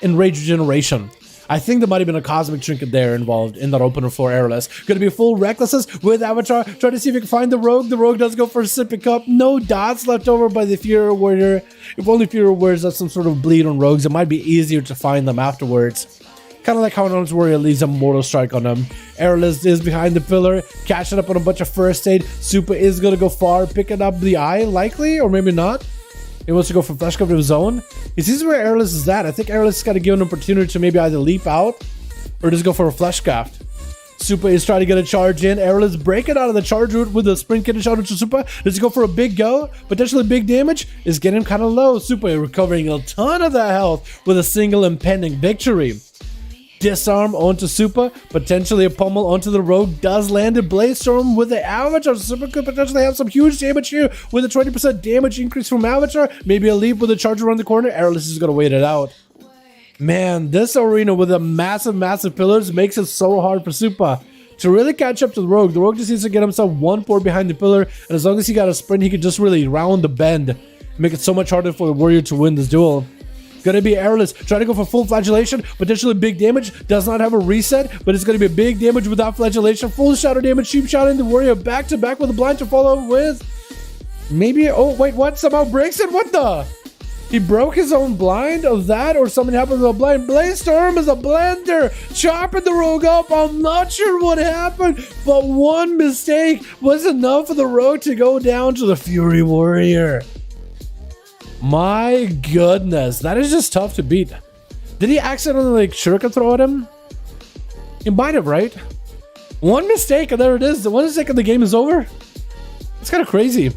Enrage Regeneration. I think there might have been a cosmic trinket there involved in that opener for Airless. Gonna be full recklessness with Avatar. Try to see if you can find the Rogue. The Rogue does go for a sipping cup. No dots left over by the Fury Warrior. If only Fury Warriors have some sort of bleed on Rogues, it might be easier to find them afterwards. Kind of like how Anonymous Warrior leaves a Mortal Strike on him. Airless is behind the pillar, catching up on a bunch of first aid. Super is gonna go far, picking up the eye, likely, or maybe not. He wants to go for Flesh Cup to his own. He sees where Airless is at. I think Airless has got to give an opportunity to maybe either leap out or just go for a Flesh Shaft. Super is trying to get a charge in. Airless breaking out of the charge route with a sprint kitten shot into Super. Let's go for a big go. Potentially big damage is getting kind of low. Super recovering a ton of that health with a single impending victory. Disarm onto Super, potentially a pummel onto the Rogue, does land a Blaze Storm with the Avatar. Super could potentially have some huge damage here with a 20% damage increase from Avatar. Maybe a leap with a charge around the corner. Airless is going to wait it out. Man, this arena with the massive pillars makes it so hard for Super to really catch up to the Rogue. The Rogue just needs to get himself 1-4 behind the pillar, and as long as he got a sprint, he could just really round the bend, make it so much harder for the Warrior to win this duel. Gonna be Airless, trying to go for full flagellation, potentially big damage, does not have a reset, but it's gonna be big damage without flagellation, full shadow damage, cheap shot in the Warrior, back to back with a blind to follow with, maybe, oh wait, what, somehow breaks it, what the? He broke his own blind of that, or something happened to a blind. Blaze Storm is a blender, chopping the Rogue up, I'm not sure what happened, but one mistake was enough for the Rogue to go down to the Fury Warrior. My goodness, that is just tough to beat. Did he accidentally like shuriken throw at him? He might have, right? One mistake and there it is. The 1 mistake and the game is over. It's kind of crazy.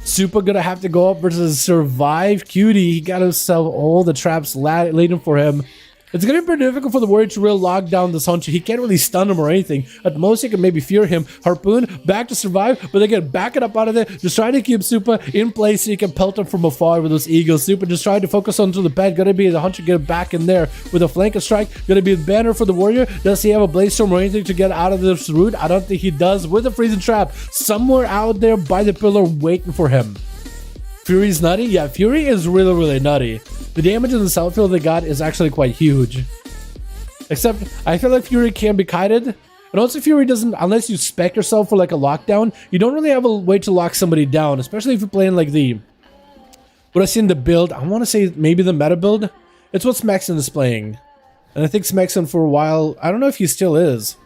Super gonna have to go up versus Survive Cutie. He got himself all the traps laden for him. It's gonna be pretty difficult for the Warrior to really lock down this Hunter. He can't really stun him or anything. At most, he can maybe fear him. Harpoon back to Survive, but they get back it up out of there. Just trying to keep Super in place so he can pelt him from afar with those eagles. Super just trying to focus onto the pet. Gonna be the Hunter get back in there with a flank strike. Gonna be a banner for the Warrior. Does he have a Blaze Storm or anything to get out of this route? I don't think he does. With a freezing trap somewhere out there by the pillar waiting for him. Fury's nutty? Yeah, Fury is really nutty. The damage in the south field they got is actually quite huge. Except, I feel like Fury can be kited. And also Fury doesn't, unless you spec yourself for like a lockdown, you don't really have a way to lock somebody down. Especially if you're playing like the, what I see in the build, I want to say maybe the meta build. It's what Smexon is playing. And I think Smexon for a while, I don't know if he still is.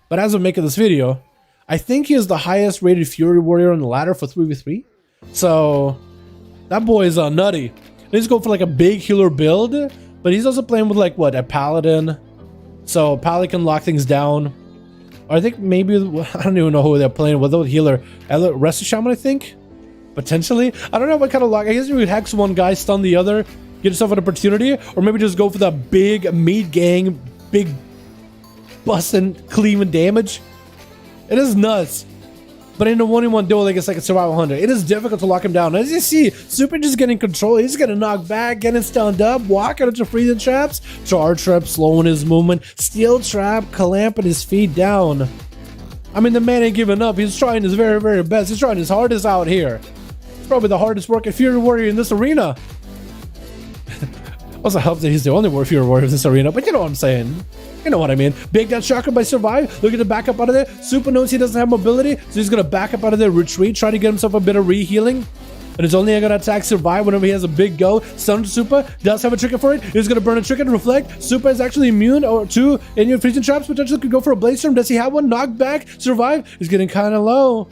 But as of making this video, I think he is the highest rated Fury Warrior on the ladder for 3v3. So, that boy is nutty. He's going for like a big healer build, but he's also playing with like what, a paladin, so paladin can lock things down. Or I think maybe, I don't even know who they're playing with. Healer, Rest of Shaman, I think, potentially. I don't know what kind of lock. I guess you would hex one guy, stun the other, get yourself an opportunity, or maybe just go for that big meat gang, big busting, cleaving damage. It is nuts. But in a 1v1 duel, like it's like a survival 100. It is difficult to lock him down. As you see, Super just getting control. He's getting knocked back, getting stunned up, walking into freezing traps. Charge trap, slowing his movement. Steel trap, clamping his feet down. I mean, the man ain't giving up. He's trying his very best. He's trying his hardest out here. It's probably the hardest working Fury Warrior in this arena. Also helps that he's the only Fury Warrior in this arena, but you know what I'm saying. You know what I mean. Big down shotgun by Survive. Looking to back up out of there. Super knows he doesn't have mobility, so he's going to back up out of there, retreat, try to get himself a bit of re-healing. And he's only going to attack Survive whenever he has a big go. Stun to Super. Does have a trigger for it. He's going to burn a trigger and reflect. Super is actually immune to any freezing traps. Potentially could go for a Blaze Storm. Does he have one? Knock back. Survive. He's getting kind of low.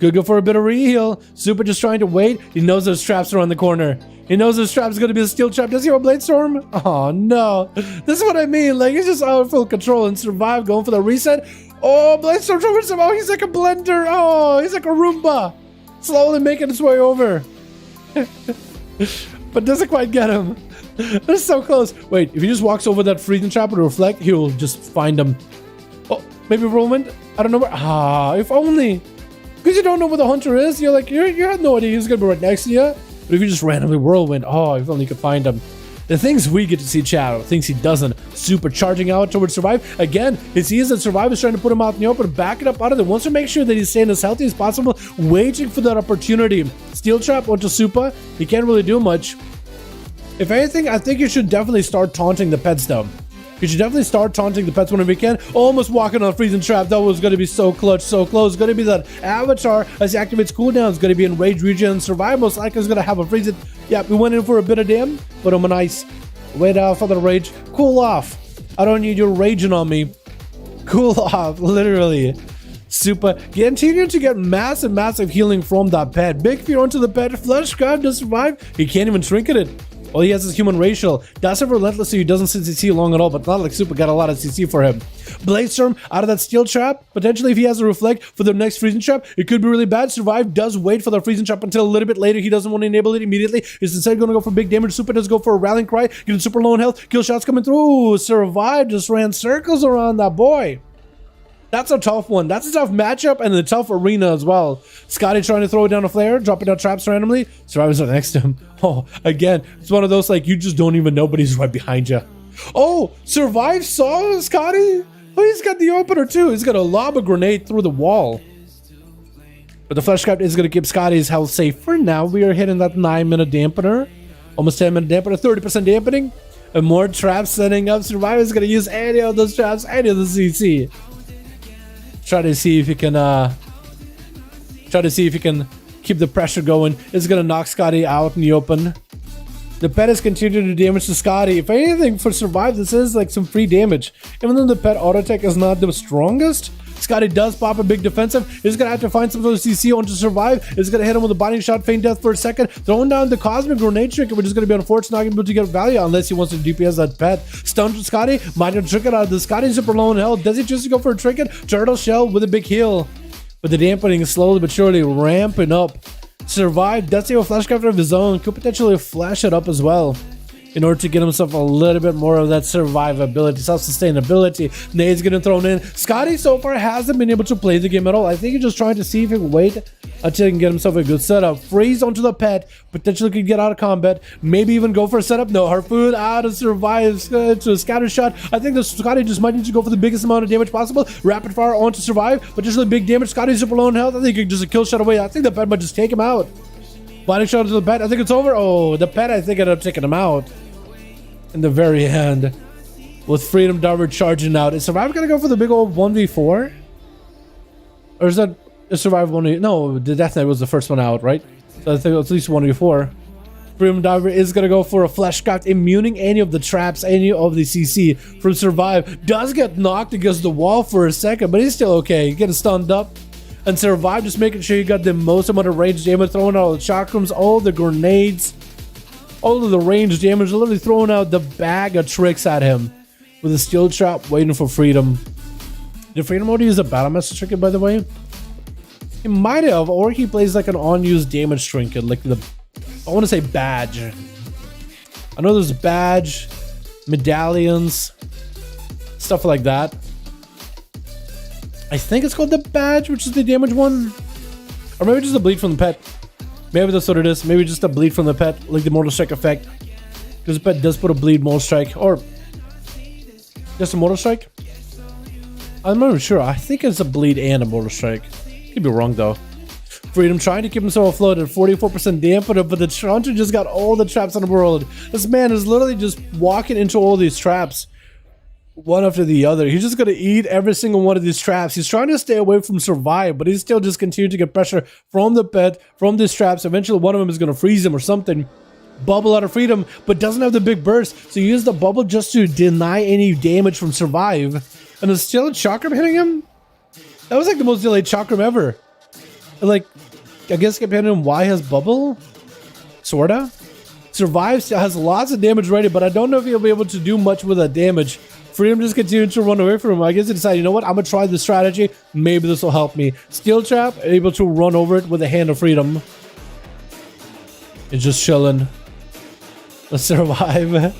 Could go for a bit of re-heal. Super just trying to wait. He knows those traps are on the corner. He knows this trap is going to be a steel trap. Does he have a Blade Storm? Oh, no. This is what I mean. Like, he's just out of full control and Survive, going for the reset. Oh, Blade Storm towards him. Oh, he's like a blender. Oh, he's like a Roomba. Slowly making his way over. But doesn't quite get him. That's so close. Wait, if he just walks over that freezing trap with reflect, he will just find him. Oh, maybe Whirlwind? I don't know where. Ah, if only. Because you don't know where the Hunter is. You're like, you have no idea he's going to be right next to you. But if you just randomly Whirlwind, oh, if only you could find him. The things we get to see Shadow, things he doesn't. Super charging out towards Survive. Again, it sees that Survive is trying to put him out in the open, back it up out of there. Wants to make sure that he's staying as healthy as possible, waiting for that opportunity. Steel Trap onto Super. He can't really do much. If anything, I think you should definitely start taunting the pets though. You should definitely start taunting the pets whenever you can. Almost walking on a freezing trap. That was going to be so clutch, so close. Going to be that avatar as he activates cooldown. It's going to be in rage region. Survive most likely is going to have a freeze it. Yeah, we went in for a bit of damn, but I'm a nice. Wait out for the rage. Cool off. I don't need you raging on me. Cool off, literally. Super. Continue to get massive healing from that pet. Big fear onto the pet. Flesh scribe to survive. He can't even trinket it. All he has is human racial. That's a relentless, so he doesn't sit CC long at all, but not like Super got a lot of CC for him. Blade Storm out of that steel trap. Potentially, if he has a reflect for the next freezing trap, it could be really bad. Survive does wait for the freezing trap until a little bit later. He doesn't want to enable it immediately. He's instead going to go for big damage. Super does go for a rallying cry, getting super low in health. Kill shots coming through. Survive just ran circles around that boy. That's a tough one. That's a tough matchup and a tough arena as well. Scotty trying to throw down a flare, dropping down traps randomly. Survivor's right next to him. Oh, again, it's one of those like you just don't even know, but he's right behind you. Oh, Survive saw Scotty. Oh, he's got the opener too. He's got a lob a grenade through the wall. But the flesh scribe is going to keep Scotty's health safe for now. We are hitting that 9-minute dampener. Almost 10-minute dampener, 30% dampening. And more traps setting up. Survive is going to use any of those traps, any of the CC. Try to see if you can keep the pressure going. It's gonna knock Scotty out in the open. The pet is continuing to do damage to Scotty. If anything, for Survive, this is like some free damage. Even though the pet auto tech is not the strongest, Scotty does pop a big defensive. He's gonna have to find some sort of CC on to Survive. He's gonna hit him with a binding shot, feign death for a second, throwing down the cosmic grenade trick, which is gonna be unfortunate, not gonna be able to get value unless he wants to DPS that pet. Stun to Scotty, might have trinket out of the Scotty super low in health. Does he choose to go for a trinket? Turtle shell with a big heal. But the dampening is slowly but surely ramping up. Survive does have a flash capture of his own, could potentially flash it up as well in order to get himself a little bit more of that survivability, self-sustainability. Nade's getting thrown in. Scotty so far hasn't been able to play the game at all. I think he's just trying to see if he can wait until he can get himself a good setup. Freeze onto the pet, potentially could get out of combat, maybe even go for a setup. No, Harpoon out of Survive to a scatter shot. I think the Scotty just might need to go for the biggest amount of damage possible. Rapid fire onto Survive, potentially big damage. Scotty's super low in health. I think he can just a kill shot away. I think the pet might just take him out. Body shot to the pet. I think it's over. Oh, the pet I think ended up taking him out in the very end with Freedom Diver charging out. Is Survive gonna go for the big old 1v4? Or is that a Survive 1v? No, the Death Knight was the first one out, right? So I think at least 1v4. Freedom Diver is gonna go for a flesh craft, immuning any of the traps, any of the CC from Survive. Does get knocked against the wall for a second, but he's still okay. Getting stunned up. And Survive just making sure you got the most amount of range damage, throwing out all the chakrams, all the grenades, all of the range damage, literally throwing out the bag of tricks at him with a steel trap waiting for Freedom. Did Freedom already use a battle message trinket, by the way? He might have, or he plays like an unused damage trinket, like the, I want to say badge. I know there's badge, medallions, stuff like that. I think it's called the badge, which is the damage one. Or maybe just a bleed from the pet. Maybe that's what it is. Maybe just a bleed from the pet, like the Mortal Strike effect. Because the pet does put a bleed Mortal Strike. Or just a Mortal Strike? I'm not even sure. I think it's a bleed and a Mortal Strike. Could be wrong though. Freedom trying to keep himself afloat at 44% dampener, but the Hunter just got all the traps in the world. This man is literally just walking into all these traps, one after the other. He's just gonna eat every single one of these traps. He's trying to stay away from Survive, but he's still just continuing to get pressure from the pet, from these traps. Eventually one of them is gonna freeze him or something. Bubble out of Freedom, but doesn't have the big burst, so he used the bubble just to deny any damage from Survive. And it's still a chakram hitting him? That was like the most delayed chakram ever. Like, I guess depending on why has bubble? Sorta. Survive still has lots of damage ready, but I don't know if he'll be able to do much with that damage. Freedom just continued to run away from him. I guess he decided, you know what, I'm gonna try this strategy. Maybe this will help me. Steel trap, able to run over it with a hand of Freedom. It's just chilling. Let's Survive.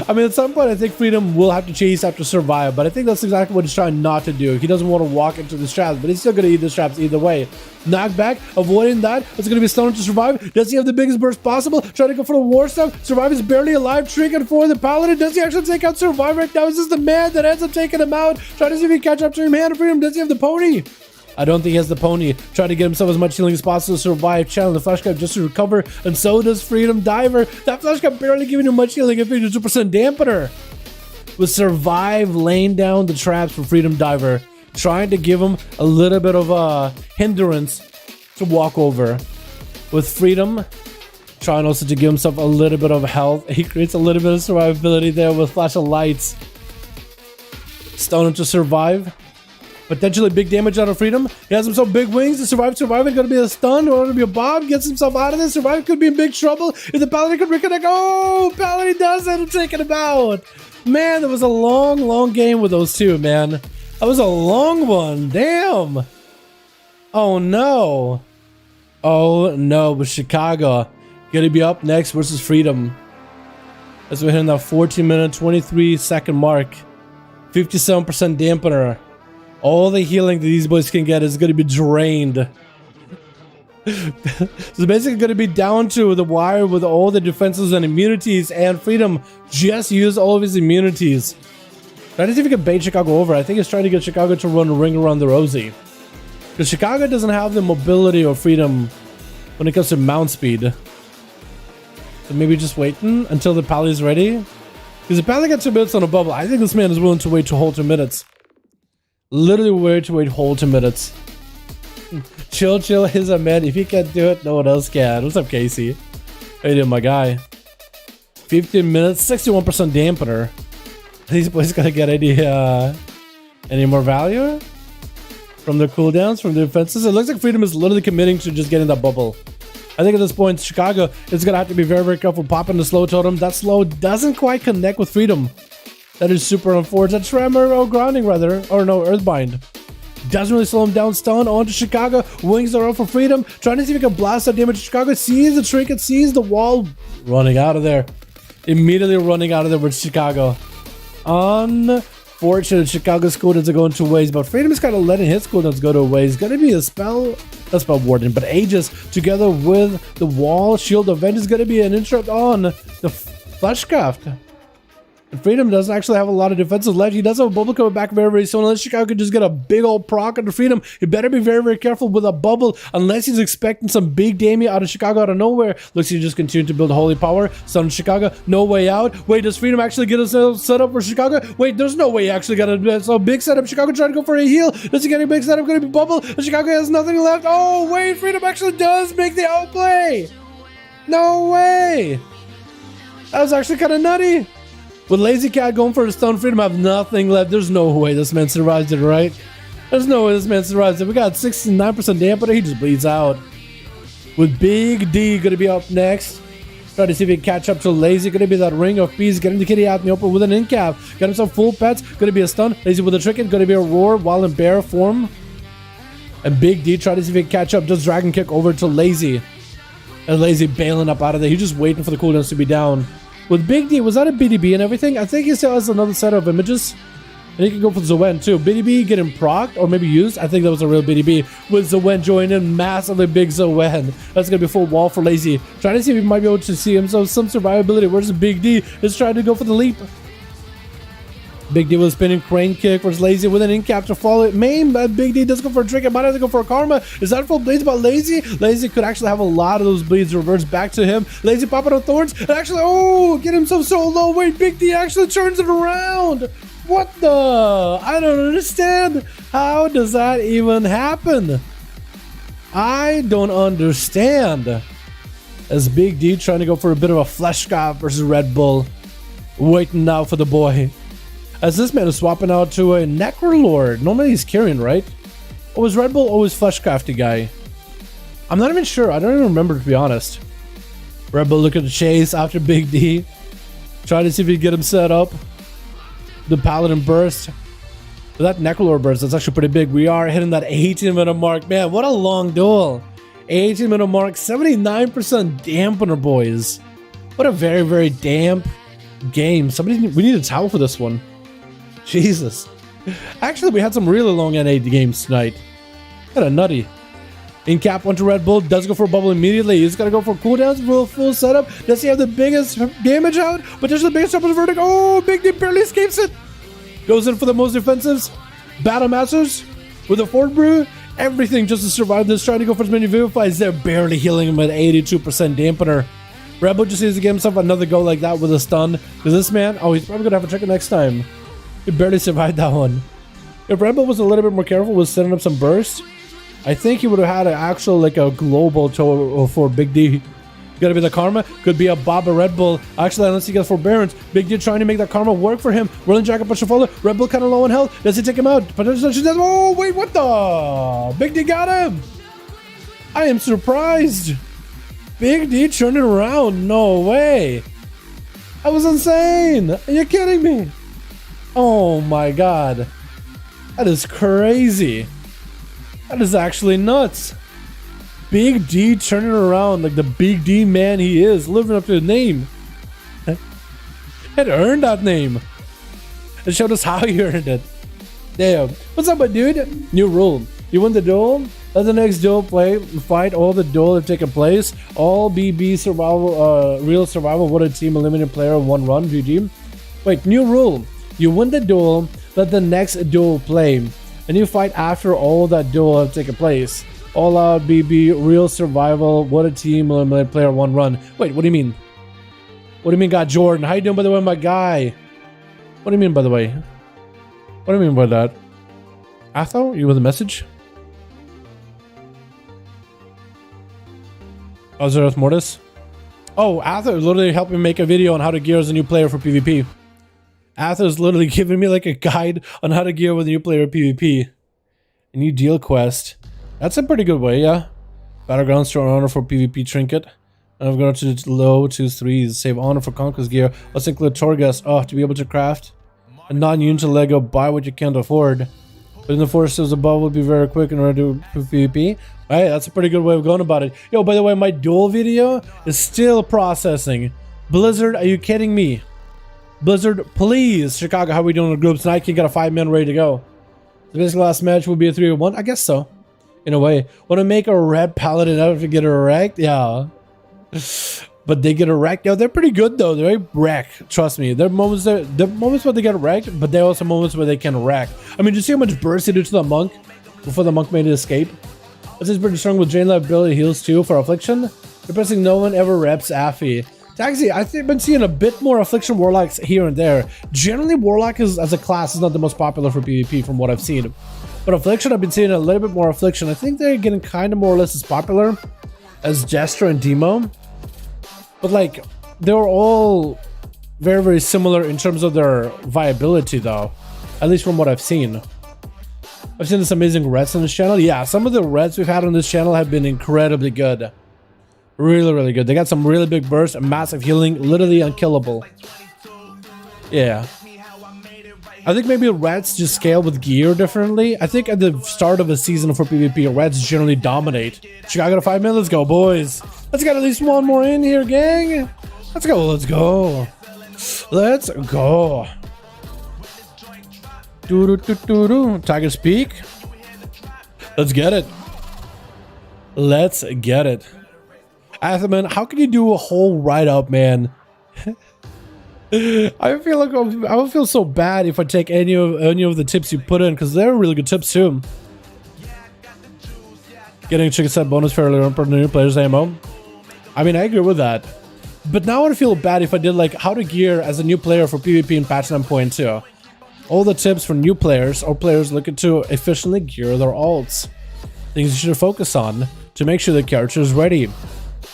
I mean, at some point, I think Freedom will have to chase after Survive, but I think that's exactly what he's trying not to do. He doesn't want to walk into the traps, but he's still going to eat the traps either way. Knockback, avoiding that. It's going to be stunning to Survive. Does he have the biggest burst possible? Trying to go for the war stuff. Survive is barely alive. Trinket for the Paladin. Does he actually take out Survive right now? Is this the man that ends up taking him out? Trying to see if he can catch up to him. Hand of Freedom. Does he have the pony? I don't think he has the pony. Trying to get himself as much healing as possible to Survive. Channeling the flash cap just to recover. And so does Freedom Diver. That flash cap barely giving him much healing at 52% dampener. with Survive laying down the traps for Freedom Diver, trying to give him a little bit of a hindrance to walk over. With Freedom trying also to give himself a little bit of health. He creates a little bit of survivability there with flash of lights. Stone him to survive. Potentially big damage out of Freedom. He has himself big wings. The Survive is going to be a stun or going to be a bomb. Gets himself out of this. Survive could be in big trouble. If the Paladin could reconnect. Oh, Paladin does end up taking him out. Man, that was a long game with those two, man. That was a long one. Damn. Oh, no. Oh, no. But Chicago going to be up next versus Freedom. As we're hitting that 14-minute, 23-second mark. 57% dampener. All the healing that these boys can get is going to be drained. So basically going to be down to the wire with all the defenses and immunities, and Freedom just used all of his immunities. Trying to see if he can bait Chicago over. I think he's trying to get Chicago to run a ring around the Rosie. Because Chicago doesn't have the mobility or Freedom when it comes to mount speed. So maybe just waiting until the Pally is ready. Because the Pally got 2 minutes on a bubble. I think this man is willing to wait to hold 2 minutes. Literally wait whole 2 minutes. Chill is a man. If he can't do it, no one else can. What's up, Casey? How you doing, my guy? 15 minutes, 61% dampener. These boys gonna get any more value from their cooldowns, from their defenses? It looks like Freedom is literally committing to just getting that bubble. I think at this point, Chicago is gonna have to be very careful popping the slow totem. That slow doesn't quite connect with Freedom. That is super unfortunate. Tremor or grounding rather, or no, Earthbind. Doesn't really slow him down. Stun onto Chicago. Wings are up for Freedom. Trying to see if he can blast that damage to Chicago. Sees the trinket, sees the wall. Running out of there. Immediately running out of there with Chicago. Unfortunate. Chicago's cooldowns are going 2 ways, but Freedom is kind of letting his cooldowns go 2 ways. Going to be a spell warden, but Aegis together with the wall. Shield event is going to be an interrupt on the Fleshcraft. Freedom doesn't actually have a lot of defenses left. He does have a bubble coming back very soon. Unless Chicago can just get a big old proc into Freedom, he better be very careful with a bubble. Unless he's expecting some big damage out of Chicago out of nowhere. Looks like he just continue to build holy power. Stun Chicago, no way out. Wait, does Freedom actually get himself set up for Chicago? Wait, there's no way he actually got a big setup. Chicago trying to go for a heal. Does he get a big setup? Gonna be bubble. Chicago has nothing left. Oh wait, Freedom actually does make the outplay. No way. That was actually kind of nutty. With Lazy Cat going for a stun, Freedom have nothing left. There's no way this man survives it, right? There's no way this man survives it. We got 69% dampener. He just bleeds out. With Big D going to be up next. Try to see if he can catch up to Lazy. Going to be that ring of peace. Getting the kitty out in the open with an in-cap. Got himself full pets. Going to be a stun. Lazy with a trinket. Going to be a roar while in bear form. And Big D try to see if he can catch up. Just dragon kick over to Lazy. And Lazy bailing up out of there. He's just waiting for the cooldowns to be down. With Big D, was that a BDB and everything? I think he still has another set of images. And he can go for Zowen too. BDB getting procced or maybe used. I think that was a real BDB. With Zowen joining in. Massively big Zowen. That's going to be full wall for Lazy. Trying to see if he might be able to see him. So some survivability. Where's the Big D? Is trying to go for the leap. Big D with a spinning crane kick versus Lazy with an in-cap to follow it. Main, but Big D does go for a trick. It might have to go for a karma. Is that full bleeds about Lazy? Lazy could actually have a lot of those bleeds reversed back to him. Lazy popping on thorns. And actually, oh, get himself so low. Wait, Big D actually turns it around. What the? I don't understand. How does that even happen? I don't understand. As Big D trying to go for a bit of a flesh cop versus Red Bull. Waiting now for the boy. As this man is swapping out to a Necrolord. Normally he's carrying, right? Or was Red Bull always Fleshcrafty guy? I'm not even sure. I don't even remember, to be honest. Red Bull looking to chase after Big D. Trying to see if he can get him set up. The Paladin burst. That Necrolord burst, that's actually pretty big. We are hitting that 18-minute mark. Man, what a long duel. 18-minute mark. 79% dampener, boys. What a very damp game. We need a towel for this one. Jesus. Actually, we had some really long NA games tonight. Kind of nutty. In cap onto Red Bull. Does go for a bubble immediately. He's got to go for cooldowns. Full setup. Does he have the biggest damage out? But there's the biggest up of the verdict. Oh, Big D barely escapes it. Goes in for the most defensives. Battle Masters with a Fort Brew. Everything just to survive this. Trying to go for as many Vivifies. They're barely healing him at 82% dampener. Rebel just needs to give himself another go like that with a stun. Because this man, oh, he's probably gonna have to check it next time. He barely survived that one. If Rebel was a little bit more careful with setting up some burst, I think he would have had an actual, like a global tower for Big D. Gotta be the karma. Could be a Baba Red Bull. Actually, unless he gets forbearance. Big D trying to make that karma work for him. Rolling Jack up a follow. Red Bull kind of low on health. Does he take him out? But oh, wait, what the? Big D got him. I am surprised. Big D turned it around. No way. That was insane. Are you kidding me? Oh my god. That is crazy. That is actually nuts. Big D turning around like the Big D man he is, living up to the name. Had earned that name. It showed us how he earned it. Damn. What's up, my dude? New rule. You win the duel, let the next duel fight all the duel have taken place. All BB survival, real survival, what a team eliminated player, one run, GG. Wait, new rule. You win the duel, let the next duel play. And you fight after all that duel have taken place. All out BB, real survival, what a team, eliminated player, one run. Wait, what do you mean? What do you mean, God Jordan? How you doing, by the way, my guy? What do you mean, by the way? What do you mean by that? Atho, you with a message? Oh, Zeroth Mortis? Oh, Atho is literally helping me make a video on how to gear as a new player for PvP. Atho is literally giving me like a guide on how to gear with a new player PvP. A new deal quest. That's a pretty good way, yeah. Battlegrounds to honor for PvP trinket. And I'm going to low 2-3s. Save honor for conquest gear. Let's include Torghast. Oh, to be able to craft a non-union Lego. Buy what you can't afford. But in the forces above will be very quick in order to do PvP. Right, that's a pretty good way of going about it. Yo, by the way, my duel video is still processing. Blizzard, are you kidding me? Blizzard, please. Chicago, how are we doing in the groups? Tonight can get a 5-man ready to go. The basically last match will be a 3-1. I guess so. In a way. Want to make a red paladin out to get it wrecked? Yeah. But they get wrecked. Yo, they're pretty good though. They're wreck. Trust me. There are moments where they get wrecked, but there are also moments where they can wreck. I mean, did you see how much burst he did to the monk before the monk made it escape? This is pretty strong with drain life ability heals too for affliction. Depressing no one ever reps Affy. Taxi, I think I've been seeing a bit more affliction warlocks here and there. Generally, warlock is, as a class, is not the most popular for PvP from what I've seen. But affliction, I've been seeing a little bit more affliction. I think they're getting kind of more or less as popular as Jester and Demo. But like, they're all very, very similar in terms of their viability though. At least from what I've seen. I've seen this amazing reds on this channel. Yeah, some of the reds we've had on this channel have been incredibly good. Really, really good. They got some really big bursts, massive healing, literally unkillable. Yeah. I think maybe reds just scale with gear differently. I think at the start of a season for PvP, reds generally dominate. Chicago to 5 minutes. Let's go, boys. Let's get at least one more in here, gang. Let's go. Let's go. Let's go. Tiger's Peak. Let's get it. Let's get it. Atherman, how can you do a whole write-up, man? I feel like I would feel so bad if I take any of the tips you put in, because they're really good tips too. Getting a chicken set bonus fairly early for new players ammo. I mean, I agree with that. But now I would feel bad if I did like how to gear as a new player for PvP in patch 9.2. All the tips for new players or players looking to efficiently gear their alts. Things you should focus on to make sure the character is ready.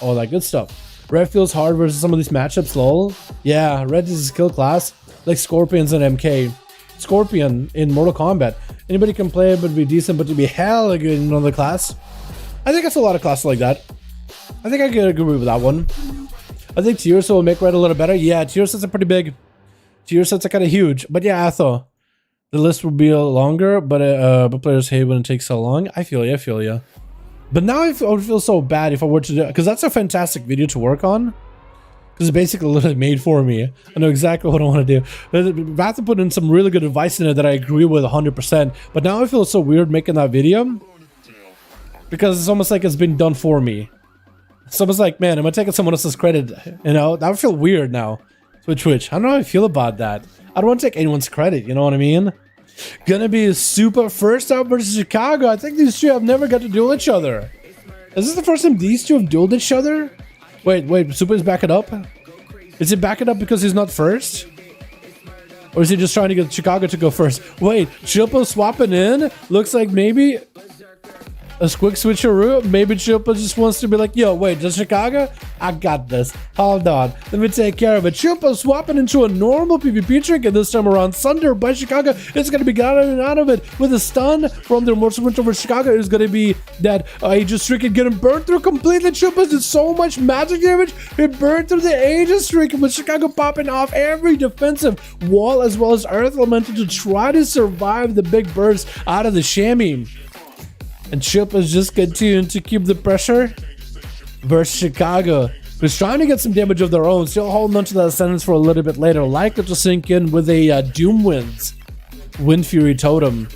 All that good stuff. Red feels hard versus some of these matchups, lol. Yeah, red is a skill class, like Scorpions and MK. Scorpion in Mortal Kombat. Anybody can play it, but be decent, but to be hella good in another class. I think that's a lot of classes like that. I think I could agree with that one. I think tier set will make red a little better. Yeah, tier sets are pretty big. Tier sets are kind of huge. But yeah, I thought the list would be longer, but players hate when it takes so long. I feel you. But now I would feel so bad if I were to do it, because that's a fantastic video to work on. Because it's basically literally made for me. I know exactly what I want to do. I have to put in some really good advice in it that I agree with 100%. But now I feel so weird making that video. Because it's almost like it's been done for me. It's almost like, man, am I taking someone else's credit? You know, that would feel weird now. Twitch. I don't know how I feel about that. I don't want to take anyone's credit, you know what I mean? Gonna be a super first out versus Chicago. I think these two have never got to duel each other. Is this the first time these two have dueled each other? Wait, Super is backing up? Is he backing up because he's not first? Or is he just trying to get Chicago to go first? Wait, Chilpo swapping in? Looks like maybe a quick switcheroo. Maybe Chilpo just wants to be like, yo, wait, just Chicago? I got this. Hold on. Let me take care of it. Chilpo swapping into a normal PvP trinket this time around. Thunder by Chicago. It's going to be gotten out of it with a stun from their Mortal Winter over Chicago. It's going to be that Aegis trinket getting burned through completely. Chilpo did so much magic damage. It burned through the Aegis trinket with Chicago popping off every defensive wall as well as Earth Elemental to try to survive the big burst out of the chamois. And Chip is just continuing to keep the pressure versus Chicago, who's trying to get some damage of their own, still holding on to that Ascendance for a little bit later. Likely to sink in with a Doom Winds Wind Fury Totem,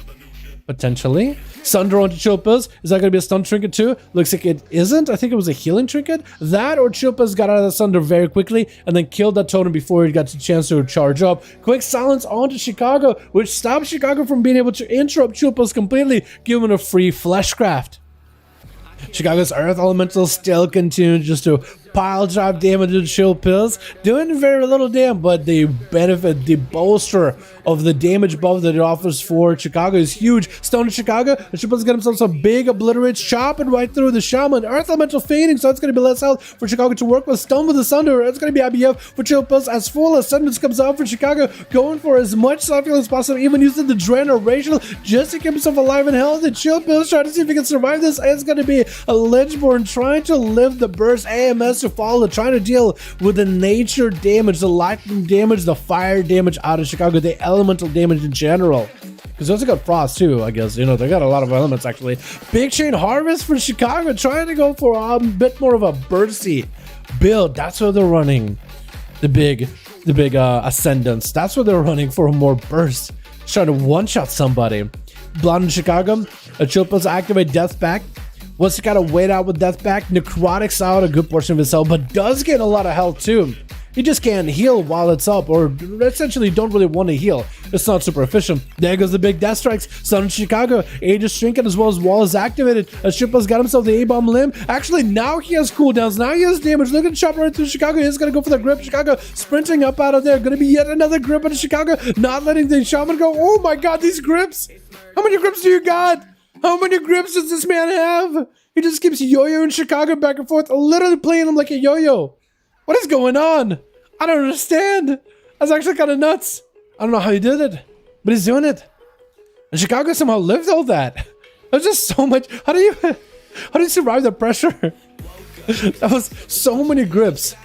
potentially. Sunder onto Chilpas. Is that going to be a stun trinket too? Looks like it isn't. I think it was a healing trinket. That or Chilpas got out of the Sunder very quickly and then killed that totem before he got the chance to charge up. Quick silence onto Chicago, which stops Chicago from being able to interrupt Chilpas completely, giving a free fleshcraft. Chicago's Earth Elemental still continues just to pile drive damage to Chill Pills, doing very little damage, but the benefit, the bolster of the damage buff that it offers for Chicago is huge. Stone to Chicago, the Chillpills get themselves a big obliterates, chopping right through the Shaman. Earth Elemental fading, so it's going to be less health for Chicago to work with. Stone with the Thunder, it's going to be IBF for Chillpills as full Ascendance comes out for Chicago, going for as much soft heal as possible, even using the Drain or Racial just to keep himself alive and healthy. Chillpills trying to see if he can survive this. It's going to be a Lynchborn trying to live the burst AMS to follow, trying to deal with the nature damage, the lightning damage, the fire damage out of Chicago, the elemental damage in general. Because they also got Frost too, I guess. You know, they got a lot of elements actually. Big Chain Harvest for Chicago, trying to go for a bit more of a bursty build. That's what they're running. The big Ascendance. That's what they're running for, a more burst. Trying to one-shot somebody. Blonde in Chicago. A Chilpos activate Death Pact. Wants to kind of wait out with Death Pact. Necrotics out a good portion of his health, but does get a lot of health too. He just can't heal while it's up, or essentially don't really want to heal. It's not super efficient. There goes the big Death Strikes. Sun in Chicago. Aegis Trinket as well as Wall is activated. Chippa's got himself the A-Bomb Limb. Actually, now he has cooldowns. Now he has damage. Look at the chop right through Chicago. He's going to go for the grip. Chicago sprinting up out of there. Going to be yet another grip into Chicago. Not letting the Shaman go. Oh my god, these grips. How many grips do you got? How many grips does this man have? He just keeps yo-yoing Chicago back and forth, literally playing him like a yo-yo. What is going on? I don't understand. That's actually kind of nuts. I don't know how he did it, but he's doing it. And Chicago somehow lived all that. There's just so much. How do you survive the pressure? That was so many grips.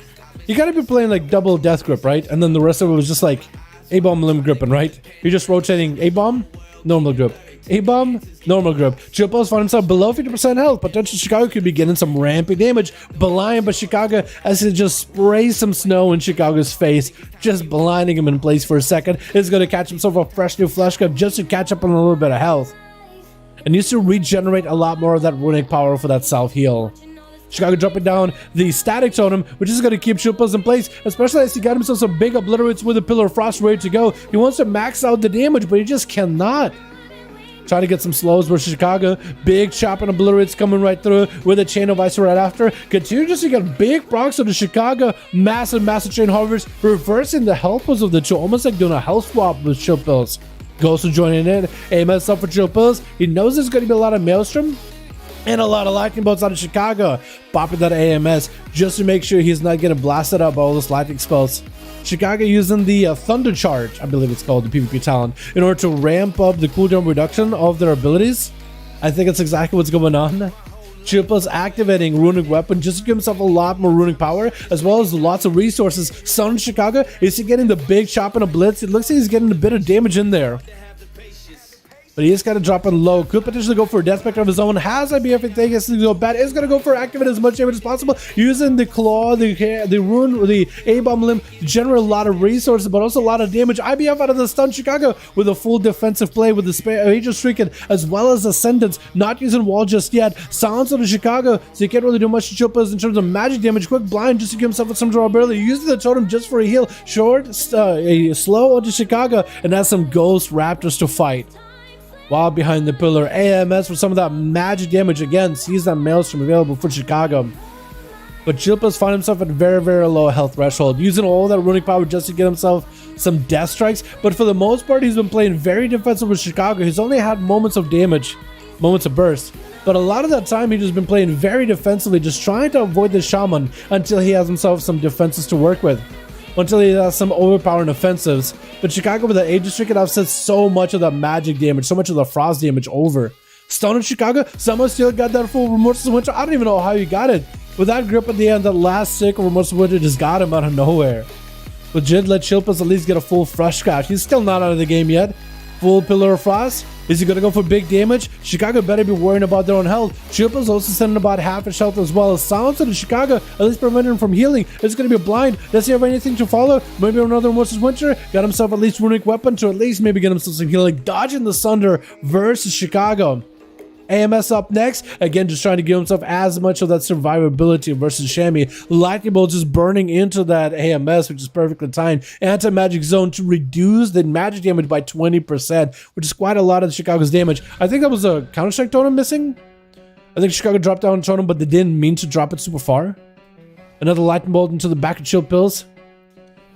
You gotta be playing like double death grip, right? And then the rest of it was just like A-bomb limb gripping, right? You're just rotating A-bomb, normal grip. A-bomb, normal grip. Chilpos found himself below 50% health. Potential Chicago could be getting some rampy damage. Blind by Chicago as he just sprays some snow in Chicago's face, just blinding him in place for a second. He's going to catch himself a fresh new flesh cup just to catch up on a little bit of health. And needs to regenerate a lot more of that runic power for that self-heal. Chicago dropping down the static totem, which is going to keep Chilpos in place, especially as he got himself some big obliterates with a Pillar of Frost ready to go. He wants to max out the damage, but he just cannot. Try to get some slows versus Chicago. Big chop and obliterates coming right through with a chain of ice right after. Continue just to get big procs of the Chicago. Massive chain harvest. Reversing the health pulls of the two. Almost like doing a health swap with Chill Pills. Goes to joining in. AMS up for Chill Pills. He knows there's going to be a lot of Maelstrom and a lot of lightning bolts out of Chicago. Popping that AMS just to make sure he's not getting blasted up by all those lightning spells. Chicago using the Thunder Charge, I believe it's called, the PvP talent, in order to ramp up the cooldown reduction of their abilities. I think that's exactly what's going on. Chilpa's activating Runic Weapon just to give himself a lot more runic power, as well as lots of resources. Sun Chicago, is he getting the big chop and a blitz? It looks like he's getting a bit of damage in there. But he is kind of dropping low. Could potentially go for a Death Pact of his own. Has IBF if they get to go bad. Is going to go for activate as much damage as possible. Using the claw, the rune, the A-bomb limb to generate a lot of resources, but also a lot of damage. IBF out of the stun Chicago with a full defensive play with the Aegis Trinket as well as Ascendance. Not using wall just yet. Silence on the Chicago, so you can't really do much to Chilpas in terms of magic damage. Quick blind just to give himself some durability. Using the totem just for a heal. Short, a slow onto Chicago, and has some ghost raptors to fight. While behind the pillar, AMS for some of that magic damage again. Sees that Maelstrom available for Chicago. but Chilpas found himself at very, very low health threshold, using all that runic power just to get himself some death strikes. But for the most part, he's been playing very defensive with Chicago. He's only had moments of damage, moments of burst. But a lot of that time, he's just been playing very defensively, just trying to avoid the Shaman until he has himself some defenses to work with. Until he has some overpowering offensives. But Chicago with the Aegis Trinket offsets so much of the magic damage, so much of the frost damage over. Stone in Chicago, someone still got that full Remorseless Winter. I don't even know how he got it. With that grip at the end, that last sick Remorseless Winter just got him out of nowhere. But Jid let Chilpas at least get a full fresh scratch. He's still not out of the game yet. Full Pillar of Frost. Is he going to go for big damage? Chicago better be worrying about their own health. Chilpas also sending about half his health as well. As Silence to Chicago, at least preventing him from healing. It's going to be a blind. Does he have anything to follow? Maybe another Moses Winter. Got himself at least runic weapon to at least maybe get himself some healing. Dodging the Sunder versus Chicago. AMS up next, again just trying to give himself as much of that survivability versus Shammy. Lightning Bolt just burning into that AMS, which is perfectly timed. Anti-magic zone to reduce the magic damage by 20%, which is quite a lot of Chicago's damage. I think that was a Counter-Strike totem missing. I think Chicago dropped down a totem, but they didn't mean to drop it super far. Another Lightning Bolt into the back of Chill Pills.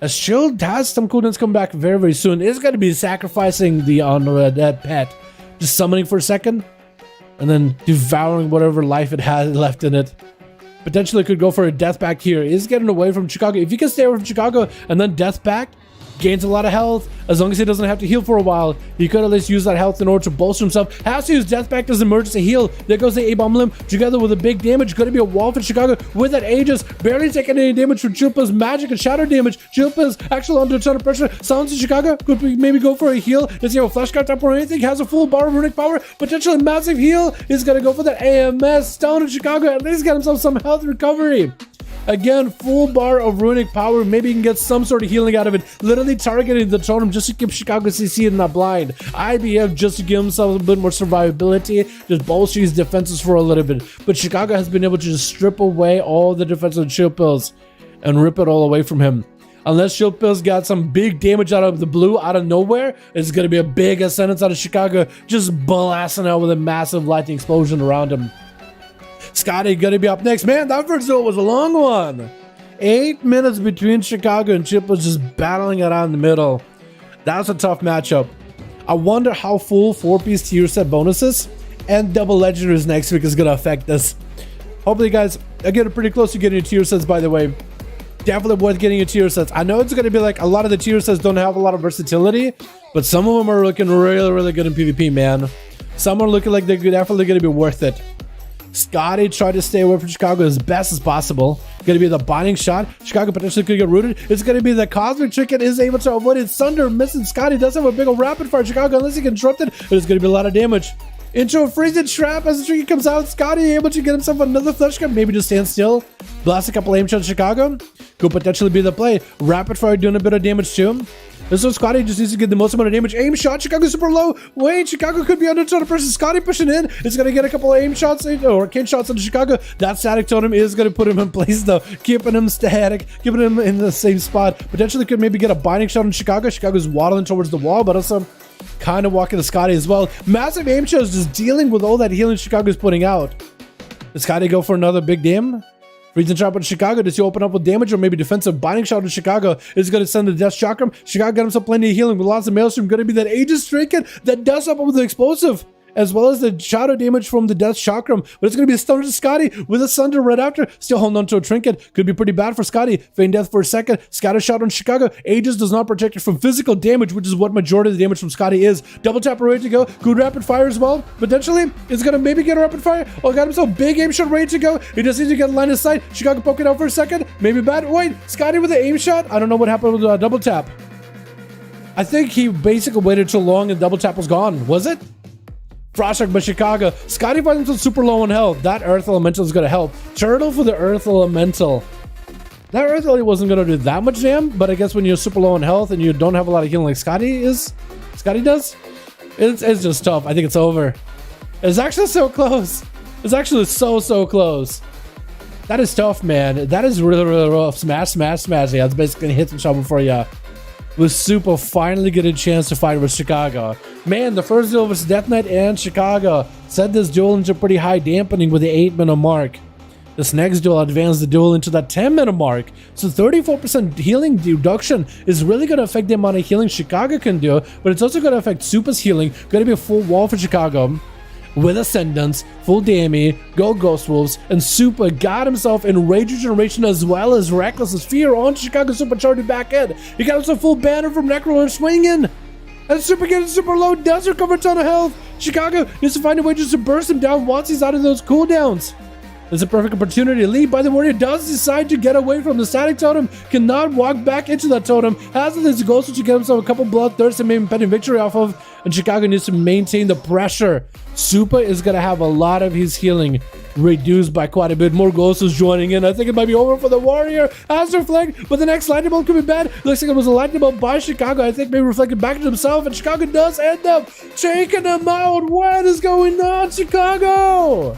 As Chill has some cooldowns coming back very, very soon. It's going to be sacrificing the undead pet. Just summoning for a second. And then devouring whatever life it has left in it. Potentially could go for a death pact here. He's getting away from Chicago. If he can stay away from Chicago and then death pact, gains a lot of health. As long as he doesn't have to heal for a while, he could at least use that health in order to bolster himself. Has to use death pact as an emergency heal. There goes the A-bomb limb together with a big damage. Going to be a wall for Chicago with that Aegis. Barely taking any damage from Chilpa's magic and shadow damage. Chilpa's actually under a ton of pressure. Silence in Chicago. Could maybe go for a heal. Does he have a flash card up or anything? Has a full bar of runic power. Potentially massive heal. He's going to go for that AMS. Stone in Chicago. At least get himself some health recovery. Again, full bar of runic power. Maybe he can get some sort of healing out of it. Literally targeting the totem just to keep Chicago CC in that blind. IBF just to give himself a bit more survivability. Just bolster his defenses for a little bit. But Chicago has been able to just strip away all the defensive shield pills and rip it all away from him. Unless Shield Pills got some big damage out of the blue, out of nowhere, it's going to be a big ascendance out of Chicago. Just blasting out with a massive lightning explosion around him. Scotty gonna be up next. Man, that first duel was a long one. 8 minutes between Chicago and Chip was just battling around the middle. That's a tough matchup. I wonder how full 4-piece tier set bonuses and double legendaries next week is gonna affect this. Hopefully, guys, I get pretty close to getting tier sets, by the way. Definitely worth getting your tier sets. I know it's gonna be like a lot of the tier sets don't have a lot of versatility, but some of them are looking really, really good in PvP, man. Some are looking like they're definitely gonna be worth it. Scotty tried to stay away from Chicago as best as possible. Going to be the binding shot. Chicago potentially could get rooted. It's going to be the Cosmic Trinket is able to avoid it. Thunder missing. Scotty does have a big old rapid fire. Chicago, unless he can disrupt it, it's going to be a lot of damage. Into a freezing trap as the Trinket comes out. Scotty able to get himself another flash gun. Maybe just stand still. Blast a couple aim shots. Chicago could potentially be the play. Rapid fire doing a bit of damage to him. So Scotty just needs to get the most amount of damage. Aim shot. Chicago super low. Wait, Chicago could be under total pressure. Scotty pushing in. It's going to get a couple of aim shots or king shots into Chicago. That static totem is going to put him in place though. Keeping him static. Keeping him in the same spot. Potentially could maybe get a binding shot on Chicago. Chicago's waddling towards the wall, but also kind of walking to Scotty as well. Massive aim shots just dealing with all that healing Chicago's putting out. Does Scotty go for another big dam? Freezing trap on Chicago. Does he open up with damage or maybe defensive binding shot on Chicago? Is going to send the death chakram. Chicago got himself plenty of healing with lots of maelstrom. Going to be that Aegis Trinket that does up with the explosive, as well as the shadow damage from the death chakram. But it's going to be a stun to Scotty with a Sunder right after. Still holding on to a trinket. Could be pretty bad for Scotty. Feign death for a second. Scatter shot on Chicago. Aegis does not protect you from physical damage, which is what majority of the damage from Scotty is. Double tap ready to go. Good rapid fire as well. Potentially, it's going to maybe get a rapid fire. Oh, got himself big aim shot ready to go. He just needs to get line of sight. Chicago poking out for a second. Maybe bad. Wait, Scotty with the aim shot. I don't know what happened with double tap. I think he basically waited too long and double tap was gone. Was it? Frostshock by Chicago. Scotty finds himself super low on health. That Earth Elemental is going to help. Turtle for the Earth Elemental. That Earth Elemental wasn't going to do that much damn, but I guess when you're super low on health and you don't have a lot of healing like Scotty does, it's just tough. I think it's over. It's actually so close. It's actually so close. That is tough, man. That is really, really rough. Smash. Yeah, it's basically going to hit some trouble for you. With Super finally get a chance to fight with Chicago. Man, the first duel was Death Knight and Chicago. Set this duel into pretty high dampening with the 8-minute mark. This next duel advanced the duel into that 10-minute mark. So 34% healing reduction is really going to affect the amount of healing Chicago can do, but it's also going to affect Super's healing. Going to be a full wall for Chicago. With Ascendance, full Damie, Go Ghost Wolves, and Super got himself in Rage Regeneration as well as Reckless Fear on Chicago Supercharged back end. He got himself full banner from Necrolord swinging. And Super getting super low, does recover a ton of health. Chicago needs to find a way just to burst him down once he's out of those cooldowns. It's a perfect opportunity to lead, but the warrior does decide to get away from the static totem, cannot walk back into that totem, has his ghost to get himself a couple bloodthirsts and maybe pending victory off of, and Chicago needs to maintain the pressure. Super is going to have a lot of his healing reduced by quite a bit. More ghosts is joining in. I think it might be over for the warrior. Has reflect, but the next lightning bolt could be bad. Looks like it was a lightning bolt by Chicago. I think maybe reflected back to himself, and Chicago does end up taking him out. What is going on, Chicago?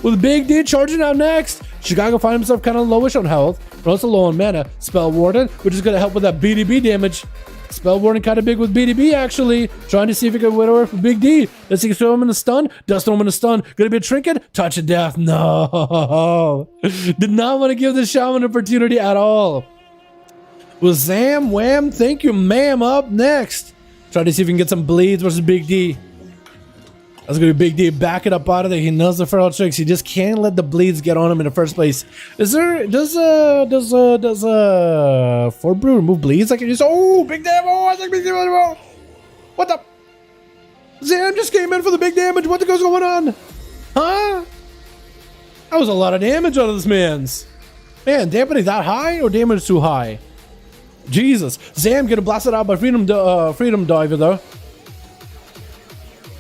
With Big D charging out next, Chicago finds himself kind of lowish on health, but also low on mana. Spell Warden, which is going to help with that BDB damage. Spell Warden kind of big with BDB, actually. Trying to see if he can win over for Big D. Let's see if throw him in a stun. Does throw him in a stun. Gonna be a trinket. Touch of death. No. Did not want to give the Shaman an opportunity at all. With Zam Wham, thank you, ma'am, up next. Try to see if we can get some bleeds versus Big D. That's gonna be Big D. Back it up out of there. He knows the feral tricks. He just can't let the bleeds get on him in the first place. Does Fort Brew remove bleeds? I can just big damage. Oh, I think big damage. What the? Zam just came in for the big damage. What the goes going on? Huh? That was a lot of damage out of this man's. Man, dampening that high or damage too high? Jesus. Zam getting blasted out by Freedom Diver though.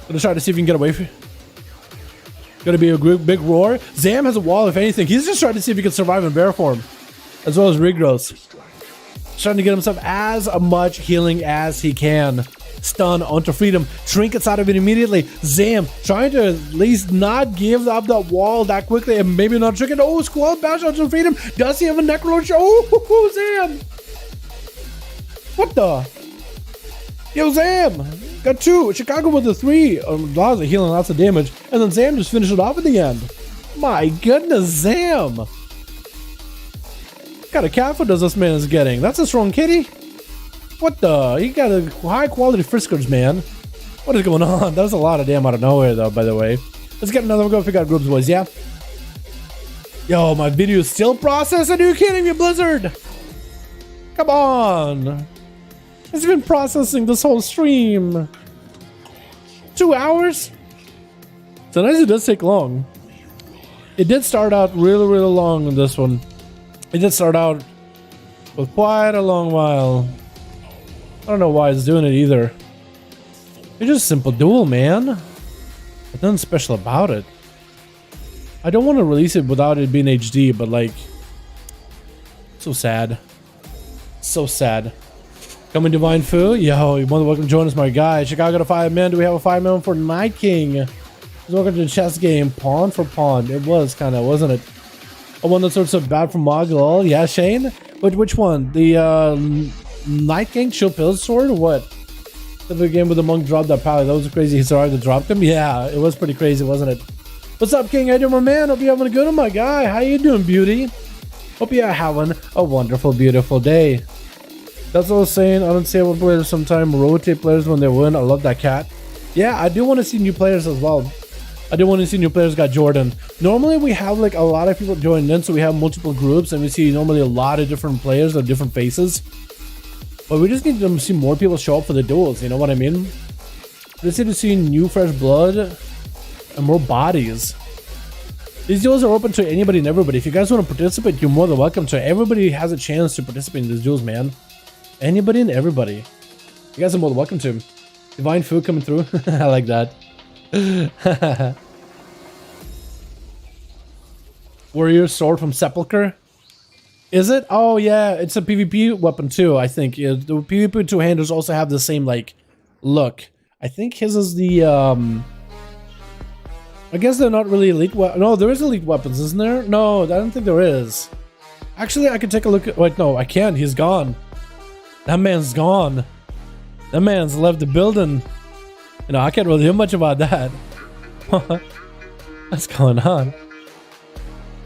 Gonna try to see if he can get away from it. Gonna be a big roar. Zam has a wall, if anything. He's just trying to see if he can survive in bear form. As well as regrowth. Trying to get himself as much healing as he can. Stun onto Freedom. Trinkets out of it immediately. Zam trying to at least not give up that wall that quickly and maybe not trick it. Oh, Squall bash onto Freedom. Does he have a Necrolord? Oh, Zam! What the? Yo, Zam! Got two. Chicago with the 3. Lots of healing, lots of damage. And then Zam just finished it off at the end. My goodness, Zam! What kind of cat foot does this man is getting? That's a strong kitty. What the? He got a high quality friskers, man. What is going on? That was a lot of damn out of nowhere, though, by the way. Let's get another one. Go pick out groups, boys, yeah? Yo, my video is still processing. Are you kidding me, Blizzard? Come on. It's been processing this whole stream. 2 hours? Sometimes it does take long. It did start out really long in this one. It did start out with quite a long while. I don't know why it's doing it either. It's just a simple duel, man. There's nothing special about it. I don't want to release it without it being HD, but like... So sad. So sad. Coming Divine Fu, yo, you're more than welcome to join us, my guy. Chicago to 5 men. Do we have a 5 man for Night King? Welcome to the chess game. Pawn for pawn. It was kind of, wasn't it? A one that sorts of bad from Mogul. Yeah, Shane? Which one? The Night King Chill Pills sword or what? The game with the monk dropped that power. That was crazy. He survived to drop them. Yeah, it was pretty crazy, wasn't it? What's up, King? How you doing, my man? Hope you're having a good one, my guy. How you doing, beauty? Hope you're having a wonderful, beautiful day. That's what I was saying. I don't say I would play sometime rotate players when they win. I love that cat. Yeah, I do want to see new players as well. I do want to see new players. Got Jordan. Normally we have like a lot of people joining in, so we have multiple groups and we see normally a lot of different players with different faces. But we just need to see more people show up for the duels, you know what I mean? We just need to see new fresh blood and more bodies. These duels are open to anybody and everybody. If you guys want to participate, you're more than welcome to. Everybody has a chance to participate in these duels, man. Anybody and everybody. You guys are more than welcome to. Divine food coming through. I like that. Warrior sword from Sepulchre. Is it? Oh yeah, it's a PvP weapon too, I think. Yeah, the PvP two-handers also have the same like look. I think his is the I guess they're not really elite. No, there is elite weapons, isn't there? No, I don't think there is. Actually, I can take a look at. Wait, no, I can't. He's gone. That man's gone. That man's left the building. You know, I can't really do much about that. What's going on?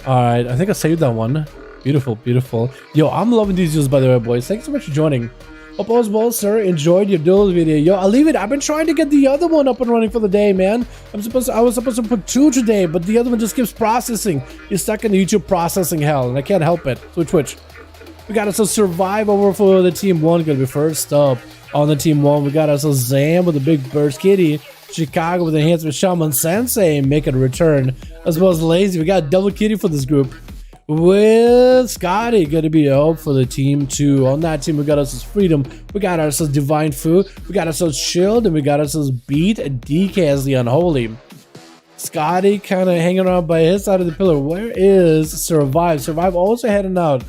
Alright, I think I saved that one. Beautiful, beautiful. Yo, I'm loving these duels, by the way, boys. Thanks so much for joining. Hope all is well, sir. Enjoyed your duel video. Yo, I'll leave it. I've been trying to get the other one up and running for the day, man. I was supposed to put 2 today, but the other one just keeps processing. He's stuck in the YouTube processing hell, and I can't help it. Switch. We got ourselves Survive over for the Team 1. Gonna be first up on the Team 1. We got ourselves Zam with a big burst kitty. Chicago with Enhancement Shaman Sensei making a return. As well as Lazy. We got double kitty for this group. With Scotty gonna be out for the Team 2. On that team, we got ourselves Freedom. We got ourselves Divine Fu. We got ourselves Shield. And we got ourselves Beat and DK as the Unholy. Scotty kind of hanging around by his side of the pillar. Where is Survive? Survive also heading out.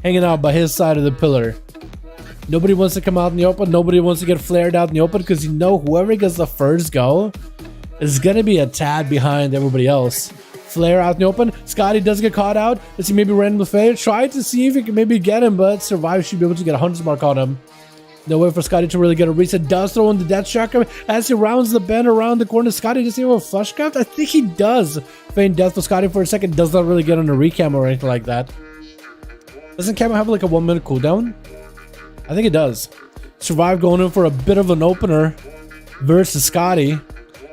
Hanging out by his side of the pillar. Nobody wants to come out in the open. Nobody wants to get flared out in the open because you know whoever gets the first go is going to be a tad behind everybody else. Flare out in the open. Scotty does get caught out. Let's see, maybe random flare. Try to see if he can maybe get him, but Survive should be able to get a 100 mark on him. No way for Scotty to really get a reset. Does throw in the death shotgun as he rounds the bend around the corner. Scotty, does he have a flush craft? I think he does. Feign death for Scotty for a second. Does not really get on a recam or anything like that. Doesn't Camo have like a 1 minute cooldown? I think it does. Survive going in for a bit of an opener versus Scotty.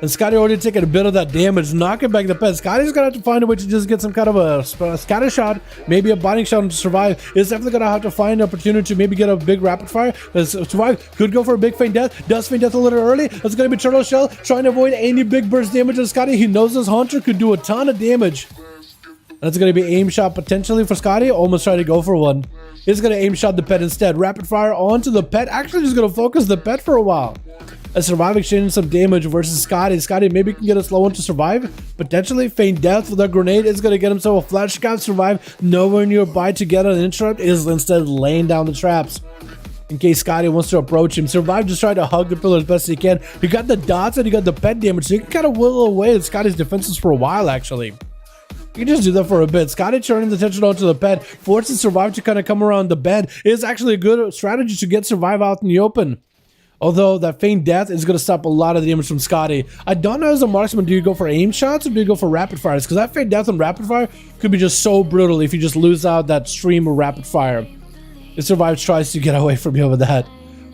And Scotty already taking a bit of that damage, knocking back the pet. Scotty's gonna have to find a way to just get some kind of a scatter shot, maybe a binding shot to Survive. Is definitely gonna have to find an opportunity to maybe get a big rapid fire. Survive could go for a big feign death. Does feign death a little early. It's gonna be Turtle Shell trying to avoid any big burst damage on Scotty. He knows this Hunter could do a ton of damage. That's going to be aim shot potentially for Scotty. Almost trying to go for one. He's going to aim shot the pet instead. Rapid fire onto the pet. Actually just going to focus the pet for a while. As Survive exchanging some damage versus Scotty. Scotty maybe can get a slow one to Survive. Potentially feign death with that grenade. Is going to get himself a flash scout. Survive nowhere nearby to get an interrupt. Is instead laying down the traps in case Scotty wants to approach him. Survive just trying to hug the pillar as best he can. He got the dots and he got the pet damage. So he can kind of whittle away Scotty's defenses for a while actually. You can just do that for a bit. Scotty turning the attention onto the pet, forcing Survive to kind of come around the bend. It is actually a good strategy to get Survive out in the open. Although that feign death is going to stop a lot of the damage from Scotty. I don't know as a marksman, do you go for aim shots or do you go for rapid fires? Because that feign death and rapid fire could be just so brutal if you just lose out that stream of rapid fire. If Survive tries to get away from you with that.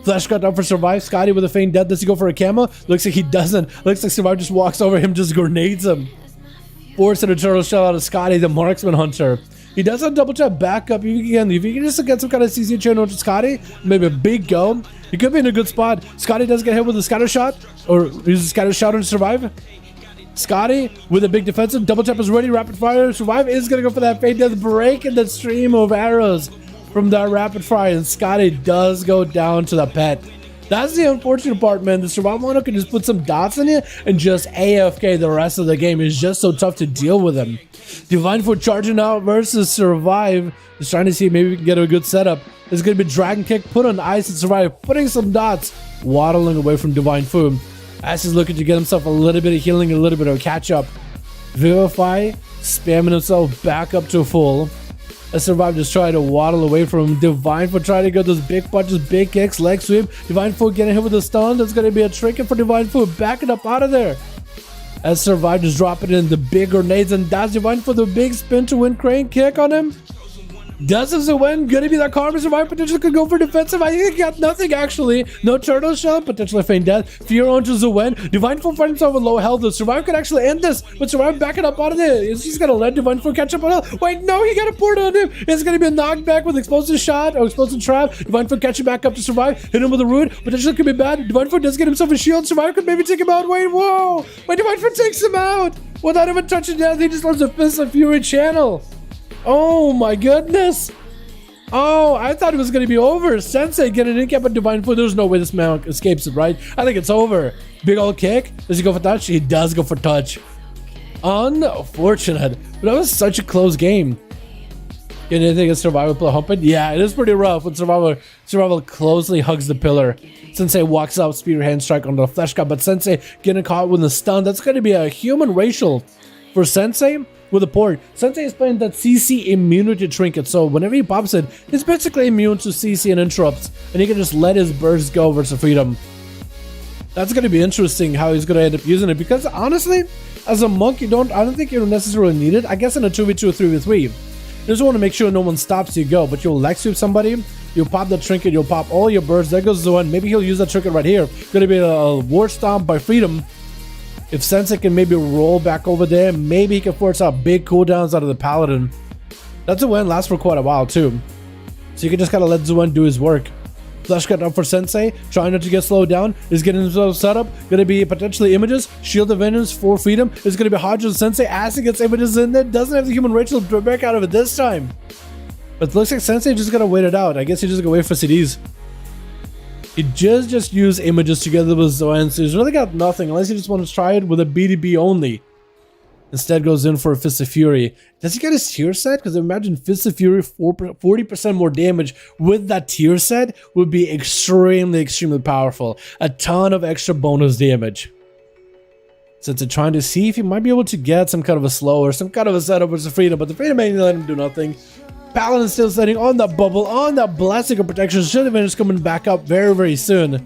Flash cut up for Survive. Scotty with a feign death. Does he go for a camo? Looks like he doesn't. Looks like Survive just walks over him, just grenades him. Forcing a turtle shell out of Scotty, the marksman hunter. He does have double tap backup. If you can just get some kind of CC channel to Scotty, maybe a big go. He could be in a good spot. Scotty does get hit with a scatter shot, or uses a scatter shot to Survive. Scotty with a big defensive. Double tap is ready. Rapid fire. Survive is going to go for that feign death break in the stream of arrows from that rapid fire. And Scotty does go down to the pet. That's the unfortunate part, man. The Survive mono can just put some dots in it and just AFK the rest of the game. It's just so tough to deal with him. Divine Foot charging out versus Survive. Just trying to see if maybe we can get a good setup. It's going to be Dragon Kick, put on ice and Survive, putting some dots, waddling away from Divine Foot. As he's looking to get himself a little bit of healing, a little bit of catch up. Vivify, spamming himself back up to full. As Survive just trying to waddle away from him. Divine Foot trying to get those big punches, big kicks, leg sweep. Divine Foot getting hit with a stun. That's going to be a trinket for Divine Foot. Backing up out of there. As Survive just dropping in the big grenades. And that's Divine Foot, the big spin to win crane kick on him. Does this a win? Gonna be that karma. Survive potentially could go for defensive. I think he got nothing actually. No turtle shell, potentially feign death. Fear onto Zuen. Divine Foot finds himself with low health. The Survive could actually end this, but Survive backing up out of there. Is he's gonna let Divine Foot catch up on health? Wait, no, he got a port on him. It's gonna be a knockback with explosive shot or explosive trap. Divine Foot catching back up to Survive. Hit him with a root. Potentially could be bad. Divine Foot does get himself a shield. Survive could maybe take him out. Wait, whoa! Wait, Divine Foot takes him out without even touching down. He just loves a Fist of Fury channel. Oh my goodness. Oh, I thought it was going to be over. Sensei getting in cap on Divine Foot. There's no way this man escapes it, right? I think it's over. Big old kick. Does he go for touch? He does go for touch. Unfortunate. But that was such a close game. Anything a Survivor play humping? Yeah, it is pretty rough when Survivor closely hugs the pillar. Sensei walks out, spear hand strike on the flesh cut, but Sensei getting caught with a stun. That's going to be a human racial for Sensei. With a port, Sensei is playing that CC immunity trinket, so whenever he pops it, he's basically immune to CC and interrupts, and he can just let his burst go versus Freedom. That's going to be interesting how he's going to end up using it, because honestly, as a monk, I don't think you necessarily need it. I guess in a 2v2 or 3v3, you just want to make sure no one stops you go, but you'll leg sweep somebody, you'll pop the trinket, you'll pop all your bursts, there goes Zoan. Maybe he'll use that trinket right here. Going to be a war stomp by Freedom. If Sensei can maybe roll back over there, maybe he can force out big cooldowns out of the Paladin. That Zoan lasts for quite a while too, so you can just kind of let Zoan do his work. Flash cut up for Sensei, trying not to get slowed down, is getting himself set up, gonna be potentially images, Shield of Vengeance for Freedom, is gonna be hard on Sensei as he gets images in there, doesn't have the human Rachel to break out of it this time. But it looks like Sensei just gonna wait it out. I guess he's just gonna wait for CDs. He just used images together with Zoan, so he's really got nothing unless he just wants to try it with a BDB only. Instead goes in for a Fist of Fury. Does he get his tier set? Because imagine Fist of Fury 40% more damage with that tier set would be extremely powerful. A ton of extra bonus damage. So it's trying to see if he might be able to get some kind of a slow or some kind of a setup with the Freedom, but the Freedom ain't let him do nothing. Paladin still setting on that bubble, on that Blessing of Protection. Shield of Vengeance coming back up very soon. And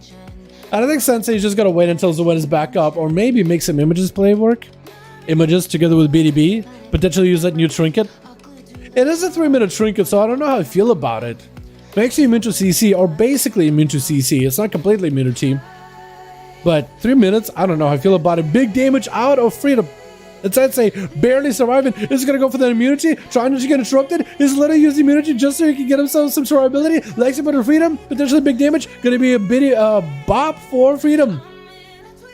I think Sensei's just gonna wait until Zoan is back up, or maybe make some images play work. Images together with BDB, potentially use that new trinket. It is a 3-minute trinket, so I don't know how I feel about it. Makes you immune to CC, or basically immune to CC. It's not completely immunity, but 3 minutes, I don't know how I feel about it. Big damage out of Freedom. And Sensei barely surviving. Is gonna go for that immunity, trying not to get interrupted. He's literally using immunity just so he can get himself some survivability. Legs up under Freedom, potentially big damage. Gonna be a bop for Freedom.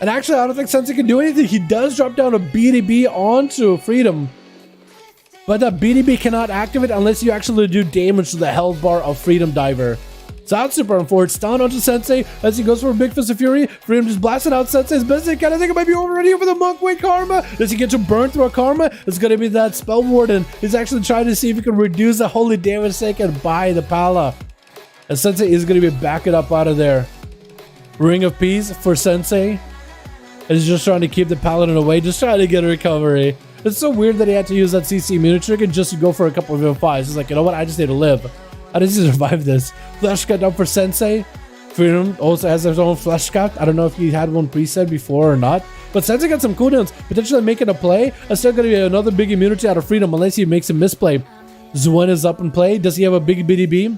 And actually, I don't think Sensei can do anything. He does drop down a BDB onto Freedom, but that BDB cannot activate unless you actually do damage to the health bar of Freedom Diver. So that's super unfortunate. Down onto Sensei as he goes for a big Fist of Fury. Freedom just blasted out Sensei's best he can. I think it might be already over the Monk Way Karma. Does he get to burn through a Karma? It's going to be that Spell Warden. He's actually trying to see if he can reduce the holy damage taken by the Pala. And Sensei is going to be backing up out of there. Ring of Peace for Sensei. And he's just trying to keep the Paladin away, just trying to get a recovery. It's so weird that he had to use that CC immunity trick and just to go for a couple of V5s. He's like, you know what? I just need to live. I just need to survive this. Flash cut up for Sensei. Freedom also has his own flash cut. I don't know if he had one preset before or not. But Sensei got some cooldowns, potentially making a play. It's still going to be another big immunity out of Freedom unless he makes a misplay. Zoan is up in play. Does he have a big BDB?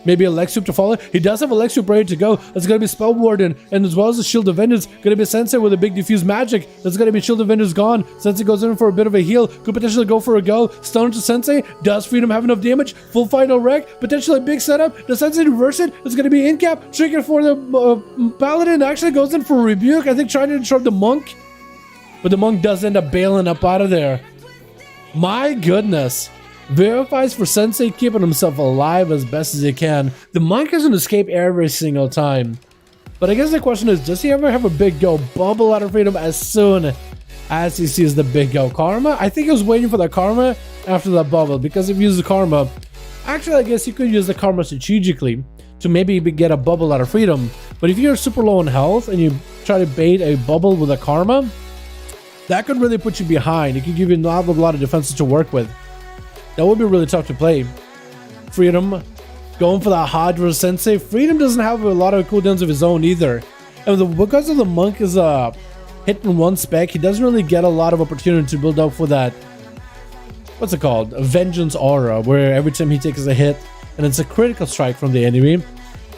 Maybe a leg sweep to follow. He does have a leg sweep ready to go. That's going to be Spell Warden, and as well as the Shield of Vengeance. Going to be Sensei with a big diffuse magic. That's going to be Shield of Vengeance gone. Sensei goes in for a bit of a heal. Could potentially go for a go. Stun to Sensei. Does Freedom have enough damage? Full final wreck. Potentially a big setup. Does Sensei reverse it? It's going to be in cap. Trigger for the Paladin. Actually goes in for a rebuke. I think trying to interrupt the Monk. But the Monk does end up bailing up out of there. My goodness. Verifies for Sensei keeping himself alive as best as he can. The Monk doesn't escape every single time. But I guess the question is, does he ever have a big go bubble out of Freedom as soon as he sees the big go? Karma? I think he was waiting for the Karma after that bubble, because if you use the Karma, actually I guess you could use the Karma strategically to maybe get a bubble out of Freedom. But if you're super low in health and you try to bait a bubble with a Karma, that could really put you behind. It could give you not a lot of defenses to work with. That would be really tough to play. Freedom going for that hard drive Sensei. Freedom doesn't have a lot of cooldowns of his own either. And because of the Monk is a hit in one spec, he doesn't really get a lot of opportunity to build up for that. What's it called? A Vengeance Aura, where every time he takes a hit and it's a critical strike from the enemy,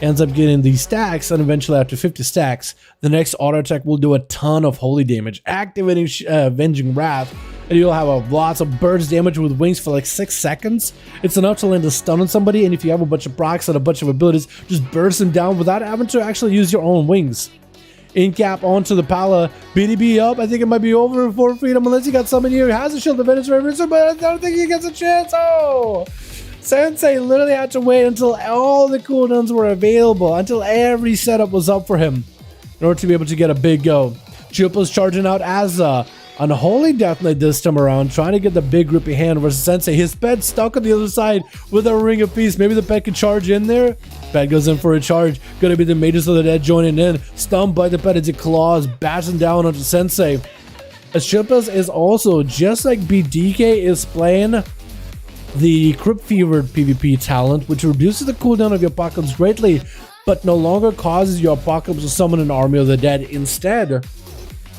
ends up getting these stacks, and eventually after 50 stacks, the next auto attack will do a ton of holy damage, activating Avenging Wrath. And you'll have lots of burst damage with wings for like 6 seconds. It's enough to land a stun on somebody, and if you have a bunch of procs and a bunch of abilities, just burst them down without having to actually use your own wings. In cap onto the Pala, BDB up. I think it might be over for Freedom unless he got someone here. He has a Shield of Vengeance reference, but I don't think he gets a chance. Oh! Sensei literally had to wait until all the cooldowns were available, until every setup was up for him in order to be able to get a big go. Chupa's charging out as Unholy Death Knight this time around, trying to get the big grippy hand versus Sensei. His pet stuck on the other side with a Ring of Peace. Maybe the pet can charge in there. Pet goes in for a charge. Gonna be the Mages of the Dead joining in. Stunned by the pet as it claws, bashing down onto Sensei. As Chupas is also, just like BDK, is playing the Crypt Fevered PvP talent, which reduces the cooldown of your pockets greatly. but no longer causes your apocalypse to summon an army of the dead. Instead,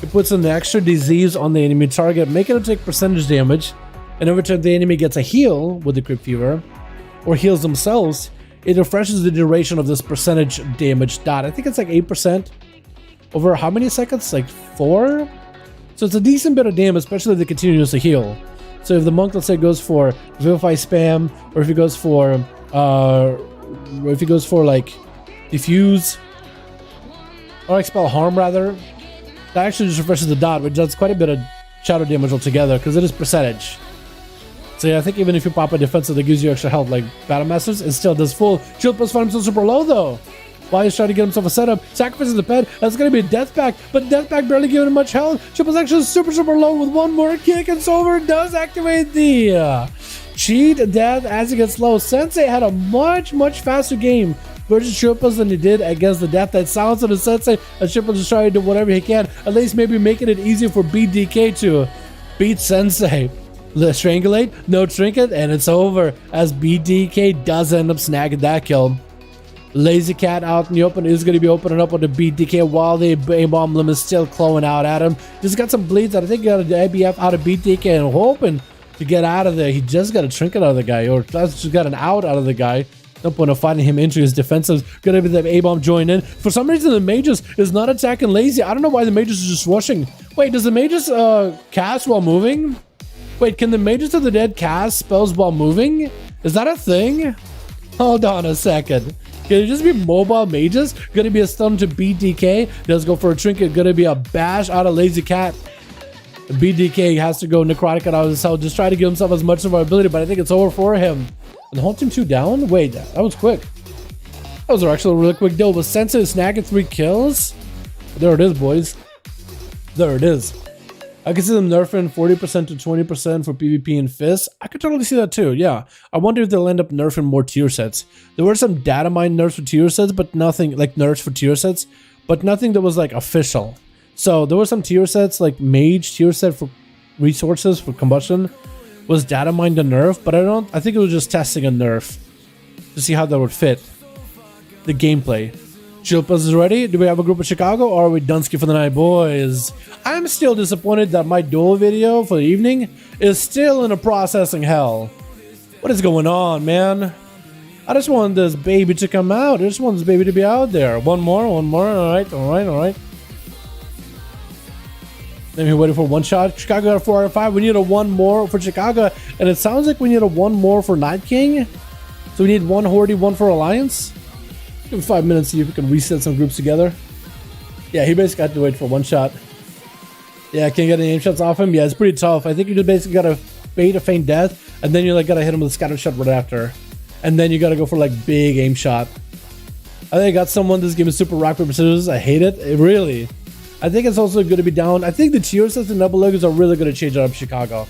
it puts an extra disease on the enemy target, making them take percentage damage, and every time the enemy gets a heal with the Crypt Fever, or heals themselves, it refreshes the duration of this percentage damage dot. I think it's like 8% over how many seconds? Like 4? So it's a decent bit of damage, especially if they continue to heal. So if the monk, let's say, goes for Vivify Spam, or if he goes for like Diffuse, or Expel Harm rather, that actually just refreshes the dot, which does quite a bit of shadow damage altogether, because it is percentage. So yeah, I think even if you pop a defensive that gives you extra health like Battle Masters, it still does full. Shield plus 5 still super low though. While he's trying to get himself a setup, sacrifices the pet. That's going to be a death pack, but death pack barely giving him much health. Shield plus actually super low with one more kick, and Silver does activate the cheat death as he gets low. Sensei had a much faster game versus Shilpas than he did against the death that sounds of the Sensei, and Shilpas is trying to do whatever he can, at least maybe making it easier for BDK to beat Sensei. The Strangulate, no trinket, and it's over as BDK does end up snagging that kill. Lazy Cat out in the open is going to be opening up on the BDK while the A-bomb limb is still clawing out at him. Just got some bleeds that I think got an ABF out of BDK and hoping to get out of there. He just got a trinket out of the guy, or just got an out of the guy. No point of fighting him into his defensives. Gonna be the A-bomb join in. For some reason, the Magus is not attacking Lazy. I don't know why the Magus is just rushing. Wait, does the Magus cast while moving? Wait, can the Mages of the Dead cast spells while moving? Is that a thing? Hold on a second. Can it just be mobile mages? Gonna be a stun to BDK. Does go for a trinket. Gonna be a bash out of Lazy Cat. BDK has to go necrotic out of his cell. Just try to give himself as much survivability, but I think it's over for him. And the whole team 2 down? Wait, that was quick. That was actually a really quick deal. With Sensei snagging 3 kills. There it is, boys. There it is. I can see them nerfing 40% to 20% for PvP and Fist. I could totally see that too, yeah. I wonder if they'll end up nerfing more tier sets. There were some data mine nerfs for tier sets, but nothing like nerfs for tier sets, but nothing that was like official. So there were some tier sets like Mage tier set for resources for combustion was data mined a nerf, but I think it was just testing a nerf to see how that would fit the gameplay. Chilpas is ready. Do we have a group of Chicago, or are we Dunsky for the night, boys? I'm still disappointed that my duel video for the evening is still in a processing hell. What is going on, man? I just want this baby to come out. I just want this baby to be out there. One more. All right. Then we're waiting for one shot. Chicago got a 4 out of 5. We need a 1 more for Chicago, and it sounds like we need a 1 more for Night King. So we need 1 Horde, 1 for Alliance. Give him 5 minutes, see if we can reset some groups together. Yeah, he basically got to wait for 1 shot. Yeah, can't get any aim shots off him. Yeah, it's pretty tough. I think you just basically gotta bait a feint death, and then you like gotta hit him with a scatter shot right after, and then you gotta go for like big aim shot. I think I got someone. This game is super rock paper scissors. I hate it. Really. I think it's also going to be down. I think the tier sets and double leggers are really going to change up Chicago.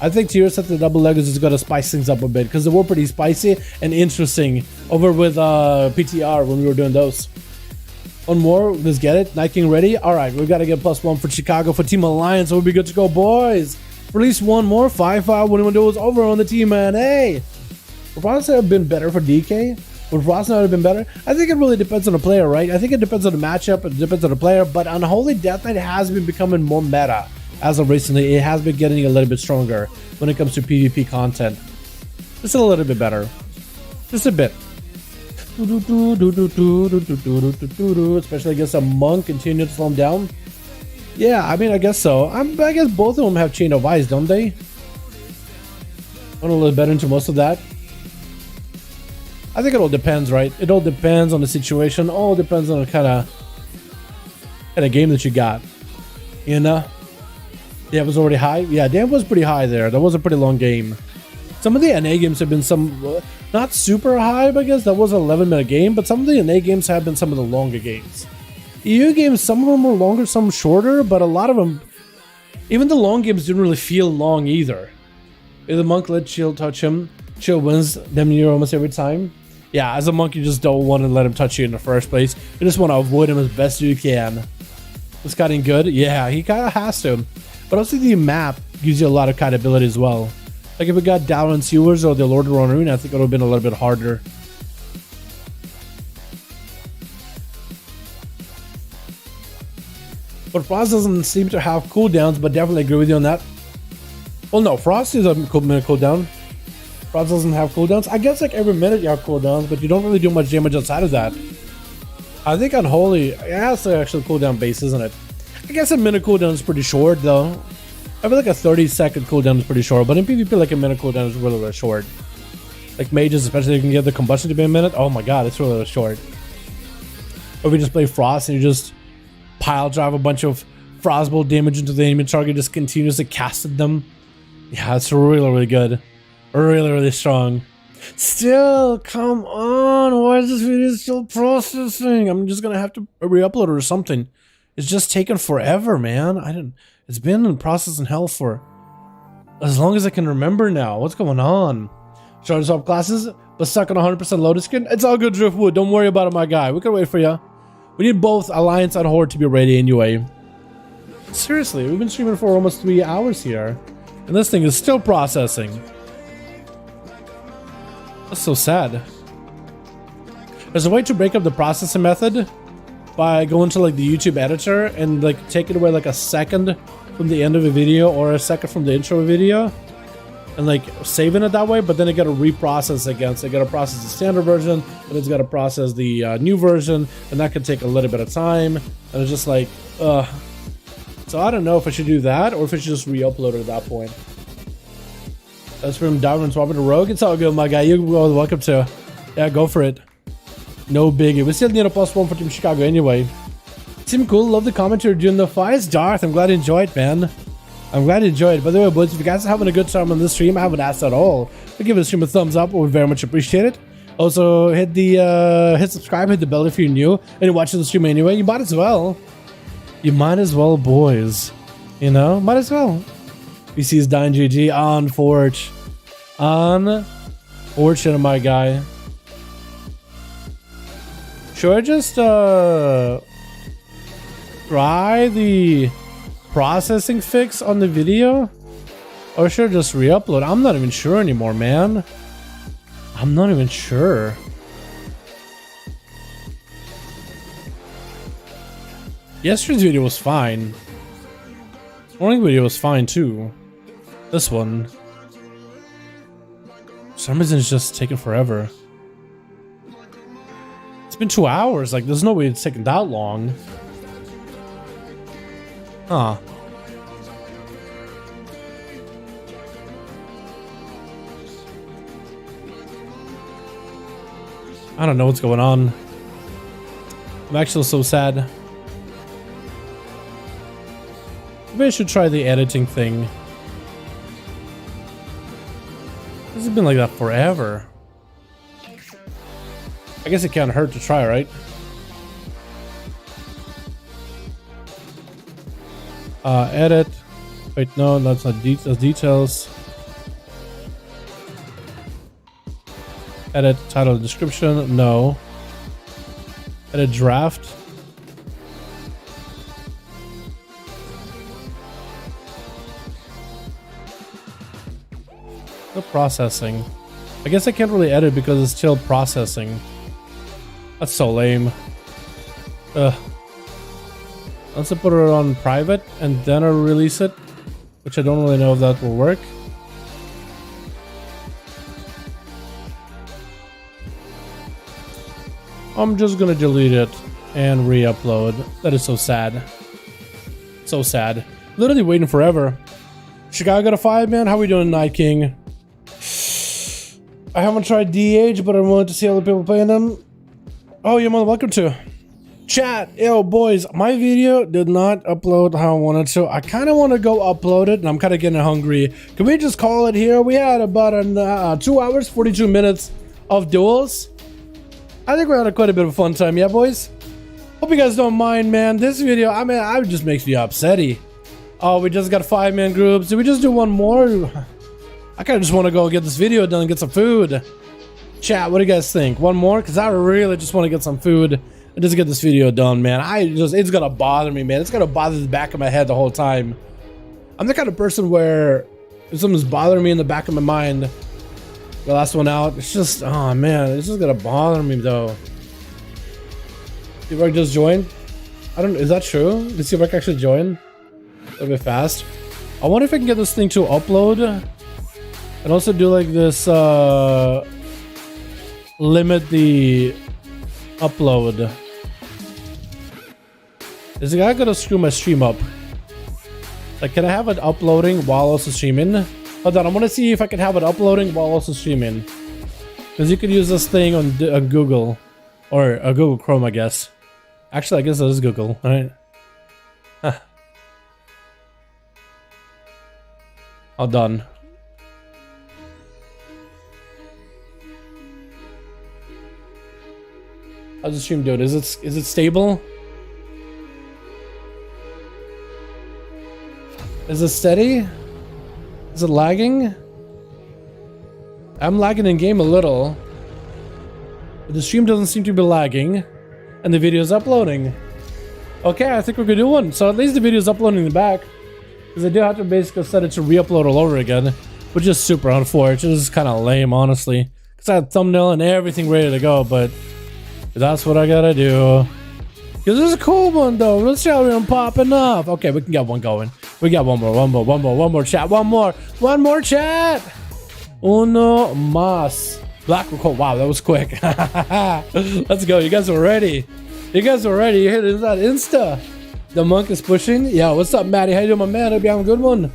I think tier sets and double leggers is going to spice things up a bit because they were pretty spicy and interesting over with PTR when we were doing those. One more, let's get it. Night King ready. All right, we got to get +1 for Chicago for Team Alliance, so we'll be good to go, boys. Release one more 5V5 1V1 DUELS over on the Team NA. Would Frost have been better for DK? Would Frost not have been better? I think it really depends on the player, right? I think it depends on the matchup, it depends on the player, but Unholy Death Knight has been becoming more meta as of recently. It has been getting a little bit stronger when it comes to PvP content. Just a little bit better. Just a bit. Especially against a monk, continue to slow him down. Yeah, I mean, I guess so. I guess both of them have Chain of Ice, don't they? I'm a little better into most of that. I think it all depends, right? It all depends on the situation. All depends on the kind of game that you got. You know? Yeah, it was already high. Yeah, damn was pretty high there. That was a pretty long game. Some of the NA games have been not super high, but I guess that was an 11-minute game, but some of the NA games have been some of the longer games. EU games, some of them were longer, some shorter, but a lot of them, even the long games didn't really feel long either. If the monk let Chill touch him, Chill wins damn near almost every time. Yeah, as a monk, you just don't want to let him touch you in the first place. You just want to avoid him as best you can. Was Cutting good? Yeah, he kind of has to. But also the map gives you a lot of kite ability as well. Like if it got Dalaran Sewers or the Lord of Ronaroon, I think it would have been a little bit harder. But Frost doesn't seem to have cooldowns, but definitely agree with you on that. Well, no, Frost is a minute cooldown. Frost doesn't have cooldowns. I guess like every minute you have cooldowns, but you don't really do much damage outside of that. I think Unholy, it has the actual cooldown base, isn't it? I guess a minute cooldown is pretty short though. I feel like a 30-second cooldown is pretty short, but in PvP like a minute cooldown is really, really short. Like mages, especially, you can get the combustion to be a minute. Oh my god, it's really, really short. Or if you just play Frost and you just pile drive a bunch of Frostbolt damage into the enemy target, just continuously casted them. Yeah, it's really, really good. Really, really strong. Still, come on, why is this video still processing? I'm just gonna have to re-upload it or something. It's just taken forever, man. It's been in processing hell for as long as I can remember now. What's going on? Shorter swap classes, but stuck on 100% loaded screen. It's all good, Driftwood. Don't worry about it, my guy. We can wait for you. We need both Alliance and Horde to be ready anyway. Seriously, we've been streaming for almost 3 hours here, and this thing is still processing. That's so sad. There's a way to break up the processing method by going to like the YouTube editor and like take it away like a second from the end of a video or a second from the intro of a video, and like saving it that way, but then it got to reprocess again. So it got to process the standard version, and it's got to process the new version, and that could take a little bit of time. And it's just like, so I don't know if I should do that or if I should just re-upload it at that point. That's from Dalaran swapping to Rogue. It's all good, my guy. You're welcome to. Yeah, go for it. No biggie. We still need a +1 for Team Chicago anyway. Seemed cool. Love the commentary during the fights. Darth, I'm glad you enjoyed, man. I'm glad you enjoyed. By the way, boys, if you guys are having a good time on this stream, I haven't asked at all, but give the stream a thumbs up. We very much appreciate it. Also, hit subscribe, hit the bell if you're new, and you're watching the stream anyway. You might as well. You might as well, boys. You know, might as well. PC's dying, GG on Forge. On Fortune, my guy. Should I just try the processing fix on the video, or should I just re-upload? I'm not even sure anymore, man. I'm not even sure. Yesterday's video was fine. Morning video was fine too. This one, for some reason, it's just taking forever. It's been 2 hours. Like, there's no way it's taking that long. Huh. I don't know what's going on. I'm actually so sad. Maybe I should try the editing thing. This has been like that forever. I guess it can't hurt to try, right? Edit. Wait, no, that's not that's details. Edit title and description. No. Edit draft. No processing. I guess I can't really edit because it's still processing. That's so lame. Ugh. Let's put it on private and then I'll release it, which I don't really know if that will work. I'm just gonna delete it and re-upload. That is so sad. So sad. Literally waiting forever. Chicago got a 5, man. How we doing, Night King? I haven't tried DH, but I wanted to see other people playing them. Oh, you're more than welcome to. Chat, yo, boys, my video did not upload how I wanted to. I kind of want to go upload it, and I'm kind of getting hungry. Can we just call it here? We had about 2 hours, 42 minutes of duels. I think we had quite a bit of a fun time, yeah, boys? Hope you guys don't mind, man. This video, I mean, it just makes me upsetty. Oh, we just got 5-man groups. Did we just do one more? I kind of just want to go get this video done and get some food. Chat, what do you guys think? One more? Because I really just want to get some food and just get this video done, man. It's gonna bother me, man. It's gonna bother the back of my head the whole time. I'm the kind of person where if something's bothering me in the back of my mind, the last one out, it's just, oh man, it's just gonna bother me though. People just joined. I don't. Is that true? Did Seawork actually join? A little bit fast. I wonder if I can get this thing to upload, and also do like this. Limit the upload. Is the guy gonna screw my stream up? Like, can I have it uploading while also streaming? Hold on, I want to see if I can have it uploading while also streaming. Because you could use this thing on Google. Or Google Chrome, I guess. Actually, I guess it is Google, right? Huh. All done. How's the stream doing? Is it stable? Is it steady? Is it lagging? I'm lagging in game a little. But the stream doesn't seem to be lagging. And the video is uploading. Okay, I think we're gonna do one. So at least the video is uploading in the back. Because I do have to basically set it to re-upload all over again. Which is super unfortunate. This is kind of lame, honestly. Because I had thumbnail and everything ready to go, but that's what I gotta do. Because this is a cool one though. Let's see how we're popping up. Okay, we can get one going. We got one more chat. One more chat. Uno más. Black record. Wow, that was quick. Let's go. You guys are ready. You guys are ready. You hit that Insta. The monk is pushing. Yeah, what's up, Maddie? How you doing, my man? Hope you having a good one.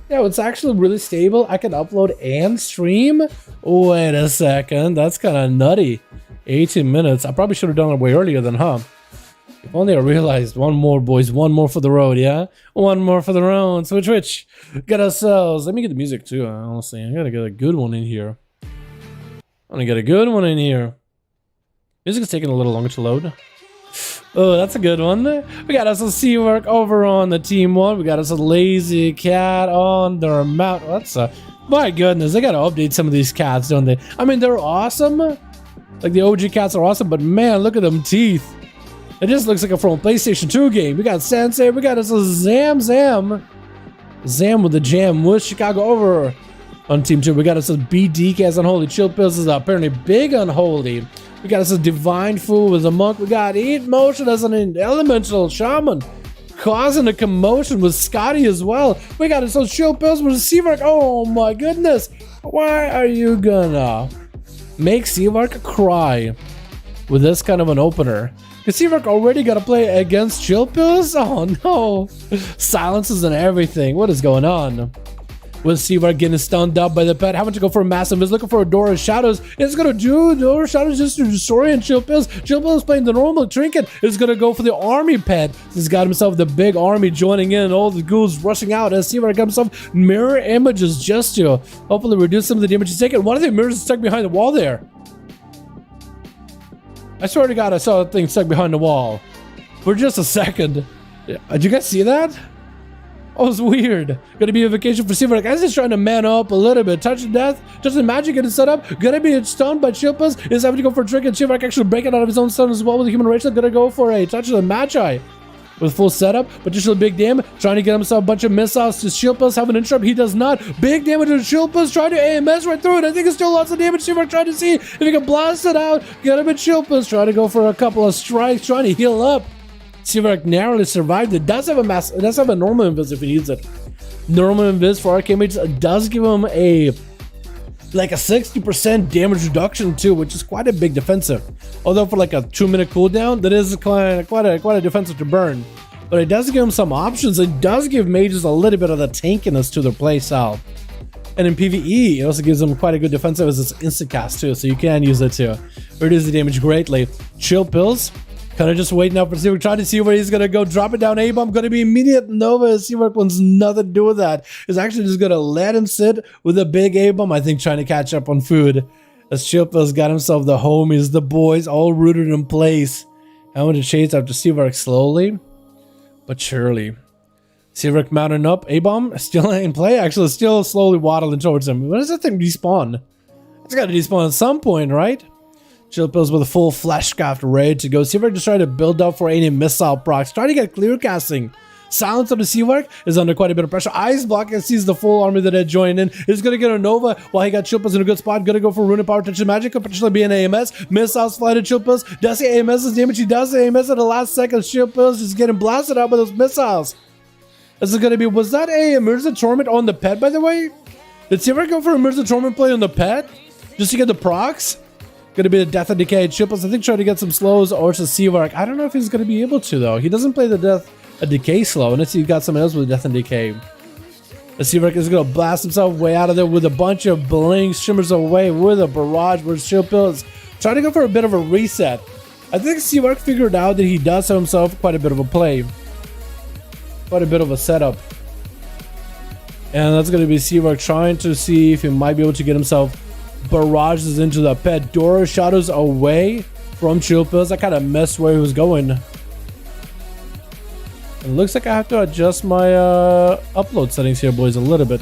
Yeah, it's actually really stable. I can upload and stream. Wait a second. That's kind of nutty. 18 minutes. I probably should have done it way earlier than, huh? If only I realized. One more, boys. One more for the road, yeah? One more for the road. Switch. Get ourselves. Let me get the music too, honestly. I gotta get a good one in here. I wanna get a good one in here. Music is taking a little longer to load. Oh, that's a good one. We got us a Seawork over on the team one. We got us a Lazy Cat on their mount. What's my goodness, they gotta update some of these cats, don't they? I mean, they're awesome. Like the OG cats are awesome, but man, look at them teeth. It just looks like a from a PlayStation 2 game. We got Sensei, we got us a Zam with the jam with Chicago over on Team 2. We got us a BD as Unholy. Chill Pills is apparently big Unholy. We got us a Divine Fool with a Monk. We got Eat Motion as an Elemental Shaman. Causing a commotion with Scotty as well. We got us those Chill Pills with Seawork. Oh my goodness. Why are you gonna make Seawork cry with this kind of an opener? Because Seawork already got to play against Chill Pills? Oh no. Silences and everything. What is going on? With Seawork getting stunned up by the pet, having to go for a massive is looking for a Door of Shadows. It's gonna do Door of Shadows just to destroy and Chill Pills. Chill Pills playing the normal trinket. It's gonna go for the army pet. He's got himself the big army joining in, all the ghouls rushing out as Seawork got himself mirror images just to hopefully reduce some of the damage he's taken. One of the mirrors is stuck behind the wall there. I swear to God, I saw that thing stuck behind the wall for just a second. Did you guys see that? Oh, it's weird. Gonna be a vacation for Seawork. Guys just trying to man up a little bit. Touch of Death, Touch of Magic getting set up. Gonna be stunned by Chilpas. Is having to go for a trick, and Seawork actually breaking out of his own stun as well with the Human Racial. Gonna go for a Touch of the Magi with full setup, but just a big damage. Trying to get himself a bunch of missiles to Shilpas. Have an interrupt. He does not. Big damage to Shilpas. Trying to AMS right through it. I think it's still lots of damage. Seawork trying to see if he can blast it out. Get him at Shilpas. Trying to go for a couple of strikes. Trying to heal up. Seawork narrowly survived. It does have a mass. It does have a normal invis if he needs it. Normal invis for arcane mages does give him a 60% damage reduction too, which is quite a big defensive. Although for like a 2-minute cooldown, that is quite a defensive to burn. But it does give him some options. It does give mages a little bit of the tankiness to their play style. And in PvE, it also gives them quite a good defensive as it's instant cast too, so you can use it to reduce the damage greatly. Chill Pills, kind of just waiting out for Seawork, trying to see where he's gonna go. Drop it down A-bomb, gonna be immediate Nova. Seawork wants nothing to do with that. He's actually just gonna let him sit with a big A-bomb, I think trying to catch up on food. As Chilpa's got himself the homies, the boys, all rooted in place. I want to chase after Seawork slowly, but surely. Seawork mounting up, A-bomb still in play, actually still slowly waddling towards him. When does that thing despawn? It's gotta despawn at some point, right? Chill Pills with a full Fleshcraft ready to go. Seawork just trying to build up for any missile procs, trying to get clear casting. Silence of the Seawork is under quite a bit of pressure. Ice Block sees the full army that had joined in. He's going to get a Nova while he got Chilpas in a good spot. Going to go for Runic Power, Touch of Magic. Could potentially be an AMS. Missiles fly to Chilpas. Does he AMS his damage? He does the AMS at the last second. Chilpas is getting blasted out by those missiles. This is going to be... Was that a Emergency Torment on the pet, by the way? Did Seawork go for Emergency Torment play on the pet? Just to get the procs? Going to be the Death and Decay. Chilpas, I think, trying to get some slows or to Seawork. I don't know if he's going to be able to, though. He doesn't play the Death and Decay slow, unless he got someone else with Death and Decay. The Seawork is going to blast himself way out of there with a bunch of blinks, shimmers away with a barrage where Chilpas trying to go for a bit of a reset. I think Seawork figured out that he does have himself quite a bit of a play. Quite a bit of a setup. And that's going to be Seawork trying to see if he might be able to get himself barrages into the pet. Dora shadows away from Chilpas. I kind of missed where he was going. It looks like I have to adjust my upload settings here, boys, a little bit.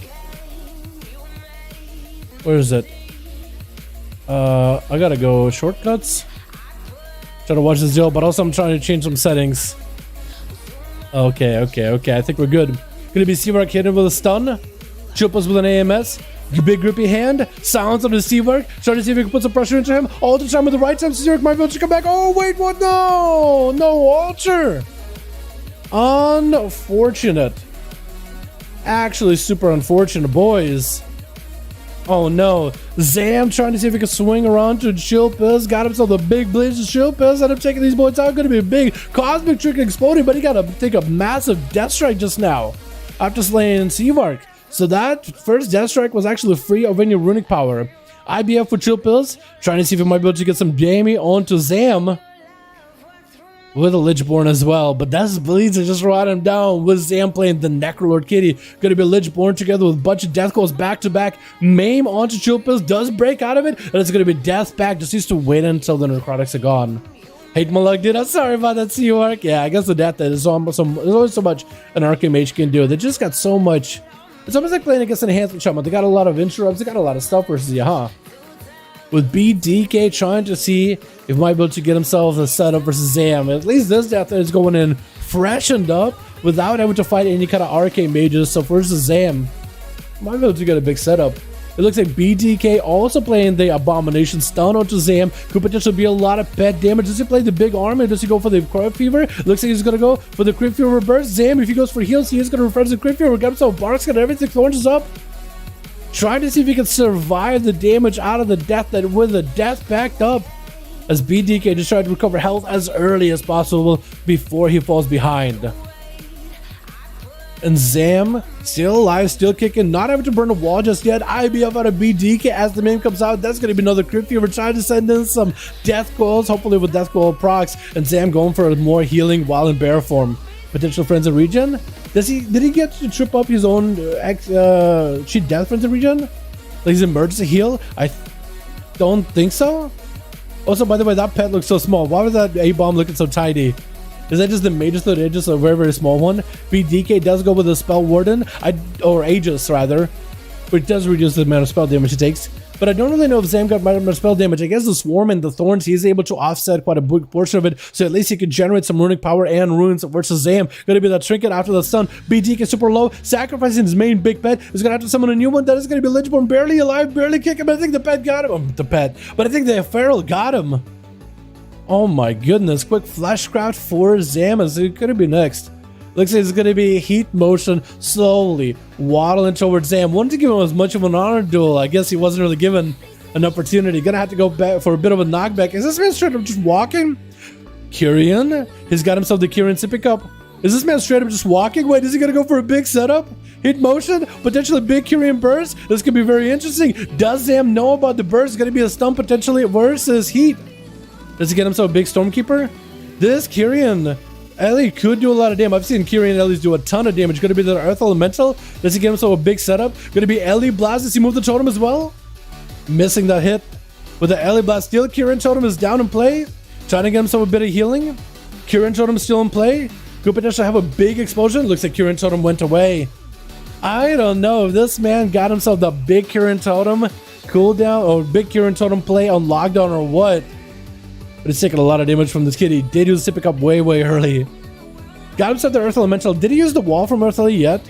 Where is it? I gotta go shortcuts. Try to watch this deal, but also I'm trying to change some settings. Okay. I think we're good. Gonna be Seawork hitting with a stun. Chilpas with an AMS. Big grippy hand. Silence of the Seawork. Trying to see if we can put some pressure into him. All the time with the right time. Seawork might be able to come back. Oh, wait, what? No! No Ultra! Unfortunate. Actually, super unfortunate, boys. Oh, no. Zam trying to see if he can swing around to Chilpas. Got himself a big blaze of Chilpas. End up taking these boys out. Going to be a big Cosmic Trick exploding, but he got to take a massive Death Strike just now after slaying Seawork. So that first Death Strike was actually free of any runic power. IBF for Chilpas, trying to see if he might be able to get some damage onto Zam. With a Lichborn as well, but that's Bleeds and just ride him down with Zam playing the Necrolord Kitty. Gonna be Lichborn together with a bunch of Death Calls back to back. Maim onto Chilpas, does break out of it, and it's gonna be Death back. Just needs to wait until the necrotics are gone. Hate my luck, dude. I'm sorry about that, Seawork. Yeah, I guess the Death is there's only so much an Archmage can do. They just got so much. It's almost like playing against an Enhancement Shaman. They got a lot of interrupts. They got a lot of stuff versus you, huh? With BDK trying to see if he might be able to get himself a setup versus Zam. At least this Death is going in freshened up without having to fight any kind of arcane mages. So versus Zam, might be able to get a big setup. It looks like BDK also playing the Abomination stun onto Zam. Could potentially be a lot of pet damage. Does he play the big armor? Does he go for the Crypt Fever? Looks like he's going to go for the Crypt Fever burst. Zam, if he goes for heals, he is going to refresh the Crypt Fever. Got himself Barks, got everything. Thorns up. Trying to see if he can survive the damage out of the Death that with the Death backed up. As BDK just tried to recover health as early as possible before he falls behind. And Zam, still alive, still kicking, not having to burn a wall just yet. IBF out of BDK as the main comes out. That's going to be another Crypt Fever. Trying to send in some Death Coils, hopefully with Death Coil procs. And Zam going for more healing while in bear form. Potential Friends of Regen. Did he get to trip up his own cheat Death Friends of Regen? Like his emergency heal? I don't think so. Also, by the way, that pet looks so small. Why was that A-bomb looking so tiny? Is that just the Magus that it's just a very, very small one? BDK does go with a Spell Warden, or Aegis rather, which does reduce the amount of spell damage it takes. But I don't really know if Zam got much spell damage. I guess the Swarm and the Thorns, he's able to offset quite a big portion of it, so at least he can generate some runic power and runes versus Zam. Gonna be that Trinket after the stun. BDK super low, sacrificing his main big pet. He's gonna have to summon a new one. That is gonna be Lichborn, barely alive, barely kicking, but I think the pet got him. But I think the Feral got him. Oh my goodness, quick Fleshcraft for Zam. Is it gonna be next? Looks like it's going to be Heat Motion slowly waddling towards Zam. Wanted to give him as much of an honor duel. I guess he wasn't really given an opportunity. Gonna have to go back for a bit of a knockback. Is this man straight up just walking? Kyrian? He's got himself the Kyrian sippy cup. Is this man straight up just walking? Wait, is he going to go for a big setup? Heat Motion? Potentially big Kyrian burst? This could be very interesting. Does Zam know about the burst? It's going to be a stun potentially versus Heat. Does he get himself a big Stormkeeper? This Kyrian Ellie could do a lot of damage. I've seen Kyrian Ellies do a ton of damage. Gonna be the Earth Elemental. Does he get himself a big setup? Gonna be Ellie Blast. Does he move the totem as well? Missing that hit. With the Ellie Blast still, Kyrian Totem is down in play. Trying to get himself a bit of healing. Kyrian Totem is still in play. Could potentially have a big explosion. Looks like Kyrian Totem went away. I don't know if this man got himself the big Kyrian Totem cooldown or big Kyrian Totem play on lockdown or what. But it's taking a lot of damage from this kid. He did use the Sippy Cup way, way early. Got himself the Earth Elemental. Did he use the wall from Earth Ele yet?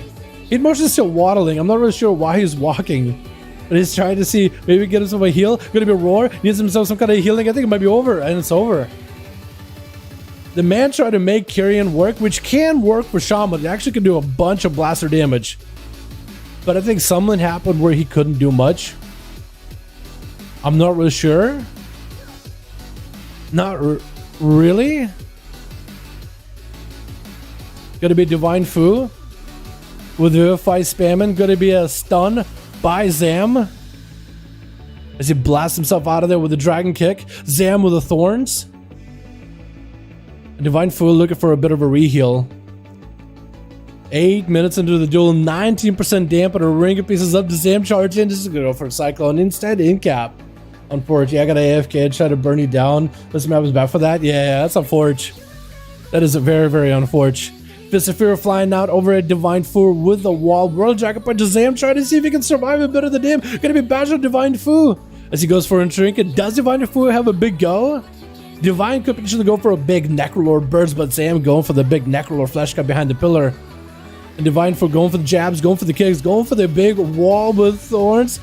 He'd mostly still waddling. I'm not really sure why he's walking. But he's trying to see, maybe get himself a heal. Gonna be a roar. Needs himself some kind of healing. I think it might be over, and it's over. The man tried to make Kyrian work, which can work for Shaman. It actually can do a bunch of blaster damage. But I think something happened where he couldn't do much. I'm not really sure. Not really. Gonna be Divine Fu. With Vivify spamming. Gonna be a stun by Zam. As he blasts himself out of there with a Dragon Kick. Zam with the Thorns. Divine Fool looking for a bit of a reheal. 8 minutes into the duel, 19% dampener, ring of pieces up to Zam charge in. This is gonna go for a Cyclone instead, in cap. Unfortunately, I got a AFK, try to burn you down. This map is back for that. Yeah, that's unfortunate. That is very, very unfortunate. Fist of Fear flying out over at Divine Fu with the wall. World Jacket by Zam, trying to see if he can survive a bit of the dam. Gonna be bashed on Divine Fu as he goes for a trinket. Does Divine Fu have a big go? Divine could potentially go for a big Necrolord burst, but Zam going for the big Necrolord flash cut behind the pillar. And Divine Fu going for the jabs, going for the kicks, going for the big wall with Thorns.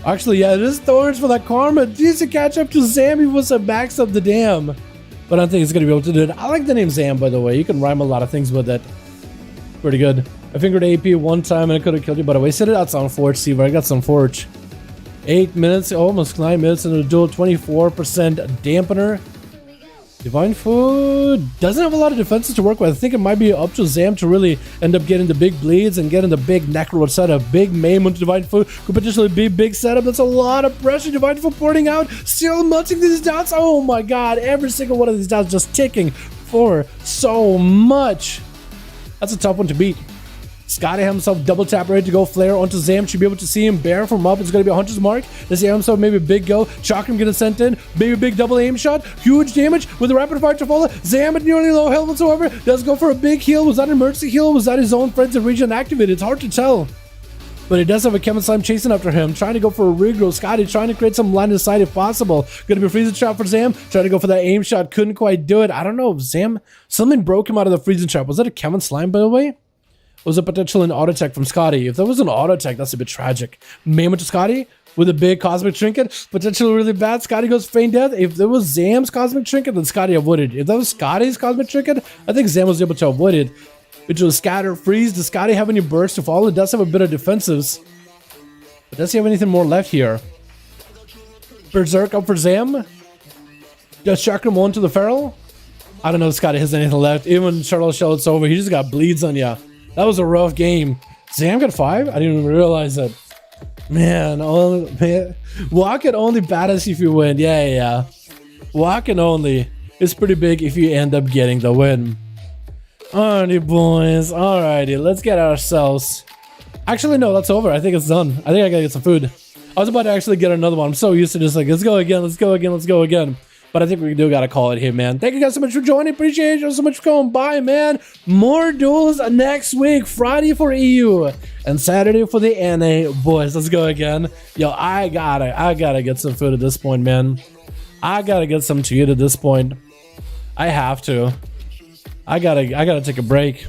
Actually, yeah, it is Thorns for that Karma. Needs to catch up to Zam. He was a backs up the dam. But I don't think he's going to be able to do it. I like the name Zam, by the way. You can rhyme a lot of things with it. Pretty good. I fingered AP one time and I could have killed you, but I wasted it. That's on Forge, see, but I got some Forge. 8 minutes, almost 9 minutes into the duel, 24% dampener. Divine Food doesn't have a lot of defenses to work with. I think it might be up to Zam to really end up getting the big bleeds and getting the big Necrolord setup. Big maim into Divine Food could potentially be big setup. That's a lot of pressure. Divine Food porting out, still melting these dots. Oh my god, every single one of these dots just ticking for so much. That's a tough one to beat. Scotty himself double tap ready to go flare onto Zam. Should be able to see him bear from up. It's going to be a Hunter's Mark. Does he have himself maybe a big go? Chakram getting sent in. Maybe a big double aim shot. Huge damage with a rapid fire Trafola. Zam at nearly low health whatsoever. Does go for a big heal. Was that an emergency heal? Was that his own friends and region activated? It's hard to tell. But he does have a Kevin Slime chasing after him. Trying to go for a regrow. Scotty trying to create some line of sight if possible. Going to be a freezing trap for Zam. Trying to go for that aim shot. Couldn't quite do it. I don't know. Zam, something broke him out of the freezing trap. Was that a Kevin Slime, by the way? Was a potential an auto attack from Scotty? If that was an auto attack, that's a bit tragic. Maim to Scotty with a big Cosmic Trinket, potentially really bad. Scotty goes feign death. If there was Zam's Cosmic Trinket, then Scotty avoided. If that was Scotty's Cosmic Trinket, I think Zam was able to avoid it. Which was scatter, freeze. Does Scotty have any burst to follow? It does have a bit of defensives. But does he have anything more left here? Berserk up for Zam. Does Chakram on to the Feral? I don't know if Scotty has anything left. Even Shuttle Shell, it's over. He just got bleeds on ya. That was a rough game. Zam got 5? I didn't even realize that. Man, walk it only badass if you win. Yeah. Walk it only. It's pretty big if you end up getting the win. Alrighty, boys. Alrighty, let's get ourselves. Actually, no, that's over. I think it's done. I think I gotta get some food. I was about to actually get another one. I'm so used to just like, let's go again. But I think we do gotta call it here, man. Thank you guys so much for joining. Appreciate you so much for coming by, man. More duels next week. Friday for EU and Saturday for the NA. Boys, let's go again. Yo, I gotta get some food at this point, man. I gotta get some to eat at this point. I have to. I gotta take a break.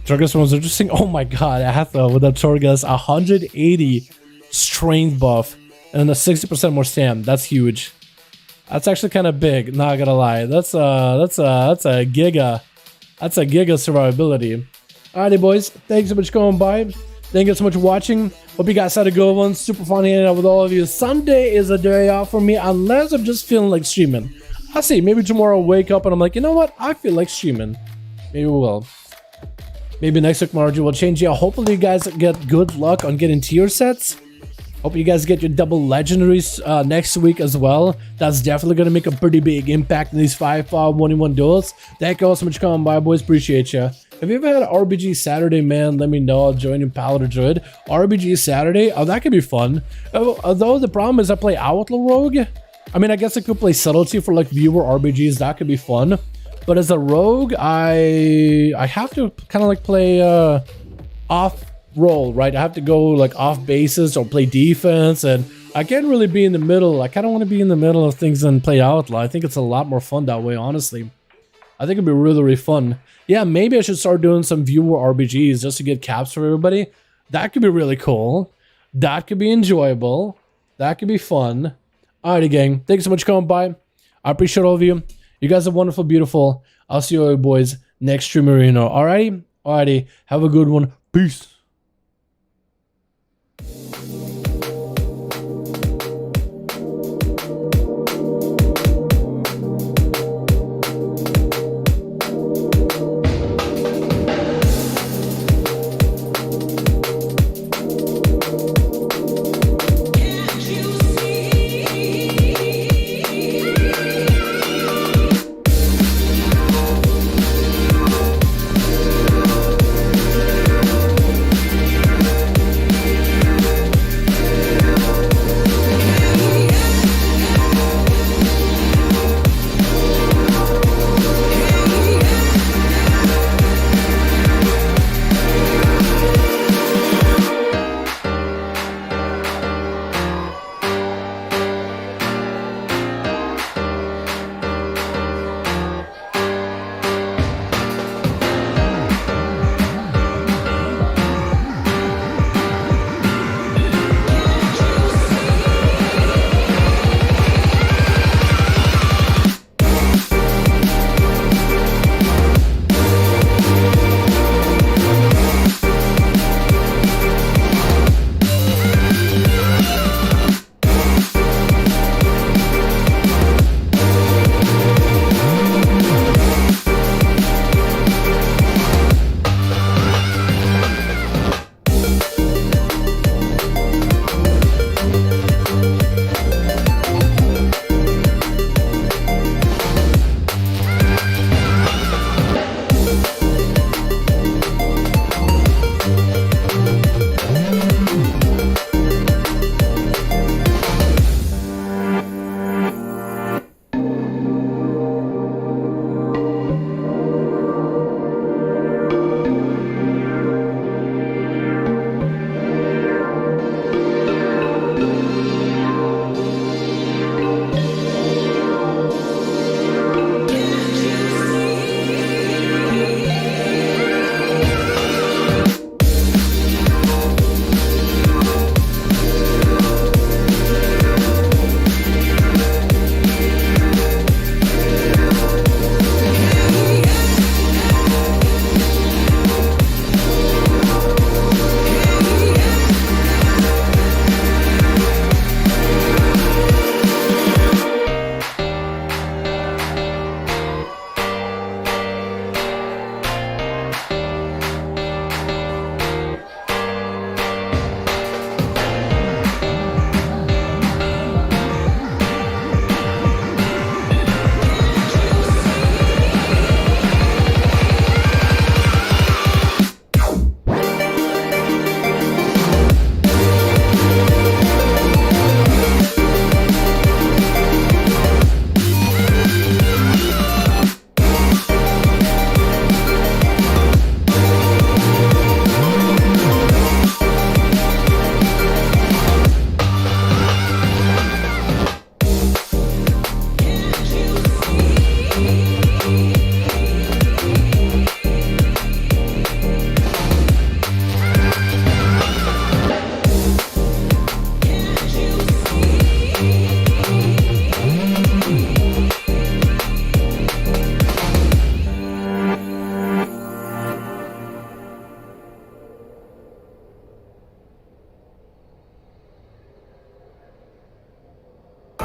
Torghast was interesting. Oh my god, I have to with that Torghast 180 strength buff and a 60% more stam. That's huge. That's actually kind of big, not gonna lie. That's a giga. That's a giga survivability. Alrighty, boys. Thanks so much for coming by. Thank you so much for watching. Hope you guys had a good one. Super fun hanging out with all of you. Sunday is a day off for me, unless I'm just feeling like streaming. I'll see. Maybe tomorrow I'll wake up and I'm like, you know what? I feel like streaming. Maybe we will. Maybe next week Margie will change. Yeah, hopefully you guys get good luck on getting tier sets. Hope you guys get your double legendaries next week as well. That's definitely going to make a pretty big impact in these 5V5 1v1 duels. Thank you all so much for coming by, boys. Appreciate you. Have you ever had an RBG Saturday, man? Let me know. I'll join you, Paladin or Druid. RBG Saturday? Oh, that could be fun. Although the problem is I play Outlaw Rogue. I mean, I guess I could play Subtlety for like viewer RBGs. That could be fun. But as a Rogue, I have to kind of like play off role, right? I have to go like off bases or play defense, and I can't really be in the middle. I kind of want to be in the middle of things and play Outlaw. I think it's a lot more fun that way, honestly. I think it'd be really, really fun. Yeah, maybe I should start doing some viewer RBGs just to get caps for everybody. That could be really cool. That could be enjoyable. That could be fun. Alrighty, gang. Thanks so much for coming by. I appreciate all of you. You guys are wonderful, beautiful. I'll see you all boys next stream arena. Alrighty? Alrighty. Have a good one. Peace.